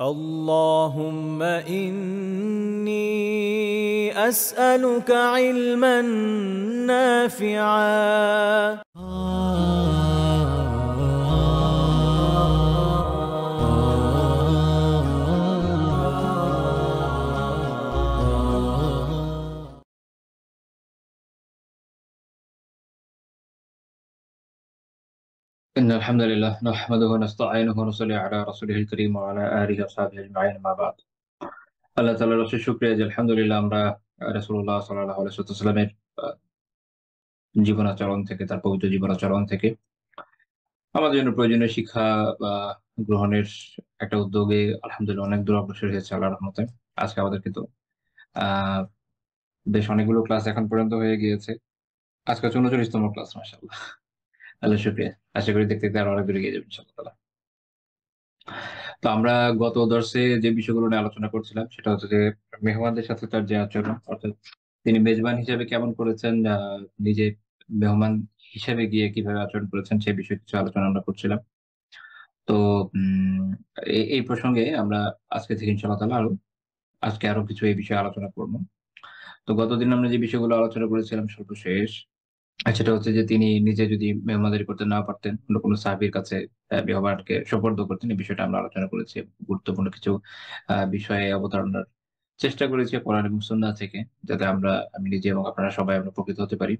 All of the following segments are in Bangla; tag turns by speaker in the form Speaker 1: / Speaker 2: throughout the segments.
Speaker 1: اللهم إني أسألك علما نافعا.
Speaker 2: إن الحمد لله نحمده ونستعينه ونصلي على رسوله الكريم وعلى آله وصحبه أجمعين ما بعد আল্লাহ তাআলার অশেষ শুকরিয়া যে আলহামদুলিল্লাহ আমরা রাসূলুল্লাহ সাল্লাল্লাহু আলাইহি ওয়াসাল্লামের জীবনাচরণ থেকে তার পবিত্র জীবনাচরণ থেকে আমাদের জন্য প্রয়োজনীয় শিক্ষা বা গ্রহণের একটা উদ্যোগে আলহামদুলিল্লাহ অনেক দূর অগ্রসর হয়েছে আল্লাহর রহমতে। আজকে আমাদের কিন্তু আ বেশ অনেকগুলো ক্লাস এখন পর্যন্ত হয়ে গিয়েছে। আজকে ৩৯তম ক্লাস মাশাআল্লাহ। আল্লাহর শুকরিয়া। আশা করি দেখতে আরো অনেক দূর এগিয়ে যাবেন ইনশাআল্লাহ তাআলা। তো আমরা গত দর্সে যে বিষয়গুলো নিয়ে আলোচনা করছিলাম সেটা হচ্ছে যে মেহমানদের সাথে তার যে আচরণ অর্থাৎ তিনি মেজবান হিসেবে কেমন করেছেন, নিজে মেহমান হিসেবে গিয়ে কিভাবে আচরণ করেছেন সে বিষয়ে কিছু আলোচনা আমরা করছিলাম। তো উম এই প্রসঙ্গে আমরা আজকে থেকে ইনশাআল্লাহ তাআলা আজকে আরো কিছু এই বিষয়ে আলোচনা করব। তো গতদিন আমরা যে বিষয়গুলো আলোচনা করেছিলাম সর্বশেষ সেটা হচ্ছে যে তিনি নিজে যদি মেহমানদারি করতে না পারতেন, অন্য কোনো সাহাবীর কাছে মেহমানকে সোপর্দ করতেন। এই বিষয়টা আমরা আলোচনা করেছি। গুরুত্বপূর্ণ কিছু বিষয়ে অবতারণার চেষ্টা করেছি কোরআন এবং সুন্নাহ থেকে, যাতে আমি নিজে এবং আপনারা সবাই আমরা উপকৃত হতে পারি।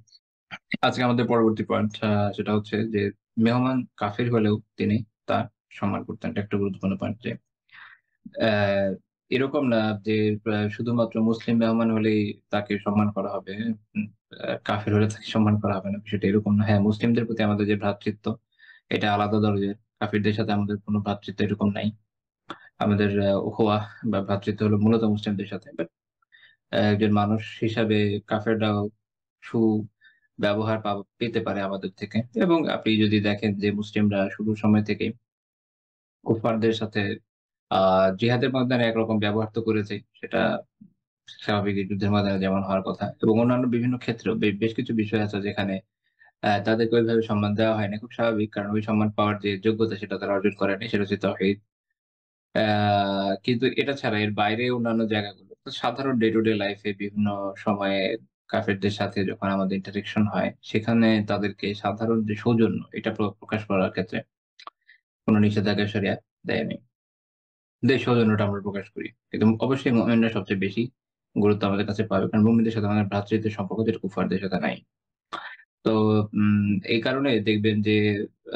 Speaker 2: আজকে আমাদের পরবর্তী পয়েন্ট সেটা হচ্ছে যে মেহমান কাফির হলেও তিনি তার সম্মান করতেন। এটা একটা গুরুত্বপূর্ণ পয়েন্ট যে অ্যা এরকম না যে শুধুমাত্র মুসলিম মেহমান হলেই তাকে সম্মান করা হবে। উম কাফির হলে তাকে সম্মান করা হবে না। বিষয়টা এরকম না। হ্যাঁ, মুসলিমদের প্রতি আমাদের যে ভ্রাতৃত্ব এটা আলাদা দরজের। কাফিরদের সাথে আমাদের কোনো ভ্রাতৃত্ব এরকম নাই। আমাদের উখওয়াহ বা ভ্রাতৃত্ব হলো মূলত মুসলিমদের সাথে। বাট একজন মানুষ হিসাবে কাফেররাও সুব্যবহার পেতে পারে আমাদের থেকে। এবং আপনি যদি দেখেন যে মুসলিমরা শুরুর সময় থেকেই কুফফারদের সাথে আ জিহাদের ময়দানে একরকম ব্যবহার তো করেছেই। সেটা স্বাভাবিক এই যুদ্ধের ময়দানে যেমন হওয়ার কথা। এবং অন্যান্য বিভিন্ন ক্ষেত্রেও বেশ কিছু বিষয় আছে যেখানে তাদেরকে ওইভাবে সম্মান দেওয়া হয়নি। খুব স্বাভাবিক। কারণ ওই সম্মান পাওয়ার যে যোগ্যতা সেটা তারা অর্জন করেনি। সেটা হচ্ছে তাওহীদ। কিন্তু এটা ছাড়া এর বাইরে অন্যান্য জায়গাগুলো তো সাধারণ ডে টু ডে লাইফ এ বিভিন্ন সময়ে কাফেরদের সাথে যখন আমাদের ইন্টারেকশন হয়, সেখানে তাদেরকে সাধারণ যে সৌজন্য এটা প্রকাশ করার ক্ষেত্রে কোন নিষেধাজ্ঞা শরিয়াহ দেয়নি। সৌজন্যটা আমরা প্রকাশ করি। কিন্তু অবশ্যই মুমিনরা সবচেয়ে বেশি গুরুত্ব আমাদের কাছে পাবে। কারণ মুমিনদের সাথে আমাদের ভ্রাতৃত্বের সম্পর্ক যেটা কুফারদের সাথে নাই। তো এই কারণে দেখবেন যে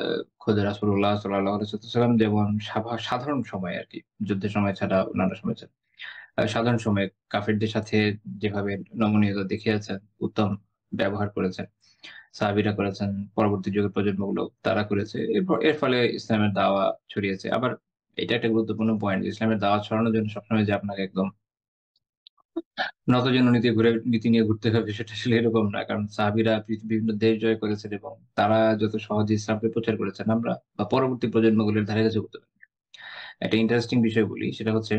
Speaker 2: আ খোদা রাসূলুল্লাহ সাল্লাল্লাহু আলাইহি ওয়াসাল্লাম যেমন সাধারণ সময়ে আরকি, যুদ্ধের সময় ছাড়া অন্যান্য সময় ছাড়া। সাধারণ সময়ে কাফেরদের সাথে যেভাবে নমনীয়তা দেখিয়েছেন, উত্তম ব্যবহার করেছেন, সাহাবীরা করেছেন, পরবর্তী যুগের প্রজন্মগুলো তারা করেছে। এর ফলে ইসলামের দাওয়া ছড়িয়েছে। আবার এটা একটা গুরুত্বপূর্ণ পয়েন্ট যে ইসলামের দাওয়াত ছড়ানোর জন্য সবসময় যে আপনাকে একদম নতজানু নীতি নিয়ে ঘুরতে হবে সেটা আসলে এরকম না। কারণ সাহাবীরা পৃথিবীর বিভিন্ন দেশ জয় করেছেন এবং তারা যত সহজে ইসলামকে প্রচার করেছেন আমরা বা পরবর্তী প্রজন্মগুলোর ধারে কাছে করতে পারি। একটা ইন্টারেস্টিং বিষয় বলি, সেটা হচ্ছে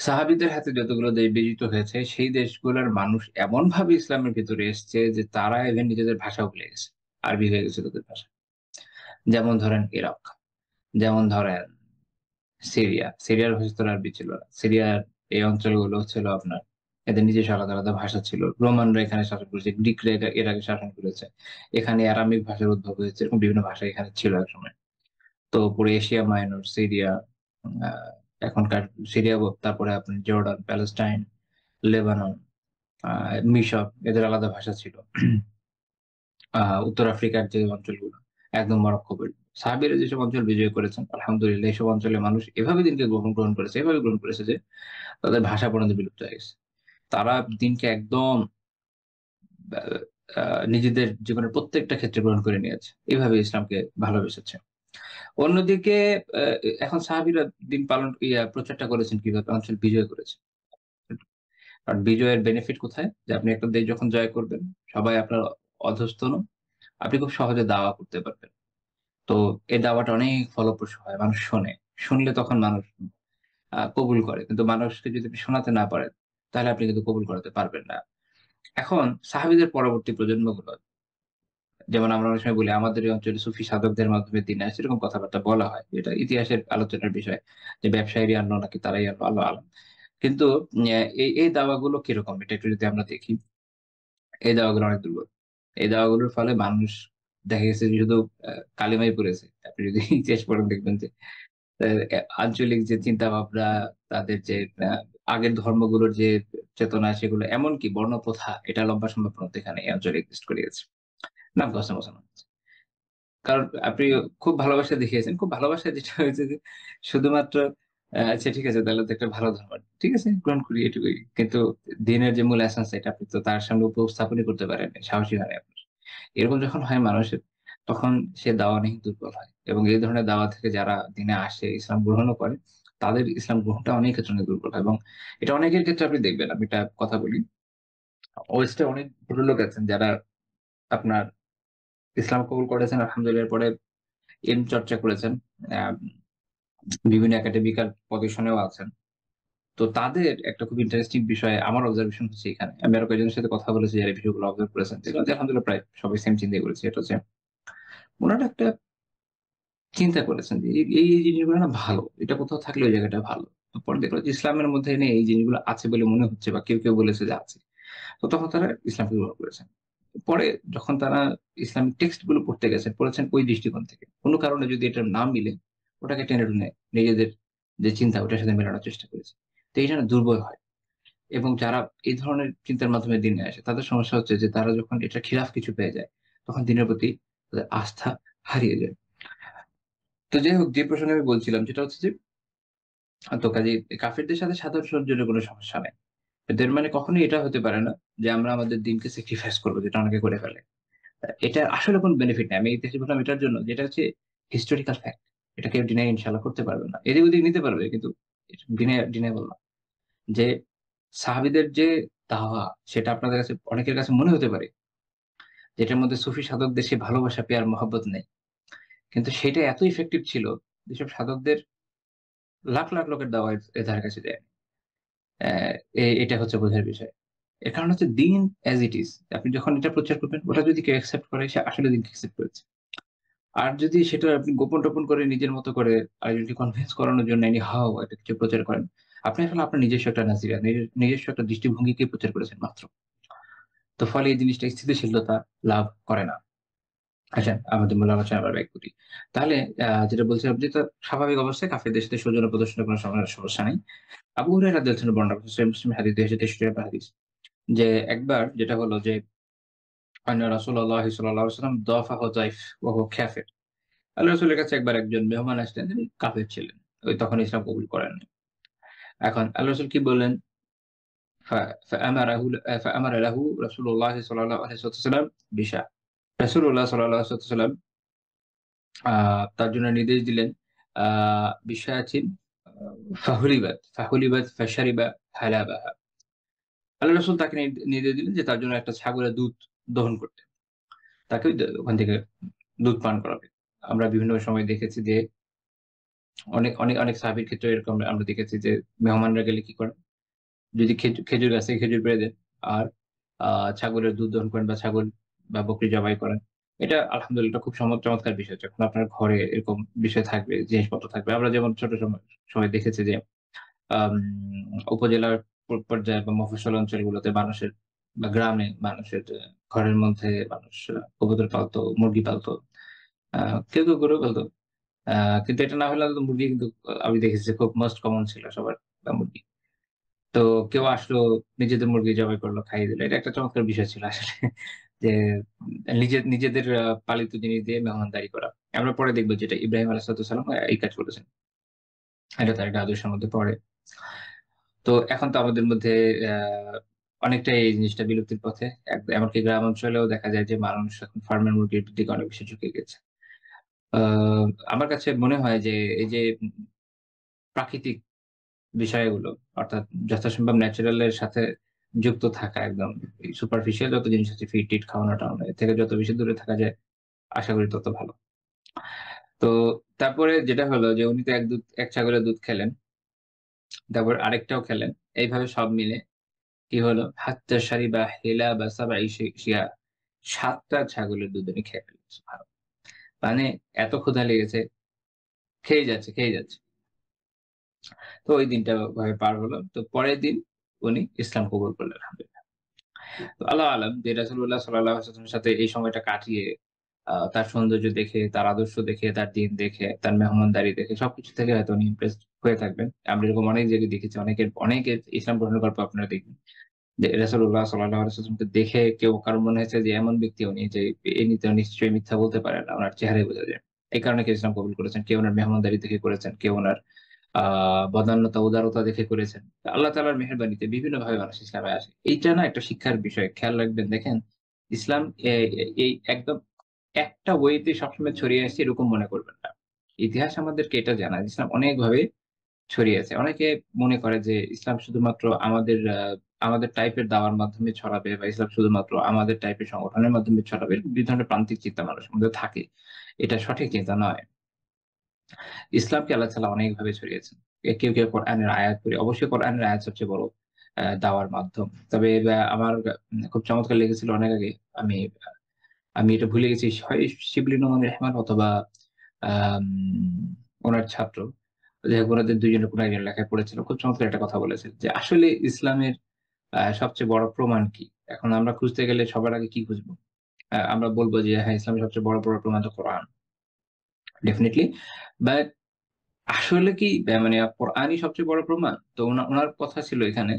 Speaker 2: সাহাবীদের হাতে যতগুলো দেশ বিজিত হয়েছে সেই দেশগুলোর মানুষ এমনভাবে ইসলামের ভেতরে এসছে যে তারা ইভেন নিজেদের ভাষাও ভুলে গেছে। আরবি হয়ে গেছে তাদের ভাষা। যেমন ধরেন ইরাক, যেমন ধরেন সিরিয়া। সিরিয়ার ভাষা তো আর আরবি ছিল না। সিরিয়ার এই অঞ্চলগুলো ছিল আপনার এদের নিজস্ব আলাদা ভাষা ছিল। রোমানরা এখানে শাসন করেছে, গ্রিকরা এর আগে শাসন করেছে। এখানে অ্যারামিক ভাষার উদ্ভব হয়েছে। এরকম বিভিন্ন ভাষা এখানে ছিল একসময়। তো পুরো এশিয়া মাইনর, সিরিয়া, আ এখনকার সিরিয়া তারপরে আপনার জর্ডান, প্যালেস্টাইন, লেবানন, আ মিশর এদের আলাদা ভাষা ছিল। আ উত্তর আফ্রিকার যে অঞ্চলগুলো একদম মরক্কো পর্যন্ত। সাহাবীরা যেসব অঞ্চল বিজয় করেছেন আলহামদুলিল্লাহ এসব অঞ্চলের মানুষ এভাবে দিনকে গ্রহণ করেছে, এভাবে গ্রহণ করেছে যে তাদের ভাষা পর্যন্ত বিলুপ্ত হয়ে গেছে। তারা দিনকে একদম আ আ নিজেদের জীবনের প্রত্যেকটা ক্ষেত্রে গ্রহণ করে নিয়েছে। এভাবে ইসলামকে ভালোবেসেছে। অন্যদিকে আ এখন সাহাবীরা দিন পালন প্রচারটা করেছেন কিভাবে? অঞ্চল বিজয় করেছে। কারণ বিজয়ের বেনিফিট কোথায়? যে আপনি একটা দেশ যখন জয় করবেন, সবাই আপনার অধস্তন। আপনি খুব সহজে দাওয়া করতে পারবেন। তো এই দাওয়াটা অনেক ফলপ্রসূ হয়। মানুষ শোনে। শুনলে তখন মানুষ কবুল করে। কিন্তু মানুষকে যদি আপনি শোনাতে না পারেন, তাহলে আপনি কিন্তু কবুল করাতে পারবেন না। এখন সাহাবীদের পরবর্তী প্রজন্মগুলো যেমন আমরা অনেক সময় বলি আমাদের এই অঞ্চলে সুফি সাধকদের মাধ্যমে দিন আসে, এরকম কথাবার্তা বলা হয়। এটা ইতিহাসের আলোচনার বিষয় যে ব্যবসায়ীরই আনলো নাকি তারাই আনলো, আল্লাহ আলাম। কিন্তু এই দাওয়াগুলো কিরকম এটা একটু যদি আমরা দেখি, এই দাওয়াগুলো অনেক দুর্বল। এই দাওয়াগুলোর ফলে মানুষ দেখা গেছে যে শুধু কালিমাই পড়েছে। আপনি যদি ইতিহাস পড়েন দেখবেন যে আঞ্চলিক যে চিন্তা ভাবনা, তাদের যে আ আগের ধর্মগুলোর যে চেতনা সেগুলো এমনকি বর্ণপ্রথা এটা লম্বা সময় পর্যন্ত এখানে এই অঞ্চলে এক্সিস্ট করে গেছে। নাম কসম মুসলমান। কারণ আপনি খুব ভালোবাসা দেখিয়েছেন। খুব ভালোবাসা যেটা হয়েছে যে শুধুমাত্র আচ্ছা ঠিক আছে তাহলে তো একটা ভালো ধর্ম। ঠিক আছে গ্রহণ করি এটুকুই। কিন্তু দিনের যে মূল এসেন্স এটা আপনি তো তার সামনে উপস্থাপনই করতে পারেন নাই। সাহসী হয় নাই আপনার। এরকম যখন হয় মানুষের তখন সে দাওয়া নিয়ে দুর্বল হয়। এবং এই ধরনের দাওয়া থেকে যারা দিনে আসে, ইসলাম গ্রহণও করে, তাদের ইসলাম গ্রহণটা অনেক ক্ষেত্রে অনেক দুর্বল হয়। এবং এটা অনেকের ক্ষেত্রে আপনি দেখবেন। আমি একটা কথা বলি। ওয়েস্টে অনেক ভদ্রলোক আছেন যারা আপনার ইসলাম কবুল করেছেন আলহামদুলিল্লাহ এর পরে এলম চর্চা করেছেন। আ বিভিন্ন একাডেমিক্যাল পজিশনেও আছেন। তো তাদের একটা খুব ইন্টারেস্টিং বিষয় আমার অবজারভেশন হচ্ছে এখানে। আমি আরো কয়েকজনের সাথে কথা বলেছি যারা এই বিষয়গুলো অবজার্ভ করেছেন। দেখলাম যে আলহামদুলিল্লাহ প্রায় সবাই সেম চিন্তাই করেছে। এটা হচ্ছে উনারা একটা চিন্তা করেছেন যে এই জিনিসগুলো না ভালো। এটা কোথাও থাকলে ওই জায়গাটা ভালো। তো পরে দেখলো যে ইসলামের মধ্যে এনে এই জিনিসগুলো আছে বলে মনে হচ্ছে বা কেউ বলেছে যে আছে। তো তখন তারা ইসলামকে গ্রহণ করেছেন। পরে যখন তারা ইসলামিক টেক্সট গুলো পড়তে গেছেন, পড়েছেন ওই দৃষ্টিকোণ থেকে। কোন কারণে যদি এটা না মিলে, ওটাকে টেনে টুনে নিজেদের যে চিন্তা ওটার সাথে মেলানোর চেষ্টা করেছে। তো এই জন্য দুর্বল হয়। এবং যারা এই ধরনের চিন্তার মাধ্যমে দিনে আসে, তাদের সমস্যা হচ্ছে যে তারা যখন এটার খিলাফ কিছু পেয়ে যায়, তখন দিনের প্রতি তাদের আস্থা হারিয়ে যায়। তো যাই হোক যে প্রসঙ্গে আমি বলছিলাম সেটা হচ্ছে যে তো কাজেই কাফেরদের সাথে সাধারণ সৌজন্যের কোনো সমস্যা নাই। এদের মানে কখনোই এটা হতে পারে না যে আমরা আমাদের দিনকে স্যাক্রিফাইস করব যেটা অনেকে করে ফেলে। এটার আসলে কোন বেনিফিট নাই। আমি ইতিহাসে বললাম এটার জন্য যেটা হচ্ছে হিস্টোরিক্যাল ফ্যাক্ট। এটা কেউ ডিনাই ইনশাআল্লাহ করতে পারবে না। এদিক ওদিক নিতে পারবে কিন্তু ডিনায়েবল না। যে সাহাবীদের যে দাওয়া সেটা আপনাদের কাছে অনেকের কাছে মনে হতে পারে যেটার মধ্যে সুফি সাধকদের সেই ভালোবাসা, পেয়ার, মহব্বত নেই। কিন্তু সেটা এত ইফেক্টিভ ছিল যেসব সাধকদের লাখ, লাখ লোকের দাওয়া এর ধারে কাছে যায়নি। অ্যা এটা হচ্ছে বোঝার বিষয়। এর কারণ হচ্ছে দিন এস ইট ইস। আপনি যখন এটা প্রচার করবেন ওটা যদি কেউ অ্যাকসেপ্ট করে সে আসলে দিনকে অ্যাকসেপ্ট করেছে। আর যদি সেটা আপনি গোপন-টোপন করে নিজের মতো করে আরেকজনকে কনভিন্স করানোর জন্য এনি হাউ একটা কিছু প্রচার করেন, আপনি আসলে আপনার নিজস্ব একটা নাজিরা, নিজস্ব একটা দৃষ্টিভঙ্গিকে প্রচার করেছেন মাত্র। তো ফলে এই জিনিসটা স্থিতিশীলতা লাভ করে না। আসেন আমাদের মূল আলোচনায় আবার ব্যাক করি। তাহলে যেটা বলছিলাম যে স্বাভাবিক অবস্থায় কাফিরদের সাথে সৌজন্য প্রদর্শনের কোনো সমস্যা নাই। আবু হুরায়রা রাদিয়াল্লাহু আনহু বর্ণনা করেছেন সহিহ মুসলিম হাদিস ২৬৩ নম্বর হাদিস। যে একবার যেটা হলো যে আন্না রাসূলুল্লাহ সাল্লাল্লাহু আলাইহি ওয়াসাল্লাম দাফাহু যায়ফ ওয়া হুয়া কাফির। আল্লাহ রাসূলের কাছে একবার একজন মেহমান আসলেন, তিনি কাফের ছিলেন। ওই তখন ইসলাম কবুল করেননি। এখন আল্লাহ রাসূল কি বললেন? ফা ফাআমারা লাহু রাসূলুল্লাহ সাল্লাল্লাহু আলাইহি ওয়াসাল্লাম বিশাহ। রাসূলুল্লাহ সাল্লাল্লাহু আলাইহি ওয়াসাল্লাম আ তার জন্য নির্দেশ দিলেন আ বিশায়াতিন ফাহুলিবাত ফাশারিবা হালাবাহা। আল্লাহ রাসূল তাকে নির্দেশ দিলেন যে তার জন্য একটা ছাগলের দুধ দহন করতে। তাকে ওখান থেকে দুধ পান করাবে। আমরা বিভিন্ন সময় দেখেছি যে অনেক সাহাবীর ক্ষেত্রে এরকম আমরা দেখেছি যে মেহমানরা গেলে কি করেন? যদি খেজুর গাছ থেকে খেজুর পেড়ে দেন আর আ ছাগলের দুধ দহন করেন বা ছাগল বা বকরি জবাই করেন। এটা আলহামদুলিল্লাহ এটা খুব চমৎকার বিষয়। যখন আপনার ঘরে এরকম বিষয় থাকবে, জিনিসপত্র থাকবে। আমরা যেমন ছোট সময় দেখেছি যে আম উপজেলার পর্যায়ে বা মফস্বল অঞ্চলগুলোতে মানুষের বা গ্রামে মানুষের ঘরের মধ্যে মানুষ কবুতর পালতো, মুরগি পালতো। আ কেউ গরু পালতো। আ কিন্তু এটা না হলে তো মুরগি কিন্তু আমি দেখেছি যে খুব মোস্ট কমন ছিল সবার মুরগি। তো কেউ আসলো নিজেদের মুরগি জবাই করলো, খাইয়ে দিল। এটা একটা চমৎকার বিষয় ছিল আসলে। যে নিজেদের পালিত জিনিস দিয়ে মেহমানদারি করা। আমরা পরে দেখব যেটা ইব্রাহিম আলাইহিস সালাম এই কাজ করেছেন। এটা তার একটা আদর্শের মধ্যে পড়ে। তো এখন তো আমাদের মধ্যে আ অনেকটাই এই জিনিসটা বিলুপ্তির পথে। এমনকি গ্রাম অঞ্চলেও দেখা যায় যে মানুষ এখন ফার্মের মুরগির দিকে অনেক বেশি ঝুঁকে গেছে। আ আমার কাছে মনে হয় যে এই যে প্রাকৃতিক বিষয়গুলো অর্থাৎ যথাসম্ভব ন্যাচারাল এর সাথে যুক্ত থাকা একদম এই সুপারফিশিয়াল যত জিনিস আছে ফিড-টিড খাওয়ানো-টাওয়ানো এর থেকে যত বেশি দূরে থাকা যায় আশা করি তত ভালো। তো তারপরে যেটা হলো যে উনি তো এক ছাগলের দুধ খেলেন। তারপর আরেকটাও খেলেন। এইভাবে সব মিলে কি হলো? হাত্তা শারিবা হিলাবা সাবঈ শিয়া। ৭ টা ছাগলের দুধ উনি খেয়ে ফেললেন। সুবহানাল্লাহ। মানে এত ক্ষুধা লেগেছে, খেয়েই যাচ্ছে। তো ওই দিনটা ওভাবে পার হলো। তো পরের দিন উনি ইসলাম কবুল করলেন আলহামদুলিল্লাহ। তো আল্লাহু আলাম যে রাসূলুল্লাহ সাল্লাল্লাহু আলাইহি ওয়াসাল্লামের সাথে এই সময়টা কাটিয়ে তার সৌন্দর্য দেখে, তার আদর্শ দেখে, তার দিন দেখে, তার মেহমানদারি দেখে সবকিছু থেকে হয়তো উনি ইমপ্রেসড হয়ে থাকবেন। আমরা এরকম অনেক জায়গায় দেখেছি। অনেকের ইসলাম গ্রহণের গল্প আপনারা দেখবেন। যে রাসূলুল্লাহ সাল্লাল্লাহু আলাইহি ওয়াসাল্লামকে দেখে কারো মনে হয়েছে যে এমন ব্যক্তি উনি যে ইনি তো নিশ্চয়ই মিথ্যা বলতে পারেন না। উনার চেহারায় বোঝা যায়। এই কারণে কেউ ইসলাম কবুল করেছেন। কেউ উনার মেহমানদারি দেখে করেছেন, কেউ উনার আ বদান্যতা, উদারতা দেখে করেছেন। আল্লাহ তাআলার মেহেরবানিতে বিভিন্নভাবে মানুষ ইসলামে আসে। এইটা না একটা শিক্ষার বিষয়। খেয়াল রাখবেন দেখেন, ইসলাম এই একদম একটা ওয়েতে সবসময় ছড়িয়ে আসছে এরকম মনে করবেন না। ইতিহাস আমাদেরকে এটা জানায় যে ইসলাম অনেকভাবে ছড়িয়েছে। অনেকে মনে করে যে ইসলাম শুধুমাত্র আমাদের টাইপের দাওয়ার মাধ্যমে ছড়াবে বা ইসলাম শুধুমাত্র আমাদের টাইপের সংগঠনের মাধ্যমে ছড়াবে। দুই ধরনের প্রান্তিক চিন্তা মানুষের মধ্যে থাকে। এটা সঠিক চিন্তা নয়। ইসলামকে আল্লাহ তাআলা অনেকভাবে ছড়িয়েছেন। কেউ কোরআনের আয়াত পড়ে। অবশ্যই কোরআনের আয়াত সবচেয়ে বড় দাওয়ার মাধ্যম। তবে আমার খুব চমৎকার লেগেছিল অনেক আগে। আমি আমি এটা ভুলে গেছি হয় শিবলী নোমান রহমান অথবা আম উনার ছাত্র। যাই হোক উনাদের ২ জনের কোন একজন লেখায় পড়েছিল। খুব চমৎকার একটা কথা বলেছেন যে আসলে ইসলামের সবচেয়ে বড় প্রমাণ কি? এখন আমরা খুঁজতে গেলে সবার আগে কি খুঁজবো? আমরা বলব যে হ্যাঁ, ইসলামের সবচেয়ে বড় প্রমাণ তো কোরআন। ডেফিনিটলি। বাট আসলে কি মানে কোরআনই সবচেয়ে বড় প্রমাণ? তো উনার কথা ছিল এখানে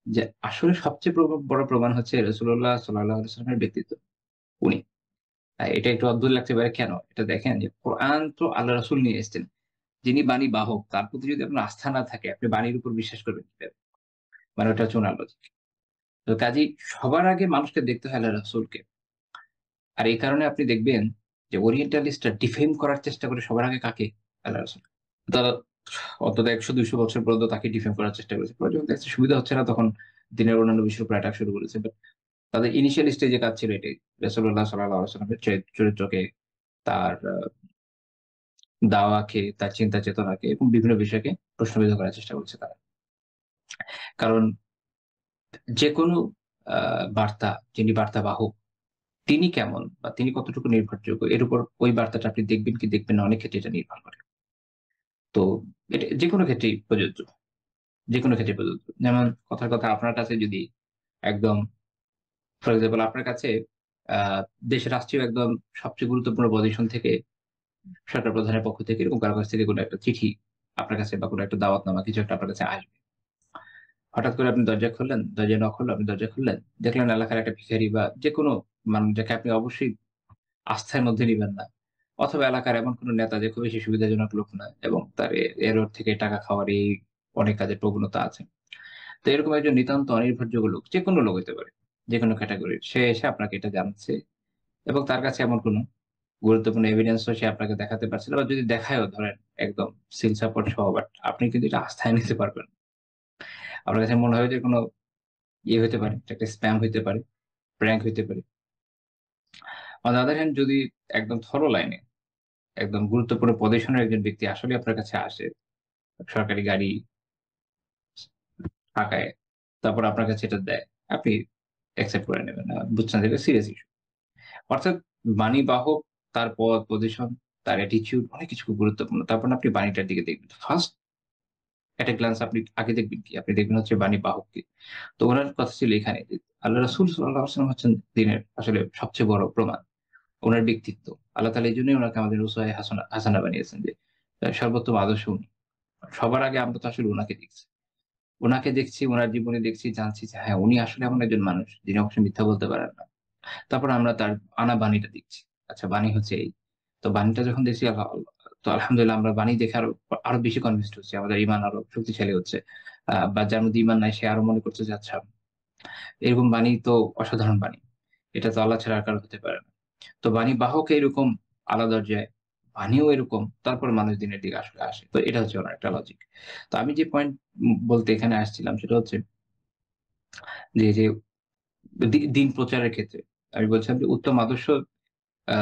Speaker 2: যে আসলে সবচেয়ে বড় প্রমাণ হচ্ছে রাসূলুল্লাহ সাল্লাল্লাহু আলাইহি ওয়াসাল্লামের ব্যক্তিত্ব। উনি। এটা একটু অদ্ভুত লাগতে পারে কেন? এটা দেখেন যে কোরআন তো আল্লাহ রাসূল নিয়ে এসেছেন। যিনি বাণী বাহক তার প্রতি যদি আপনার আস্থা না থাকে আপনি বাণীর উপর বিশ্বাস করবেন কিভাবে? মানে ওটা হচ্ছে উনার লজিক। তো কাজেই সবার আগে মানুষকে দেখতে হয় আল্লাহ রাসূলকে। আর এই কারণে আপনি দেখবেন যে ওরিয়েন্টালিস্টরা ডিফেম করার চেষ্টা করে সবার আগে কাকে? আল্লাহ রাসূল। তারা অন্তত ১০০-২০০ বছর পর্যন্ত তাকে ডিফেম করার চেষ্টা করেছে। পরে যখন দেখছে সুবিধা হচ্ছে না তখন দিনের অন্যান্য বিষয়ের উপর অ্যাটাক শুরু করেছে। বাট তাদের ইনিশিয়াল স্টেজে কাজ ছিল এটাই। রাসূলুল্লাহ সাল্লাল্লাহু আলাইহি ওয়াসাল্লামের চরিত্রকে, তার দাওয়াকে, তার চিন্তা চেতনাকে এবং বিভিন্ন বিষয়কে প্রশ্নবিদ্ধ করার চেষ্টা করছে তারা। কারণ যেকোনো আ বার্তা, যিনি বার্তাবাহক, তিনি কেমন বা তিনি কতটুকু নির্ভরযোগ্য এর উপর ওই বার্তাটা আপনি দেখবেন কি দেখবেন না অনেক ক্ষেত্রে এটা নির্ভর করে। তো এটা যেকোনো ক্ষেত্রেই প্রযোজ্য। যেকোনো ক্ষেত্রে প্রযোজ্য। যেমন কথার কথা আপনার কাছে যদি একদম ফর এক্সাম্পল আপনার কাছে আ দেশের রাষ্ট্রীয় একদম সবচেয়ে গুরুত্বপূর্ণ পজিশন থেকে সরকার প্রধানের পক্ষ থেকে এরকম কারো কাছ থেকে কোনো একটা চিঠি আপনার কাছে বা কোনো একটা দাওয়াতনামা কিছু একটা আপনার কাছে আসবে। হঠাৎ করে আপনি দরজা খুললেন, দরজা নক হলো, আপনি দরজা খুললেন। দেখলেন এলাকার একটা ভিখারি বা যেকোনো মানুষ যাকে আপনি অবশ্যই আস্থার মধ্যে নিবেন না। অথবা এলাকার এমন কোন নেতা যে খুব বেশি সুবিধাজনক লোক না এবং তার এর ওর থেকে টাকা খাওয়ার এই অনেক কাজের প্রবণতা আছে। তো এরকম একজন নিতান্ত অনির্ভরযোগ্য লোক, যেকোনো লোক হইতে পারে। যেকোনো ক্যাটেগরির। সে এসে আপনাকে এটা জানাচ্ছে এবং তার কাছে এমন কোন গুরুত্বপূর্ণ এভিডেন্স ও সে আপনাকে দেখাতে পারছে না বা যদি দেখায়ও ধরেন একদম সিল সাপোর্ট সহ বাট আপনি কিন্তু এটা আস্থায় নিতে পারবেন না। আপনার কাছে মনে হয় যে কোন হইতে পারে, এটা একটা স্প্যাম হইতে পারে, প্র্যাঙ্ক হইতে পারে। অন দ্যা আদার হ্যান্ড যদি একদম থরো লাইনে একদম গুরুত্বপূর্ণ পজিশনের একজন ব্যক্তি আসলে আপনার কাছে আসে, সরকারি গাড়ি থাকায়, তারপর আপনার কাছে এটা দেয়। আপনি অ্যাকসেপ্ট করে নেবেন। বুঝছেন যে এটা সিরিয়াস ইস্যু। অর্থাৎ বাণী বাহক, তার পদ, পজিশন, তার অ্যাটিটিউড অনেক কিছু খুব গুরুত্বপূর্ণ। তারপর না আপনি বাণীটার দিকে দেখবেন। ফার্স্ট এট এ গ্ল্যান্স আপনি আগে দেখবেন কি? আপনি দেখবেন হচ্ছে বাণী বাহককে। তো উনার কথা ছিল এখানে যে আল্লাহ রাসূল সাল্লাল্লাহু আলাইহি ওয়াসাল্লাম হচ্ছেন দ্বীনের আসলে সবচেয়ে বড় প্রমাণ। উনার ব্যক্তিত্ব। আল্লাহ তাআলা এজন্যই উনাকে আমাদের উসওয়ায়ে হাসানা বানিয়েছেন যে সর্বোত্তম আদর্শ উনি। সবার আগে আমরা তো আসলে উনাকে দেখছি। উনাকে দেখছি, উনার জীবনী দেখছি, জানছি যে হ্যাঁ, উনি আসলে এমন একজন মানুষ যিনি অবশ্যই মিথ্যা বলতে পারেন না। তারপর আমরা তার আনা বাণীটা দেখছি। আচ্ছা বাণী হচ্ছে এই। তো বাণীটা যখন দেখছি তো আলহামদুলিল্লাহ আমরা বাণী দেখে আরো বেশি কনভিন্সড হচ্ছি। আমাদের ঈমান আরো শক্তিশালী হচ্ছে। বা যার মধ্যে ঈমান নাই সে আরো মনে করছে যে আচ্ছা এরকম বাণী তো অসাধারণ বাণী। এটা তো আল্লাহ ছাড়া আর কারো হতে পারে না। তো বাণী বাহক এরকম আলাদা দরজায়, বাণীও এরকম, তারপরে মানুষ দিনের দিকে আসলে আসে। তো এটা হচ্ছে ওনার একটা লজিক। তো আমি যে পয়েন্ট বলতে এখানে আসছিলাম সেটা হচ্ছে যে, এই যে দিন প্রচারের ক্ষেত্রে আমি বলছিলাম যে উত্তম আদর্শ আ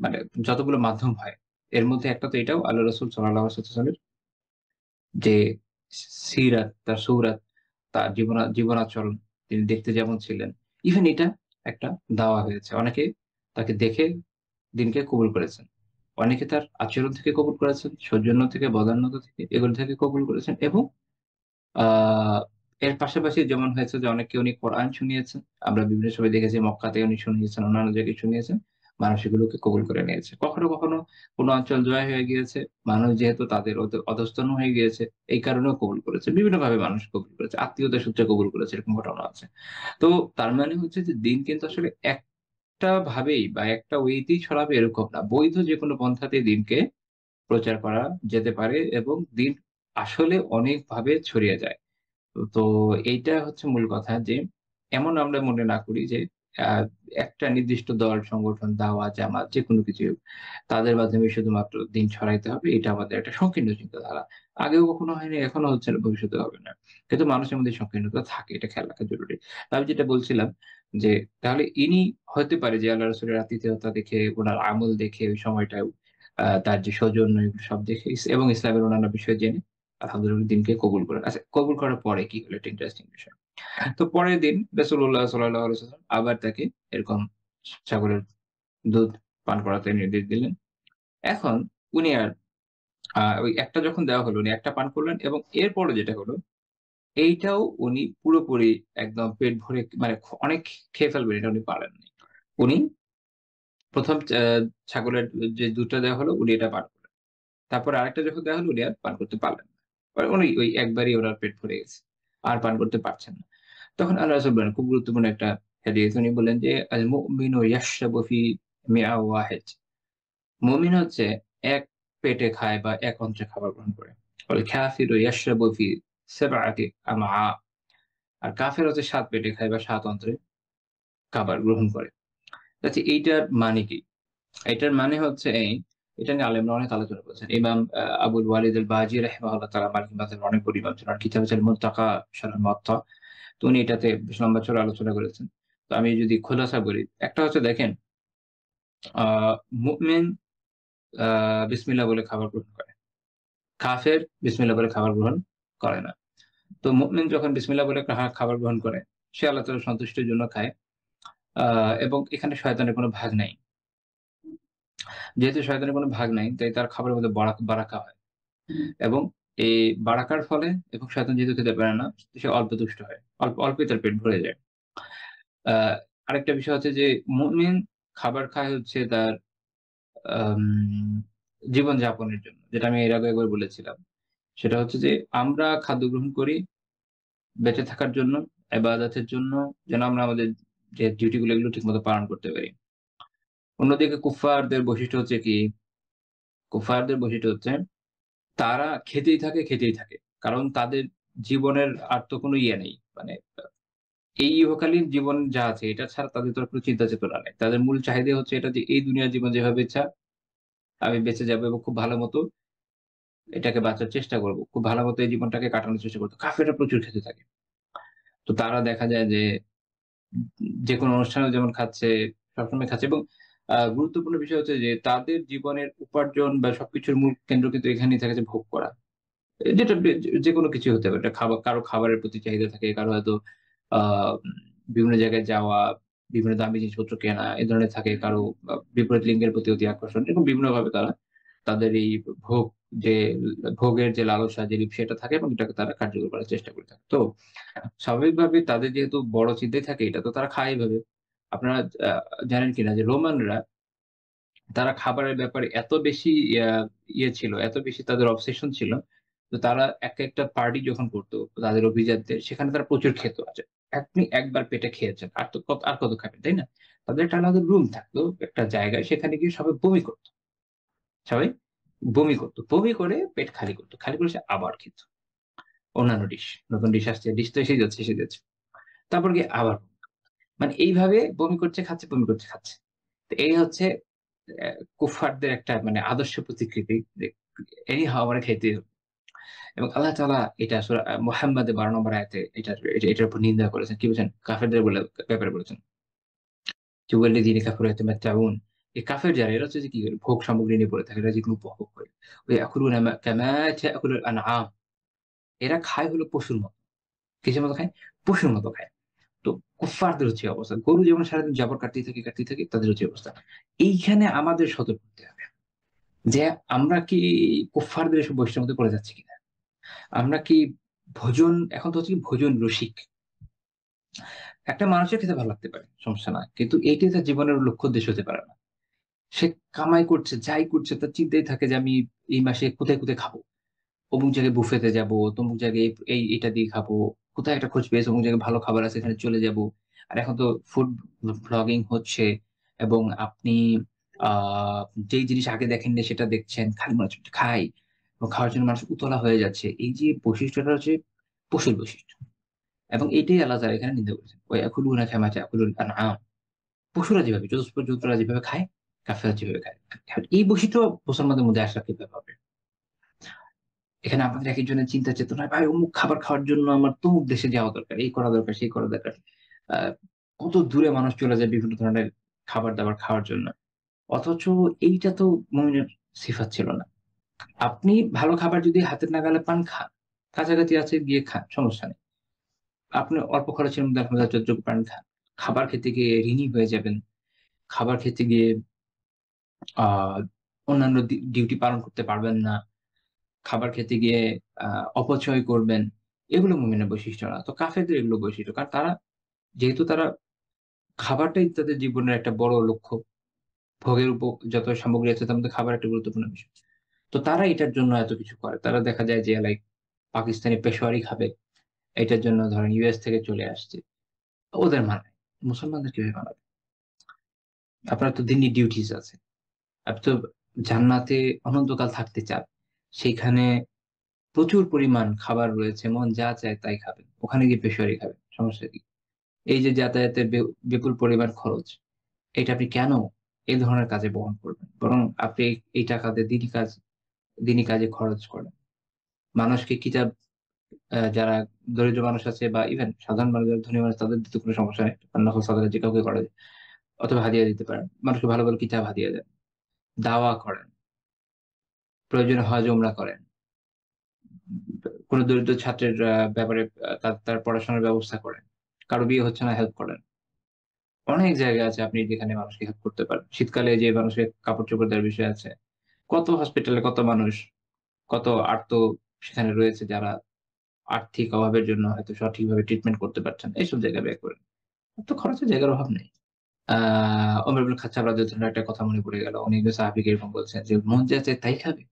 Speaker 2: মানে যতগুলো মাধ্যম হয়, এর মধ্যে একটা তো এটাও আল্লাহ রাসূল সাল্লাল্লাহু আলাইহি ওয়াসাল্লামের যে সিরাত, তার সূরাত, তার জীবনাচরণ, তিনি দেখতে যেমন ছিলেন। ইভেন এটা একটা দাওয়া হয়েছে। অনেকে তাকে দেখে দিনকে কবুল করেছেন। অনেকে তার আচরণ থেকে কবুল করেছেন, সৌজন্য থেকে, বদান্যতা থেকে, এগুলো থেকে কবুল করেছেন এবং আ এর পাশাপাশি যেমন হয়েছে যে অনেককে উনি কোরআন শুনিয়েছেন। আমরা বিভিন্ন সময় দেখেছি মক্কাতে উনি শুনিয়েছেন, অন্যান্য জায়গায় শুনিয়েছেন। মানুষ এগুলোকে কবুল করে নিয়েছে। কখনো, কখনো কোনো অঞ্চল জয় হয়ে গিয়েছে। মানুষ যেহেতু তাদের অধস্তন হয়ে গিয়েছে, এই কারণেও কবুল করেছে। বিভিন্নভাবে মানুষ কবুল করেছে। আত্মীয়তার সূত্রে কবুল করেছে, এরকম ঘটনা আছে। তো তার মানে হচ্ছে যে দিন কিন্তু আসলে একটা ভাবেই বা একটা ওয়েতেই ছড়াবে এরকম না। বৈধ যেকোনো পন্থাতেই দিনকে প্রচার করা যেতে পারে এবং দিন আসলে অনেকভাবে ছড়িয়ে যায়। তো এইটা হচ্ছে মূল কথা যে এমন আমরা মনে না করি যে আ একটা নির্দিষ্ট দল, সংগঠন, দাওয়া, জামাত যেকোনো কিছুই হোক, তাদের মাধ্যমে শুধুমাত্র দিন ছড়াইতে হবে। এটা আমাদের একটা সংকীর্ণ চিন্তাধারা। আগেও কখনো হয়নি, এখনো হচ্ছে না, ভবিষ্যতেও হবে না। কিন্তু মানুষের মধ্যে সংকীর্ণতা থাকে। এটা খেয়াল রাখা জরুরি। আমি যেটা বলছিলাম যে তাহলে ইনি হতে পারে যে আল্লাহ রাসূলের আতিথেয়তা দেখে, উনার আমল দেখে ওই সময়টায় তার যে সৌজন্য এগুলো সব দেখে এবং ইসলামের অন্যান্য বিষয় জেনে আলহামদুলিল্লাহ দিনকে কবুল করেন। আচ্ছা, কবুল করার পরে কি হলো? এটা ইন্টারেস্টিং বিষয়। তো পরের দিন রাসূলুল্লাহ সাল্লাল্লাহু আলাইহি ওয়াসাল্লাম আবার তাকে এরকম ছাগলের দুধ পান করাতে নির্দেশ দিলেন। এখন উনি আর ওই একটা যখন দেওয়া হলো, উনি একটা পান করলেন এবং এরপরে যেটা হলো, এইটাও উনি পুরোপুরি একদম পেট ভরে মানে অনেক খেয়ে ফেলবেন এটা উনি পারেননি। উনি ১ম ছাগলের যে দুধটা দেওয়া হলো, উনি এটা পান করলেন। তারপরে আরেকটা যখন দেওয়া হলো, উনি আর পান করতে পারলেন না। উনি ওই একবারই উনার পেট ভরে গেছে। আর পান করতে পারছেন না। তখন আল্লাহ রাসূল বললেন, খুব গুরুত্বপূর্ণ একটা হাদিস। উনি বললেন যে, "আল মুমিনু ইয়াশরাবু ফি মিআ ওয়াহিদ।" মুমিন হচ্ছে এক পেটে খায় বা এক অন্ত্রে খাবার গ্রহণ করে। ওয়াল কাফিরু ইয়াশরাবু ফি সাবআতি আমআ। আর কাফের হচ্ছে ৭ পেটে খায় বা ৭ অন্ত্রে খাবার গ্রহণ করে। আচ্ছা, এইটার মানে কি? এটার মানে হচ্ছে এটা নিয়ে আলেমরা অনেক আলোচনা করেছেন। ইমাম আবুল ওয়ালিদ আল বাজি রাহিমাহুল্লাহ তাআলা মালিকি মাযহাবের অনেক বড় ইমাম ছিলেন। ওনার কিতাব হচ্ছে আল মুনতাকা শারহ মুওয়াত্তা। তো উনি এটাতে বেশ লম্বা চড়া আলোচনা করেছেন। তো আমি যদি খোলাসা বলি, একটা হচ্ছে দেখেন আ মুমিন আ বিসমিল্লাহ বলে খাবার গ্রহণ করে। কাফের বিসমিল্লাহ বলে খাবার গ্রহণ করে না। তো মুমিন যখন বিসমিল্লাহ বলে খাবার গ্রহণ করে, সে আল্লাহ তাআলার সন্তুষ্টির জন্য খায়। আ এবং এখানে শয়তানের কোনো ভাগ নাই। যেহেতু শয়তানের কোনো ভাগ নাই, তাই তার খাবারের মধ্যে বারাকা হয়। এবং এই বারাকার ফলে এবং শয়তান যেহেতু খেতে পারে না, সে অল্প তুষ্ট হয়। অল্পেই তার পেট ভরে যায়। আ আরেকটা বিষয় হচ্ছে যে মুমিন খাবার খায় হচ্ছে তার আম জীবনযাপনের জন্য। যেটা আমি এর আগে একবার বলেছিলাম। সেটা হচ্ছে যে আমরা খাদ্য গ্রহণ করি বেঁচে থাকার জন্য, ইবাদতের জন্য, যেন আমরা আমাদের যে ডিউটি গুলো এগুলো ঠিকমতো পালন করতে পারি। অন্যদিকে কুফফারদের বৈশিষ্ট্য হচ্ছে কি? কুফফারদের বৈশিষ্ট্য হচ্ছে তারা খেতেই থাকে, খেতেই থাকে। কারণ তাদের জীবনের আর তো কোনো ইয়ে নেই। মানে এই ইহকালীন জীবন যা আছে এটা ছাড়া তাদের তো আর কোনো চিন্তা চেতনা নেই। তাদের মূল চাহিদা হচ্ছে এটা যে এই দুনিয়ার জীবন যেভাবে ইচ্ছা আমি বেঁচে যাবো এবং খুব ভালো মতো এটাকে বাঁচার চেষ্টা করব। খুব ভালো মতো এই জীবনটাকে কাটানোর চেষ্টা করব। কাফেররা প্রচুর খেতে থাকে। তো তারা দেখা যায় যে যেকোনো অনুষ্ঠানেও যেমন খাচ্ছে, সবসময় খাচ্ছে এবং গুরুত্বপূর্ণ বিষয় হচ্ছে যে তাদের জীবনের উপার্জন বা সবকিছুর মূল কেন্দ্র কিন্তু এখানেই থাকে যে ভোগ করা। যেটা যেকোনো কিছুই হতে পারে। এটা কারো খাবারের প্রতি চাহিদা থাকে, কারো হয়তো আ বিভিন্ন জায়গায় যাওয়া, বিভিন্ন দামি জিনিসপত্র কেনা এ ধরনের থাকে। কারো বিপরীত লিঙ্গের প্রতি অতি আকর্ষণ। এরকম বিভিন্নভাবে তারা তাদের এই ভোগ যে ভোগের যে লালসা যে সেটা থাকে এবং এটাকে তারা কার্যকর করার চেষ্টা করে থাকে। তো স্বাভাবিকভাবেই তাদের যেহেতু বড় চিন্তাই থাকে এটা তো তারা খায় এভাবে। আপনারা আ জানেন কিনা যে রোমানরা তারা খাবারের ব্যাপারে এত বেশি ইয়ে ছিল, এত বেশি তাদের অবসেশন ছিল। তো তারা একেকটা পার্টি যখন করত তাদের অভিজাতদের সেখানে তারা প্রচুর খেত। আচ্ছা, আপনি একবার পেটে খেয়েছেন। আর কত খাবেন, তাই না? তাদের একটা আলাদা রুম থাকতো, একটা জায়গায় সেখানে গিয়ে সবাই বমি করত। সবাই বমি করত। বমি করে পেট খালি করত। খালি করে সে আবার খেত। অন্যান্য ডিশ, নতুন ডিশ আসছে। ডিশ তো এসেই যাচ্ছে, এসে যাচ্ছে। তারপর গিয়ে আবার মানে এইভাবে বমি করছে, খাচ্ছে, বমি করছে, খাচ্ছে। তো এই হচ্ছে অ্যা কুফফারদের একটা মানে আদর্শ প্রতিকৃতি যে এনিহাউ আমরা খাইতেই হবে। এবং আল্লাহ তাআলা এটা সূরা মুহাম্মাদের ১২ নম্বর আয়াতে এটার উপর নিন্দা করেছেন। কি বলছেন? কাফেরদের ব্যাপারে বলেছেন। যে ওয়াল্লাযীনা কাফারু ইয়াতামাত্তাউন। এই কাফের যারা এরা হচ্ছে যে কি করে? ভোগ সামগ্রী নিয়ে পড়ে থাকে। এরা যেগুলো উপভোগ করে। ওয়ায়াকুলুনা কামা তা'কুলুল আনআম। এরা খায় হলো পশুর মত। কিসের মতো খায়? পশুর মতো খায়। তো কুফফারদের হচ্ছে এই অবস্থা। গরু যেমন সারাদিন জাবর কাটতেই থাকে, তাদের হচ্ছে এই অবস্থা। এইখানে আমাদের সতর্ক হতে হবে যে আমরা কি কুফফারদের এসব বৈশিষ্ট্যের মধ্যে পড়ে যাচ্ছি কিনা? আমরা কি এখন তো হচ্ছে কি ভোজন রসিক। একটা মানুষের খেতে ভালো লাগতে পারে, সমস্যা না। কিন্তু এইটাই তার জীবনের লক্ষ্য উদ্দেশ্য হতে পারে না। সে কামাই করছে, যাই করছে তার চিন্তাই থাকে যে আমি এই মাসে কোথায় খাবো। অমুক জায়গায় বুফেতে যাবো, তমুক জায়গায় এটা দিয়ে খাবো। কোথায় একটা খোঁজ পেয়েছে অমুক জায়গায় ভালো খাবার আছে, এখানে চলে যাবো। আর এখন তো ফুড ব্লগিং হচ্ছে, এবং আপনি আহ যেই জিনিস আগে দেখেননি সেটা দেখছেন, খালি মনে হচ্ছে খাই, এবং খাওয়ার জন্য মানুষ উতলা হয়ে যাচ্ছে। এই যে বৈশিষ্ট্যটা হচ্ছে পশুর বৈশিষ্ট্য, এবং এটাই আল্লাহ তাআলা এখানে নিন্দা করেছেন। ওয়ায়াকুলুনা কামা তাকুলুল আনআম। পশুরা যেভাবে, চতুষ্প জন্তুরা যেভাবে খায়, কাফেররা যেভাবে খায়। এখন এই বৈশিষ্ট্য মুসলমানদের মধ্যে আসলে কিভাবে হবে? এখানে আমাদের একেকজনের চিন্তা চেতনা, ভাই অমুক খাবার খাওয়ার জন্য আমার তমুক দেশে যাওয়া দরকার, এই করা দরকার, সেই করা দরকার। আহ কত দূরে মানুষ চলে যায় বিভিন্ন ধরনের খাবার দাবার খাওয়ার জন্য। অথচ এইটা তো মুমিনের সিফাত ছিল না। আপনি ভালো খাবার যদি হাতের নাগালে পান, খান। কাছাকাছি আছে, গিয়ে খান, সমস্যা নেই। আপনি অল্প খরচের মধ্যে আপনার যতটুকু পান খান। খাবার খেতে গিয়ে ঋণী হয়ে যাবেন। খাবার খেতে গিয়ে আহ অন্যান্য ডিউটি পালন করতে পারবেন না। খাবার খেতে গিয়ে অপচয় করবেন। এগুলো মুমিনের বৈশিষ্ট্য না। তো কাফেরদের এগুলো বৈশিষ্ট্য। কারণ যেহেতু তারা খাবারটাই তাদের জীবনের একটা বড় লক্ষ্য। ভোগের যত সামগ্রী আছে তার মধ্যে খাবার একটা গুরুত্বপূর্ণ বিষয়। তো তারা এটার জন্য এত কিছু করে। তারা দেখা যায় যে লাইক পাকিস্তানি পেশোয়ারি খাবে। এটার জন্য ধরেন ইউএস থেকে চলে আসছে। ওদের মানায়। মুসলমানদের কিভাবে মানাবে? আপনার তো দিনই ডিউটিস আছে। আপনি তো জান্নাতে অনন্তকাল থাকতে চান। সেইখানে প্রচুর পরিমাণ খাবার রয়েছে, মন যা চায় তাই খাবেন। ওখানে গিয়ে পেশোয়ারি খাবেন, সমস্যা কি? এই যে যাতায়াতের বিপুল পরিমাণ খরচ, এটা আপনি কেন এই ধরনের কাজে বহন করবেন? বরং আপনি এই টাকা দিয়ে দিনই কাজে খরচ করেন। মানুষকে কিতাব, যারা দরিদ্র মানুষ আছে বা ইভেন সাধারণ মানুষ, যারা ধনী মানুষ, তাদের দিতে কোনো সমস্যা নেই। নফল সাদাকা যে কাউকে করা যায়, অথবা হাদিয়া দিতে পারেন। মানুষকে ভালো ভালো কিতাব হাদিয়া দেন, দাওয়া করেন, প্রয়োজনে হজ উমরা করেন। কোন দরিদ্র ছাত্রের ব্যাপারে তার পড়াশোনার ব্যবস্থা করেন। কারো বিয়ে হচ্ছে না, হেল্প করেন। অনেক জায়গা আছে আপনি যেখানে মানুষকে হেল্প করতে পারেন। শীতকালে যে মানুষকে কাপড় চোপড় দেওয়ার বিষয় আছে, কত হসপিটালে কত মানুষ, কত আর্ত সেখানে রয়েছে, যারা আর্থিক অভাবের জন্য হয়তো সঠিকভাবে ট্রিটমেন্ট করতে পারছেন। এইসব জায়গায় ব্যয় করেন। তো খরচের জায়গার অভাব নেই। ওমর ইবনুল খাত্তাব রাদিয়াল্লাহু আনহু একটা কথা মনে পড়ে গেল। উনি একজন সাহাবীকে এরকম বলছেন যে, "মন যা চায় তাই খাবে?"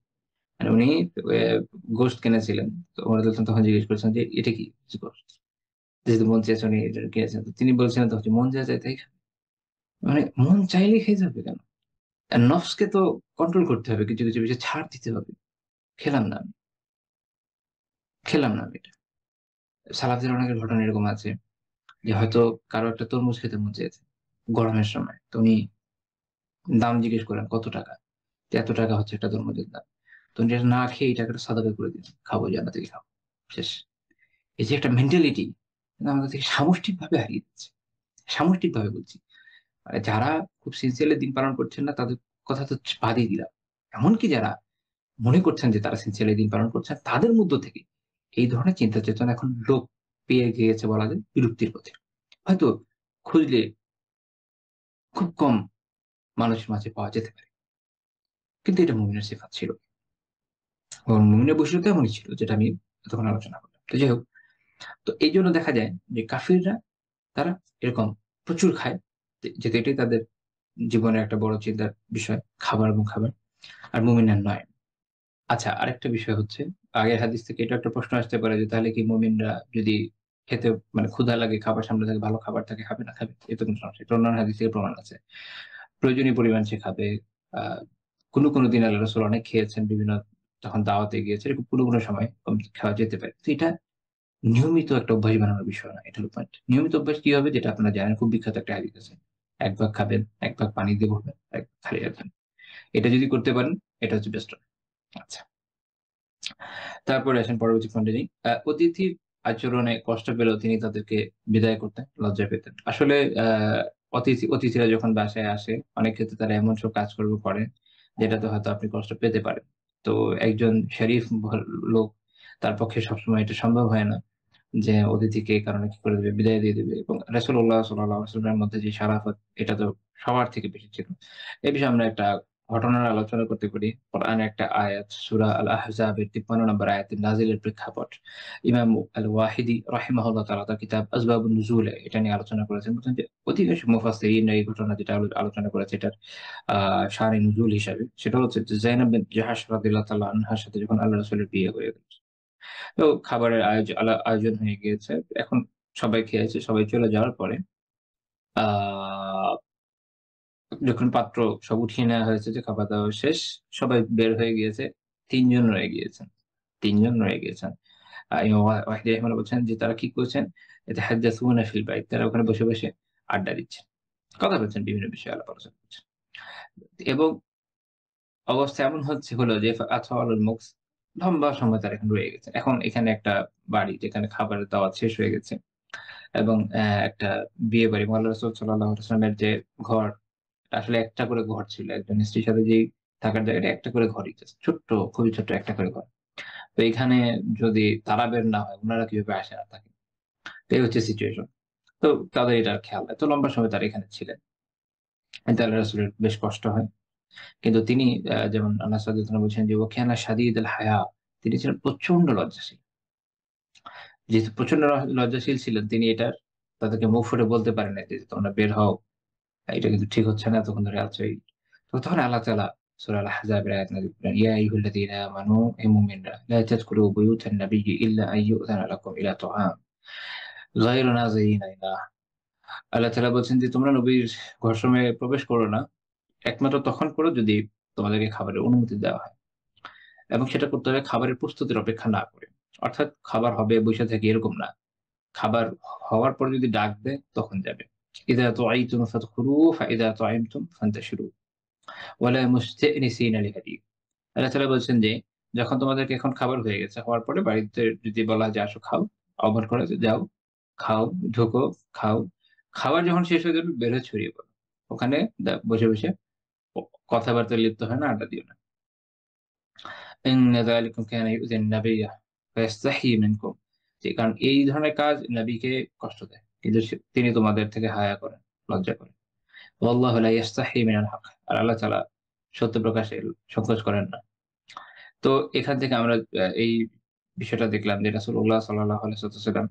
Speaker 2: মানে উনি গোশত কিনেছিলেন। তো ওমর রাদিয়াল্লাহু আনহু তখন জিজ্ঞেস করেছেন যে, "এটা কি গোশত?" যেহেতু মন চেয়েছে উনি এটা কিনেছেন। তো তিনি বলছিলেন তখন যে, "মন যা চায় তাই খাবে।" মানে মন চাইলেই খেয়ে যাবে কেন? আর নফসকে তো কন্ট্রোল করতে হবে। কিছু বিষয় ছাড় দিতে হবে। খেলাম না আমি, খেলাম না আমি এটা। সালাফদের অনেকের ঘটনা এরকম আছে যে হয়তো কারো একটা তরমুজ খেতে মন চেয়েছে গরমের সময়। তো উনি দাম জিজ্ঞেস করেন, "কত টাকা?" তো "এত টাকা হচ্ছে একটা তরমুজের দাম।" তো উনি এটা না খেয়ে এই টাকাটা সাদাকা করে দিলেন। "খাবো, জান্নাত থেকে খাবো।" শেষ। এই যে একটা মেন্টালিটি আমাদের থেকে সামষ্টিকভাবে হারিয়ে যাচ্ছে। সামষ্টিকভাবে বলছি। মানে যারা খুব সিনসিয়ারলি দিন পালন করছেন না তাদের কথা তো বাদই দিলাম। এমনকি যারা মনে করছেন যে তারা সিনসিয়ারলি দিন পালন করছেন, তাদের মধ্য থেকে এই ধরনের চিন্তা চেতনা এখন লোপ পেয়ে গিয়েছে বলা যায়, বিলুপ্তির পথে। হয়তো খুঁজলে খুব কম মানুষের মাঝে পাওয়া যেতে পারে। কিন্তু এটা মুমিনের সিফাত ছিল। এবং মুমিনের বৈশিষ্ট্য এমনই ছিল, যেটা আমি এতক্ষণ আলোচনা করলাম। তো যাই হোক, তো এইজন্য দেখা যায় যে কাফিররা তারা এরকম প্রচুর খায়। যেহেতু এটাই তাদের জীবনের একটা বড় চিন্তার বিষয়, খাবার এবং খাবার। আর মুমিনের নয়। আচ্ছা, আরেকটা বিষয় হচ্ছে, আগের হাদিস থেকে এটা একটা প্রশ্ন আসতে পারে যে তাহলে কি মুমিনরা যদি খেতে মানে ক্ষুধা লাগে, খাবার সামনে থাকে, ভালো খাবার থাকে, খাবে না খাবে? এতে কোনো সমস্যা নেই। এটা অন্যান্য হাদিস থেকে প্রমাণ আছে। প্রয়োজনীয় পরিমাণ সে খাবে। কোনো দিন আল্লাহ রাসূল অনেক খেয়েছেন, বিভিন্ন যখন দাওয়াতে গিয়েছে, এরকম কোনো সময় কম খাওয়া যেতে পারে। তো এটা নিয়মিত একটা অভ্যাস বানানোর বিষয় না। এটা হলো পয়েন্ট। নিয়মিত অভ্যাস কি হবে? যেটা আপনারা জানেন, খুব বিখ্যাত একটা হাদিস আছে। ১ ভাগ খাবেন, ১ ভাগ পানি দিয়ে ভরবেন, ১ ভাগ খালি রাখবেন। এটা যদি করতে পারেন, এটা হচ্ছে বেস্ট। আচ্ছা। তারপরে আসেন পরবর্তী পয়েন্টে যাই। অতিথির আচরণে কষ্ট পেলেও তিনি তাদেরকে বিদায় করতেন, লজ্জা পেতেন। আসলে অতিথিরা যখন বাসায় আসে, অনেক ক্ষেত্রে তারা এমন সব কাজকর্ম করে যেটাতে হয়তো আপনি কষ্ট পেতে পারেন। তো একজন শরীফ লোক, তার পক্ষে সবসময় এটা সম্ভব হয় না। যে অতিথিকে এই কারণে কি করে দেবে, বিদায় দিয়ে দেবে। এবং রাসূলুল্লাহ সাল্লাল্লাহু আলাইহি ওয়াসাল্লামের মধ্যে যে শারাফত, এটা তো সবার থেকে বেশি ছিল। এ বিষয়ে আমরা একটা ঘটনার আলোচনা করতে পারি। কোরআনের একটা আয়াত, সূরা আল আহজাবের ৫৩ নম্বর আয়াতে নাযিলের প্রেক্ষাপট। ইমাম আল ওয়াহিদি রাহিমাহুল্লাহ তাআলা তার কিতাব আসবাবুন নুজুলে এটা নিয়ে আলোচনা করেছেন। বলছেন যে অধিকাংশ মুফাসসিরিন এই ঘটনা যেটা আলোচনা করেছে এটার শানে নুজুল হিসাবে, সেটা হচ্ছে যে যায়েনব বিনত জাহাশ রাদিয়াল্লাহু তাআলা আনহার সাথে যখন আল্লাহ রাসূলের বিয়ে হয়ে গেল। তো খাবারের আয়োজন হয়ে গিয়েছে। এখন সবাই খেয়েছে। সবাই চলে যাওয়ার পরে আ যখন পাত্র সব উঠিয়ে নেওয়া হয়েছে, যে খাবার-দাবার শেষ, সবাই বের হয়ে গিয়েছে। ৩ জন রয়ে গিয়েছেন। ৩ জন রয়ে গিয়েছেন। ইমাম ওয়াহিদ রাহিমাহুল্লাহ বলছেন যে তারা কি করছেন? ইয়াতাহাদ্দাসুনা ফিল বাইত। তারা ওখানে বসে, বসে আড্ডা দিচ্ছেন। কথা বলছেন, বিভিন্ন বিষয়ে আলাপ আলোচনা করছেন। এবং অবস্থা এমন হলো যে আতফাউল মুকস, লম্বা সময় তারা এখানে রয়ে গেছে। এখন এখানে একটা বাড়ি যেখানে খাবারের দাওয়াত শেষ হয়ে গেছে। এবং একটা বিয়ে বাড়ি, আল্লাহ রাসূল সাল্লাল্লাহু আলাইহি ওয়াসাল্লামের যে ঘর, আসলে একটা করে ঘর ছিল। একজন স্ত্রীর সাথে যেই থাকার জায়গাটা, একটা করে ঘরই, জাস্ট ছোট্ট, খুবই ছোট্ট একটা করে ঘর। তো এখানে যদি তারা বের না হয়, উনারা কিভাবে আসে না থাকে? তো এই হচ্ছে সিচুয়েশন। তো তাদের এটার খেয়াল নাই। তো লম্বা সময় তারা এখানে ছিলেন। এতে আল্লাহ রাসূলের বেশ কষ্ট হয়। কিন্তু তিনি যেমন আনাস রাদিয়াল্লাহু আনহু বলছেন যে, "ওয়া কানা শাদীদুল হায়া।" তিনি ছিলেন প্রচন্ড লজ্জাশীল। যেহেতু প্রচন্ড লজ্জাশীল ছিলেন, তিনি তাদেরকে মুখ ফুটে বলতে পারেন নাই যে, "তোমরা বের হও। এটা কিন্তু ঠিক হচ্ছে না। এতক্ষণ ধরে আছো।" তো তখন আল্লাহ তাআলা সূরা আল আহজাবের আয়াত নাযিল করেন, "ইয়া আইয়ুহাল্লাযীনা আমানু, হে মুমিনরা, লা তাদখুলু বুয়ুতান নাবিয়্যি ইল্লা আন ইউ'যানা লাকুম ইলা তাআম গায়রা নাযিরিনা ইনাহ।" আল্লাহ তাআলা বলছেন যে, তোমরা নবীর ঘরসময়ে প্রবেশ করো না। একমাত্র তখন করো যদি তোমাদেরকে খাবারের অনুমতি দেওয়া হয়। এবং সেটা করতে হবে খাবারের প্রস্তুতির অপেক্ষা না করে। অর্থাৎ খাবার হবে, বইসা থেকে, এরকম না। খাবার হওয়ার পরে যদি ডাক দেয় তখন যাবে। ইযা দু'আইতুম ফাদখুলু ফাইযা তা'ইমতুম ফান্তাশিরু ওয়ালা মুস্তানিসিনা লিহাদিথ। আল্লাহ তাআলা বলছেন যে, যখন তোমাদেরকে এখন খাবার হয়ে গেছে, হওয়ার পরে বাড়িতে যদি বলা হয় যে, "আসো খাও।" আহ্বান করা যে, "যাও, খাও, ঢোকো, খাও।" খাবার যখন শেষ হয়ে যাবে, বের হয়ে ছড়িয়ে পড়ো। ওখানে বসে, বসে ক কথাবার্তায় লিপ্ত হয় না, আড্ডা দিও না। ইন্না যালিকুম কানা ইউযিন নাবিয়্যা ফায়াস্তাহয়ি মিনকুম। যে কারণ এই ধরনের কাজ নবীকে কষ্ট দেয়। কিন্তু তিনি তোমাদের থেকে হায়া করেন, লজ্জা করেন। ওয়াল্লাহু লা ইয়াস্তাহি মিনাল হক। আর আল্লাহ তাআলা সত্য প্রকাশে সংকোচ করেন না। তো এখান থেকে আমরা এই বিষয়টা দেখলাম যে রাসূলুল্লাহ সাল্লাল্লাহু আলাইহি ওয়াসাল্লাম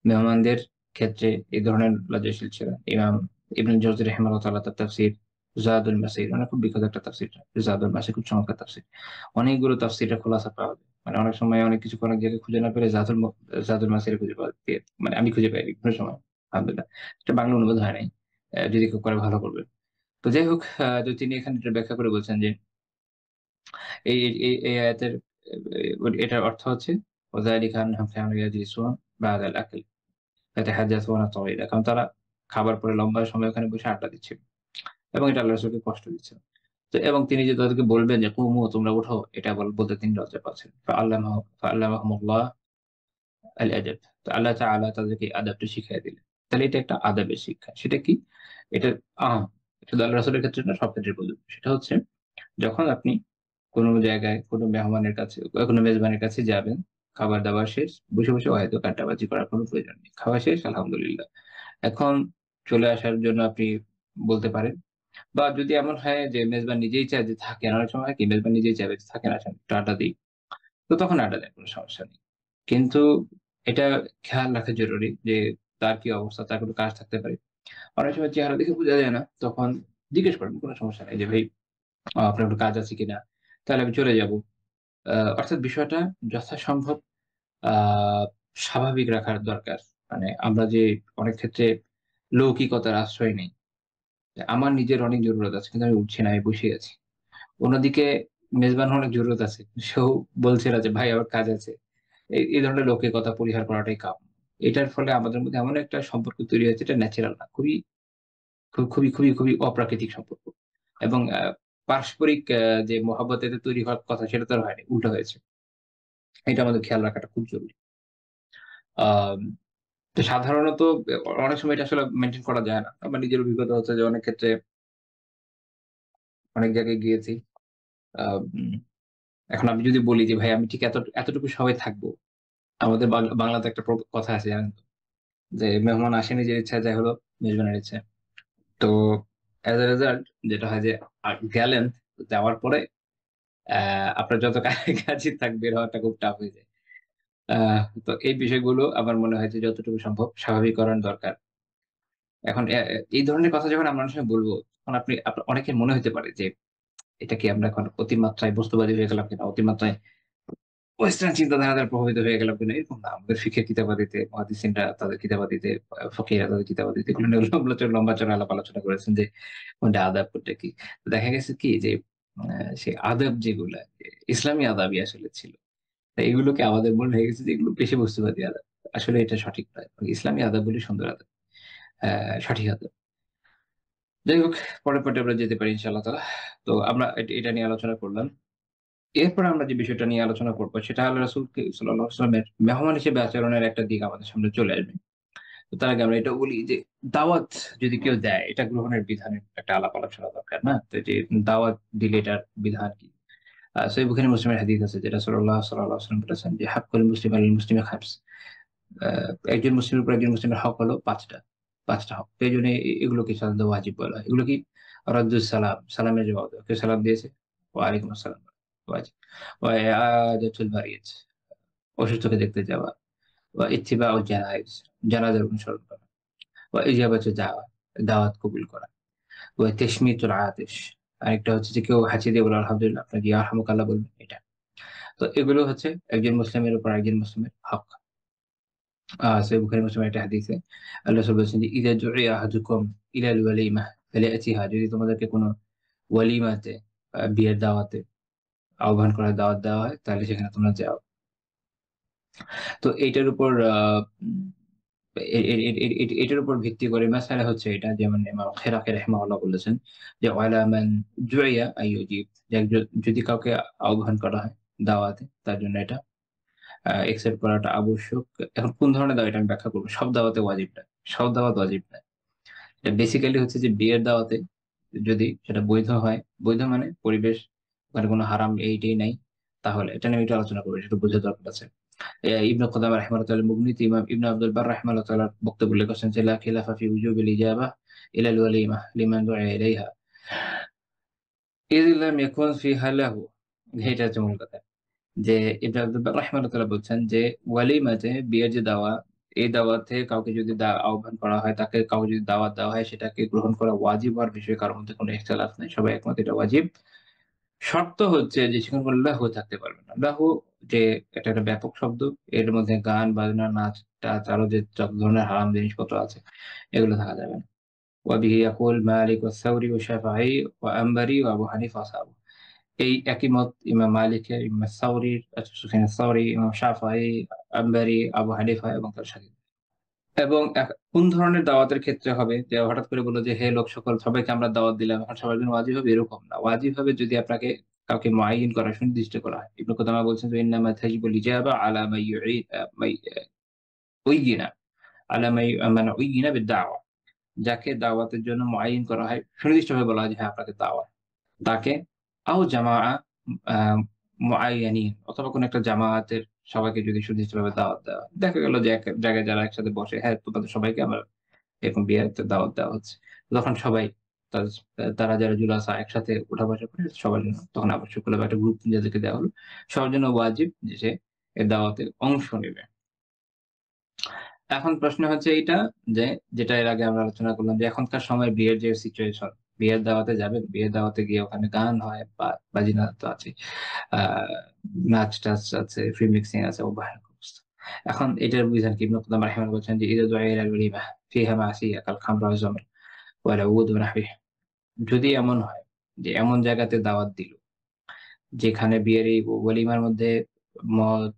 Speaker 2: মেহমানদের ক্ষেত্রে এই ধরনের লজ্জাশীল ছিলেন। ইমাম ইবনুল জাওযী রাহিমাহুল্লাহ তাআলা তার তাফসীর জাদুল মাসির, মানে খুব বিখ্যাত একটা তাফসীর। জাদুল মাসির খুব চমৎকার তাফসীর। অনেকগুলো তাফসীরের খোলাসা পাওয়া যায়। মানে অনেক সময় অনেক কিছু অনেক জায়গায় খুঁজে না পেলে জাদুল মাসিরে খুঁজে পাওয়া যায়। মানে আমি খুঁজে পাই বিভিন্ন সময়। আলহামদুলিল্লাহ। এটা বাংলা অনুবাদ হয় নাই। যদি কেউ করে ভালো করবে। তো যাই হোক, তো তিনি এখানে এটা ব্যাখ্যা করে বলছেন যে এই আয়াতের এটার অর্থ হচ্ছে ওযালিকা আন্নাহুম কানু ইয়াজলিসুন বা'দাল আকল ইয়াতাহাদাসুনা তাওয়ীলা। কারণ তারা খাবার পরে লম্বা সময় ওখানে বসে আড্ডা দিচ্ছিল। এবং এটা আল্লাহ রাসূলকে কষ্ট দিচ্ছিল। তো এবং তিনি যে তাদেরকে বলবেন যে, "কুমু, তোমরা উঠো", এটা বলতে তিনি লজ্জা পাচ্ছেন। ফাআল্লামাহুমুল্লাহ আল আদাব। তো আল্লাহ তাআলা তাদেরকে আদাবটা শিখাইয়া দিলেন। তাহলে এটা একটা আদাবের শিক্ষা। সেটা কি? এটা আম শুধু আল্লাহ রাসূলের ক্ষেত্রে না, সব ক্ষেত্রে প্রযোজ্য। সেটা হচ্ছে, যখন আপনি কোন জায়গায় কোন মেহমানের কাছে বা কোন মেজবানের কাছে যাবেন, খাবার-দাবার শেষ, বসে, বসে অহেতুক আড্ডাবাজি করার কোন প্রয়োজন নেই। খাওয়া শেষ, আলহামদুলিল্লাহ। এখন চলে আসার জন্য আপনি বলতে পারেন। বা যদি এমন হয় যে মেজবান নিজেই চায় যে থাকেন, অনেক সময় হয় কি মেজবান নিজেই চাইবে যে, "থাকেন, আসেন, একটু আড্ডা দেই।" তো তখন আড্ডা দেন, কোন সমস্যা নেই। কিন্তু এটা খেয়াল রাখা জরুরি যে তার কি অবস্থা, তার কোন কাজ থাকতে পারে। অনেক সময় চেহারা দেখে বোঝা যায় না, তখন জিজ্ঞেস করেন, কোন সমস্যা নাই যে, "ভাই, আপনার কোন কাজ আছে কিনা? তাহলে আমি চলে যাব।" অর্থাৎ বিষয়টা যথাসম্ভব আ স্বাভাবিক রাখার দরকার। মানে আমরা যে অনেক ক্ষেত্রে লৌকিকতার আশ্রয় নেই। যে আমার নিজের অনেক জরুরত আছে, কিন্তু আমি উঠছি না, আমি বসেই আছি। অন্যদিকে মেজবানের অনেক জরুরত আছে। সেও বলছে না যে, "ভাই, আমার কাজ আছে।" এই ধরনের লৌকিকতা পরিহার করাটাই কাম্য। এটার ফলে আমাদের মধ্যে এমন একটা সম্পর্ক তৈরি হয়েছে, এটা ন্যাচারাল না। খুবই অপ্রাকৃতিক সম্পর্ক। এবং পারস্পরিক যে মহাব্বত এতে তৈরি হওয়ার কথা, সেটা তো আর হয়নি। উল্টো হয়েছে। এটা আমাদের খেয়াল রাখাটা খুব জরুরি। আম তো সাধারণত অনেক সময় এটা আসলে মেইনটেইন করা যায় না। আমার নিজের অভিজ্ঞতা হচ্ছে যে অনেক ক্ষেত্রে অনেক জায়গায় গিয়েছি। আম এখন আমি যদি বলি যে, "ভাই, আমি ঠিক এতটুকু সময় থাকবো।" আমাদের বাংলাতে একটা কথা আছে জানেন তো, যে মেহমান আসে নিজের ইচ্ছা, যাই হলো মেজবানের ইচ্ছা। তো অ্যাজ এ রেজাল্ট যেটা হয় যে গেলেন, যাওয়ার পরে আপনার যত কাজই থাক, বের হওয়াটা খুব টাফ হয়ে যায়। তো এই বিষয়গুলো আমার মনে হয় যে যতটুকু সম্ভব স্বাভাবিকরণ দরকার। এখন এই ধরনের কথা যখন আমরা মানুষের বলবো, তখন আপনার অনেকের মনে হতে পারে যে এটা কি আমরা এখন অতিমাত্রায় বস্তুবাদী হয়ে গেলাম কিনা, অতিমাত্রায় ওয়েস্টার্ন চিন্তাধারা দ্বারা প্রভাবিত হয়ে গেলাম কিনা। এরকম না, আমাদের ফিকহের কিতাবাদিতে মুহাদ্দিসিনরা তাদের কিতাবাদিতে, ফকিহরা তাদের কিতাবাদিতে এগুলো নিয়ে লম্বা চড়া আলাপ আলোচনা করেছেন যে কোনটা আদাব কোনটা কি। তো দেখা গেছে কি যে সেই আদাব যেগুলা ইসলামী আদাবই আসলে ছিল, তাই এগুলোকে আমাদের মনে হয়ে গেছে যে এগুলো বেশি বস্তুবাদী আদাব। আসলে এটা সঠিক নয়, ইসলামী আদাব বলি সুন্দর আদাব, সঠিক আদাব। যাই হোক, পরের পার্টে আমরা যেতে পারি ইনশাআল্লাহ তাআলা। তো আমরা এটা নিয়ে আলোচনা করলাম। এরপর আমরা যে বিষয়টা নিয়ে আলোচনা করবো সেটা হলো রাসূলকে সাল্লাল্লাহু আলাইহি ওয়াসাল্লামের মেহমান হিসেবে আচরণের একটা দিক আমাদের সামনে চলে আসবে। তো তার আগে আমরা এটা বলি যে দাওয়াত যদি কেউ দেয়, এটা গ্রহণের বিধানের একটা আলাপ আলোচনা দরকার না? তো যে দাওয়াত দিলে এটার বিধান কি? সহিহ বুখারী মুসলিমের হাদিস আছে, যেটা রাসূলুল্লাহ সাল্লাল্লাহু আলাইহি ওয়াসাল্লাম বলেছেন যে হাক্কুল মুসলিম আলাল মুসলিমি খামস। একজন মুসলিমের উপর একজন মুসলিমের হক হলো পাঁচটা হক। তো এই জন্য এগুলোকে সাধারণত ওয়াজিব বলা হয়। এগুলো কি? রাদ্দুস সালাম, সালামের জবাব দেওয়া, কেউ সালাম দিয়েছে, ওয়ালাইকুম আসসালাম, ওয়াজিব। ওয়া ইআদাতুল মারিদ, অসুস্থকে দেখতে যাওয়া। ওয়া ইত্তিবাউল জানাইজ, জানাজার অনুসরণ করা। ওয়া ইজাবাতুদ দাওয়া, দাওয়াত কবুল করা। ওয়া তাশমিতুল আতিশ, আরেকটা হচ্ছে যে কেউ হাঁচি দিয়ে বলে আলহামদুলিল্লাহ, আপনার ইয়ারহামুকাল্লাহ বলবেন, এটা। তো এগুলো হচ্ছে একজন মুসলিমের উপর একজন মুসলিমের হক। সহিহ বুখারী মুসলিমের একটা হাদিসে আল্লাহ রাসূল বলেছেন যে ইযা দুইয়া আহাদুকুম ইলাল ওয়ালিমাহ ফালিয়াতিহা, যদি তোমাদেরকে কোনো ওয়ালিমাতে, বিয়ের দাওয়াতে আহ্বান করা, দাওয়াত দেওয়া হয়, তাহলে সেখানে তোমরা যাও। তো এইটার উপর এটার উপর ভিত্তি করে মাসালা হচ্ছে এটা, যেমন ইমাম খেরাকি রাহিমাহুল্লাহ বলেছেন যে ওয়ালা মান দুইয়া আইয়ুজিব, যে যদি কাউকে আহ্বান করা হয় দাওয়াতে, তার জন্য এটা একসেপ্ট করাটা আবশ্যক। এখন কোন ধরনের দাওয়াত, এটা আমি ব্যাখ্যা করবো। সব দাওয়াতে ওয়াজিব না, সব দাওয়াত ওয়াজিব না। এটা বেসিক্যালি হচ্ছে যে বিয়ের দাওয়াতে যদি সেটা বৈধ হয়, বৈধ মানে পরিবেশ, ওখানে কোনো হারাম এইটাই নাই, তাহলে এটা নিয়ে একটু আলোচনা করবো, সেটা বোঝার দরকার আছে। ইবনে কুদামা রাহিমাহুল্লাহ মুগনিতে ইমাম ইবনে আব্দুল বার রাহিমাহুল্লাহ বক্তব্য উল্লেখ করেছেন যে লা খিলাফা ফি উজুবিল ইজাবা ইলাল ওয়ালিমা লিমান দুআ ইলাইহা ইয লাম ইয়াকুন ফিহা লাহু। এটা হচ্ছে মূল কথা, যে ইবনে আব্দুল বার রাহিমাহুল্লাহ বলছেন যে ওয়ালিমাতে, বিয়ের যে দাওয়া, এই দাওয়াতে কাউকে যদি আহ্বান করা হয়, তাকে কাউকে যদি দাওয়াত দেওয়া হয়, সেটাকে গ্রহণ করা ওয়াজিব হওয়ার বিষয়ে কারোর মধ্যে কোনো ইখতিলাফ নেই, সবাই একমত এটা ওয়াজিব। শর্ত হচ্ছে যে সেখানে কোনো লাহু থাকতে পারবে না। লাহু, যে এটা একটা ব্যাপক শব্দ, এর মধ্যে গান বাজনা, নাচ টাচ, আরো যে যত ধরনের হারাম জিনিসপত্র আছে এগুলো থাকা যাবে না। ওয়াবিহি ইয়াকুল মালিক ওয়া সাউরি ওয়া শাফিঈ ওয়া আম্বারি ওয়া আবু হানিফা ওয়া আসহাবু। এই একই মত ইমাম মালিকের, ইমাম সাউরির, সুফিয়ান সাউরি, ইমাম শাফিঈ, আম্বারি, আবু হানিফা এবং তার সাথে। এবং কোন ধরনের দাওয়াতের ক্ষেত্রে হবে, যে হঠাৎ করে বললো যে হে লোক সকল, সবাইকে আমরা দাওয়াত দিলাম, এখন সবার জন্য ওয়াজিব হবে, এরকম না। ওয়াজিব হবে যদি আপনাকে কাউকে মুআয়্যিন করা, সুনির্দিষ্ট করা হয়। ইবনে কুদামা বলছেন যে ইন্নামা তাজিবুল ইজাবা আলা মাই উইয়িনা, আলা মান উইয়িনা বিদ-দাওয়া, যাকে দাওয়াতের জন্য মুআয়্যিন করা হয়, সুনির্দিষ্টভাবে বলা হয় যে হ্যাঁ আপনাকে দাওয়াত, তাকে, আও জামাআ মুআয়্যানিন, অথবা কোন একটা জামায়াতের সবাইকে যদি সুনির্দিষ্টভাবে দাওয়াত দেওয়া হয়। দেখা গেল যে এক জায়গায় যারা একসাথে বসে, হ্যাঁ তোমাদের সবাইকে আমরা এরকম বিয়েতে দাওয়াত দেওয়া হচ্ছে, তখন সবাই তারা যারা জুলাসা একসাথে উঠা বসা করে, সবার জন্য তখন আবশ্যক হলো, বা একটা গ্রুপ যাদেরকে দেওয়া হলো, সবার জন্য ওয়াজিব যে সে এর দাওয়াতে অংশ নেবে। এখন প্রশ্ন হচ্ছে এইটা, যে যেটা এর আগে আমরা আলোচনা করলাম, যে এখনকার সময় বিয়ের যে সিচুয়েশন, বিয়ের দাওয়াতে যাবেন, বিয়ের দাওয়াতে গিয়ে ওখানে গান হয় বা বাজিনা তো আছে, আহ নাচ টাচ আছে, ফ্রি মিক্সিং আছে, ও ভয়ানক অবস্থা। এখন এটার বিধান কি? ইবনে কুদামা রাহিমাহুল্লাহ বলছেন যে ইযা দুআ ইলাল ওয়ালিমা ফিহা মাসিয়া কাল খামর ওয়াজ জামর ওয়াল উদ ওয়া নাহবিহি, যদি এমন হয় যে এমন জায়গাতে দাওয়াত দিল যেখানে বিয়ের এই ওয়ালিমার মধ্যে মদ,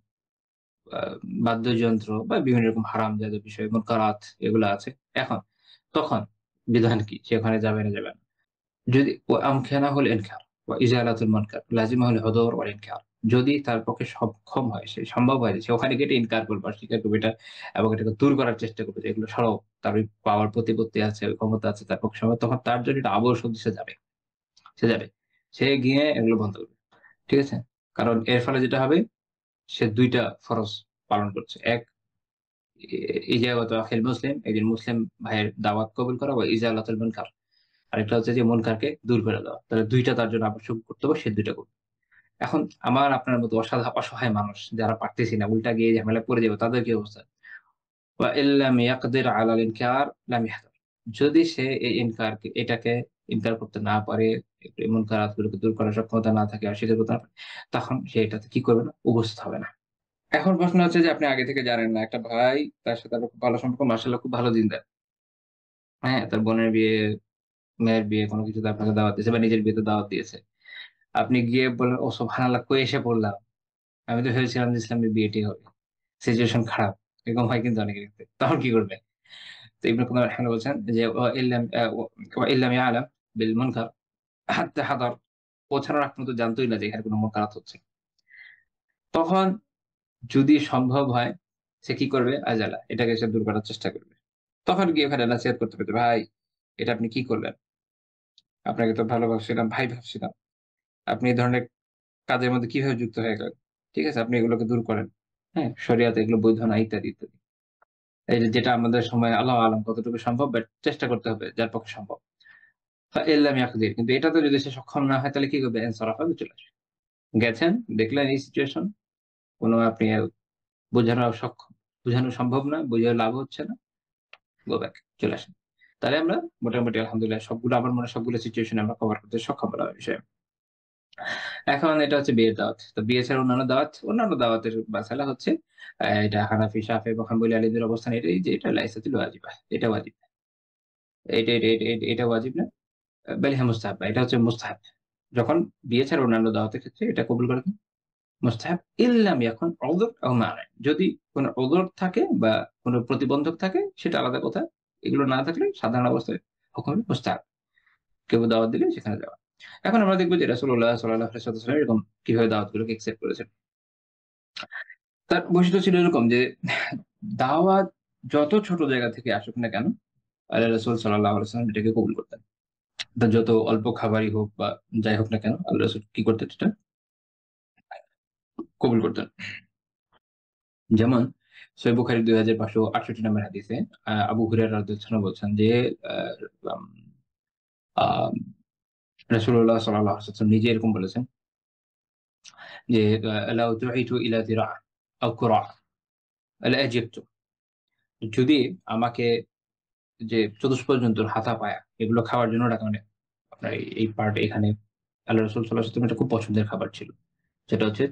Speaker 2: আহ, বাদ্যযন্ত্র বা বিভিন্ন রকম হারাম জাতীয় বিষয়, মুনকারাত, এগুলো আছে, এখন তখন বিধান কি? সে ওখানে যাবে না যাবে না? যদি ও আমখানা হল ইনকার ওয়া ইজালাতুল মুনকার লাজিমা হল হুদুর ওয়াল ইনকার, যদি তার পক্ষে সক্ষম হয়, সে সম্ভব হয় যে সে ওখানে গিয়ে ইনকার করবে, স্বীকার করবে এটা, এবং এটাকে দূর করার চেষ্টা করবে যে এগুলো সরাও, তার ওই পাওয়ার প্রতিপত্তি আছে, ওই ক্ষমতা আছে, তার পক্ষে সম্ভব, তখন তার জন্য এটা আবশ্যক, সে যাবে, সে যাবে, সে গিয়ে এগুলো বন্ধ করবে। ঠিক আছে? কারণ এর ফলে যেটা হবে, সে দুইটা ফরজ পালন করছে। এক, ইজাবাতু আখিল মুসলিম, একজন মুসলিম ভাইয়ের দাওয়াত কবুল করা, ওয়া ইজালাতুল মুনকার, আরেকটা হচ্ছে যে মুনকারকে দূর করে দেওয়া। তাহলে ২ টা তার জন্য আবশ্যক কর্তব্য, সে ২ টা করবে। এখন আমার আপনার মতো অসহায় মানুষ যারা পারতেছি না, উল্টা গিয়ে ঝামেলায় পড়ে যাবো, তাদের কি অবস্থা? ওয়া ইল্লাম ইয়াকদির আলাল ইনকার লাম ইয়াহদার। যদি সে এই এটাকে ইনকার করতে না পারে, এই মুনকারাতগুলোকে দূর করার সক্ষমতা না থাকে, অস্বীকার করতে না পারে, তখন সে এটাতে কি করবে না? উপস্থিত হবে না। এখন প্রশ্ন হচ্ছে যে আপনি আগে থেকে জানেন না, একটা ভাই তার সাথে আপনার খুব ভালো সম্পর্ক, মাশাআল্লাহ খুব ভালো দিনদার। হ্যাঁ? তার বোনের বিয়ে, মেয়ের বিয়ে, কোনো কিছুতে আপনাকে দাওয়াত দিয়েছে বা নিজের বিয়েতে দাওয়াত দিয়েছে। আপনি গিয়ে বললেন, "ও সুবহানাল্লাহ, কই এসে পড়লাম? আমি তো ভেবেছিলাম যে ইসলামে বিয়েটি হবে।" সিচুয়েশন খারাপ। এরকম হয় কিন্তু অনেকের ক্ষেত্রে। তখন কি করবে? তো ইবনে কুতায়বা রাহিমাহুল্লাহ বলছেন যে, ওয়া ইল্লাম ইয়ালাম বিল মুনকার হাত্তা হাদার, পৌঁছানোর আগ পর্যন্ত জানতই না যে এখানে কোনো মুনকারাত হচ্ছে। তখন যদি সম্ভব হয়, সে কি করবে? আজালা, এটাকে সে দূর করার চেষ্টা করবে। তখন গিয়ে ওখানে নসিহত করতে পারবে, "ভাই, এটা আপনি কি করলেন? আপনাকে তো ভালো ভাবছিলাম, ভাই ভাবছিলাম। আপনি এই ধরনের কাজের মধ্যে কিভাবে যুক্ত হয়ে গেলেন? ঠিক আছে? আপনি এগুলোকে দূর করেন। হ্যাঁ? শরিয়াতে এগুলো বৈধ না" ইত্যাদি, ইত্যাদি। এই যে যেটা আমাদের সময় আল্লাহু আ'লাম কতটুকু সম্ভব, বাট চেষ্টা করতে হবে যার পক্ষে সম্ভব। ফাইল্লাম ইয়াকদির, কিন্তু এটাতে যদি সে সক্ষম না হয়, তাহলে কি করবে? ইনসারাফা, চলে আসবে। গেছেন, দেখলেন এই সিচুয়েশন, কোন আপনি বোঝানো বোঝানো সম্ভব না, বুঝে লাভ হচ্ছে না, গো ব্যাক, চলে আসেন। তাহলে আমরা মোটামুটি আলহামদুলিল্লাহ সবগুলো, আমার মনে হয় সবগুলো সিচুয়েশন আমরা কভার করতে সক্ষম হলাম এই বিষয়ে। এখন এটা হচ্ছে বিয়ের দাওয়াত। তো বিয়ে ছাড়া অন্যান্য দাওয়াতের মাসালা হচ্ছে এটা হানাফি, শাফি এবং হাম্বলী আলীদের অবস্থান এটাই যে এটা লাইসাতুল ওয়াজিবা। এটা ওয়াজিব। এটা ওয়াজিব না। বাল হিয়া মুস্তাহাব। এটা হচ্ছে মুস্তাহাব। যখন বিয়ে ছাড়া অন্যান্য দাওয়াতের ক্ষেত্রে এটা কবুল করে মুস্তাহাব, ইল্লাম ইয়াকুন উযর আও মানি। যদি কোন উযর থাকে বা কোন প্রতিবন্ধক থাকে, সেটা আলাদা কথা। এগুলো না থাকলে সাধারণ অবস্থায় হুকুম হলো মুস্তাহাব। কেউ দাওয়াত দিলে সেখানে যাওয়া। এখন আমরা দেখব যে রাসূলুল্লাহ সাল্লাল্লাহু আলাইহি ওয়াসাল্লাম এরকম কিভাবে দাওয়াতগুলোকে একসেপ্ট করেছেন। তার বৈশিষ্ট্য ছিল এরকম যে দাওয়াত যত ছোট জায়গা থেকে আসুক না কেন, আল্লাহ রাসূল সাল্লাল্লাহু আলাইহি ওয়াসাল্লাম এটাকে কবুল করতেন। তা যত অল্প খাবারই হোক বা যাই হোক না কেন, আল্লাহ রাসূল কি করতেন? সেটা কবুল করতেন। যেমন সহিহ বুখারীর ২৫৬৮ নম্বর হাদিসে আবু হুরায়রা রাদিয়াল্লাহু আনহু বলছেন যে আ আম আ রাসূলুল্লাহ সাল্লাল্লাহু আলাইহি ওয়াসাল্লাম নিজে এরকম বলেছেন যে লাউ দুঈতু ইলা যিরা' আও কুরা' লাআজিবতু। যদি আমাকে যে চতুষ্পদ জন্তুর হাতা-পায়া এগুলো খাওয়ার জন্য ডাকা, মানে আপনার এই পার্ট এখানে আল্লাহ রাসূল সাল্লাল্লাহু আলাইহি ওয়াসাল্লাম এটা খুব পছন্দের খাবার ছিল। সেটা হচ্ছে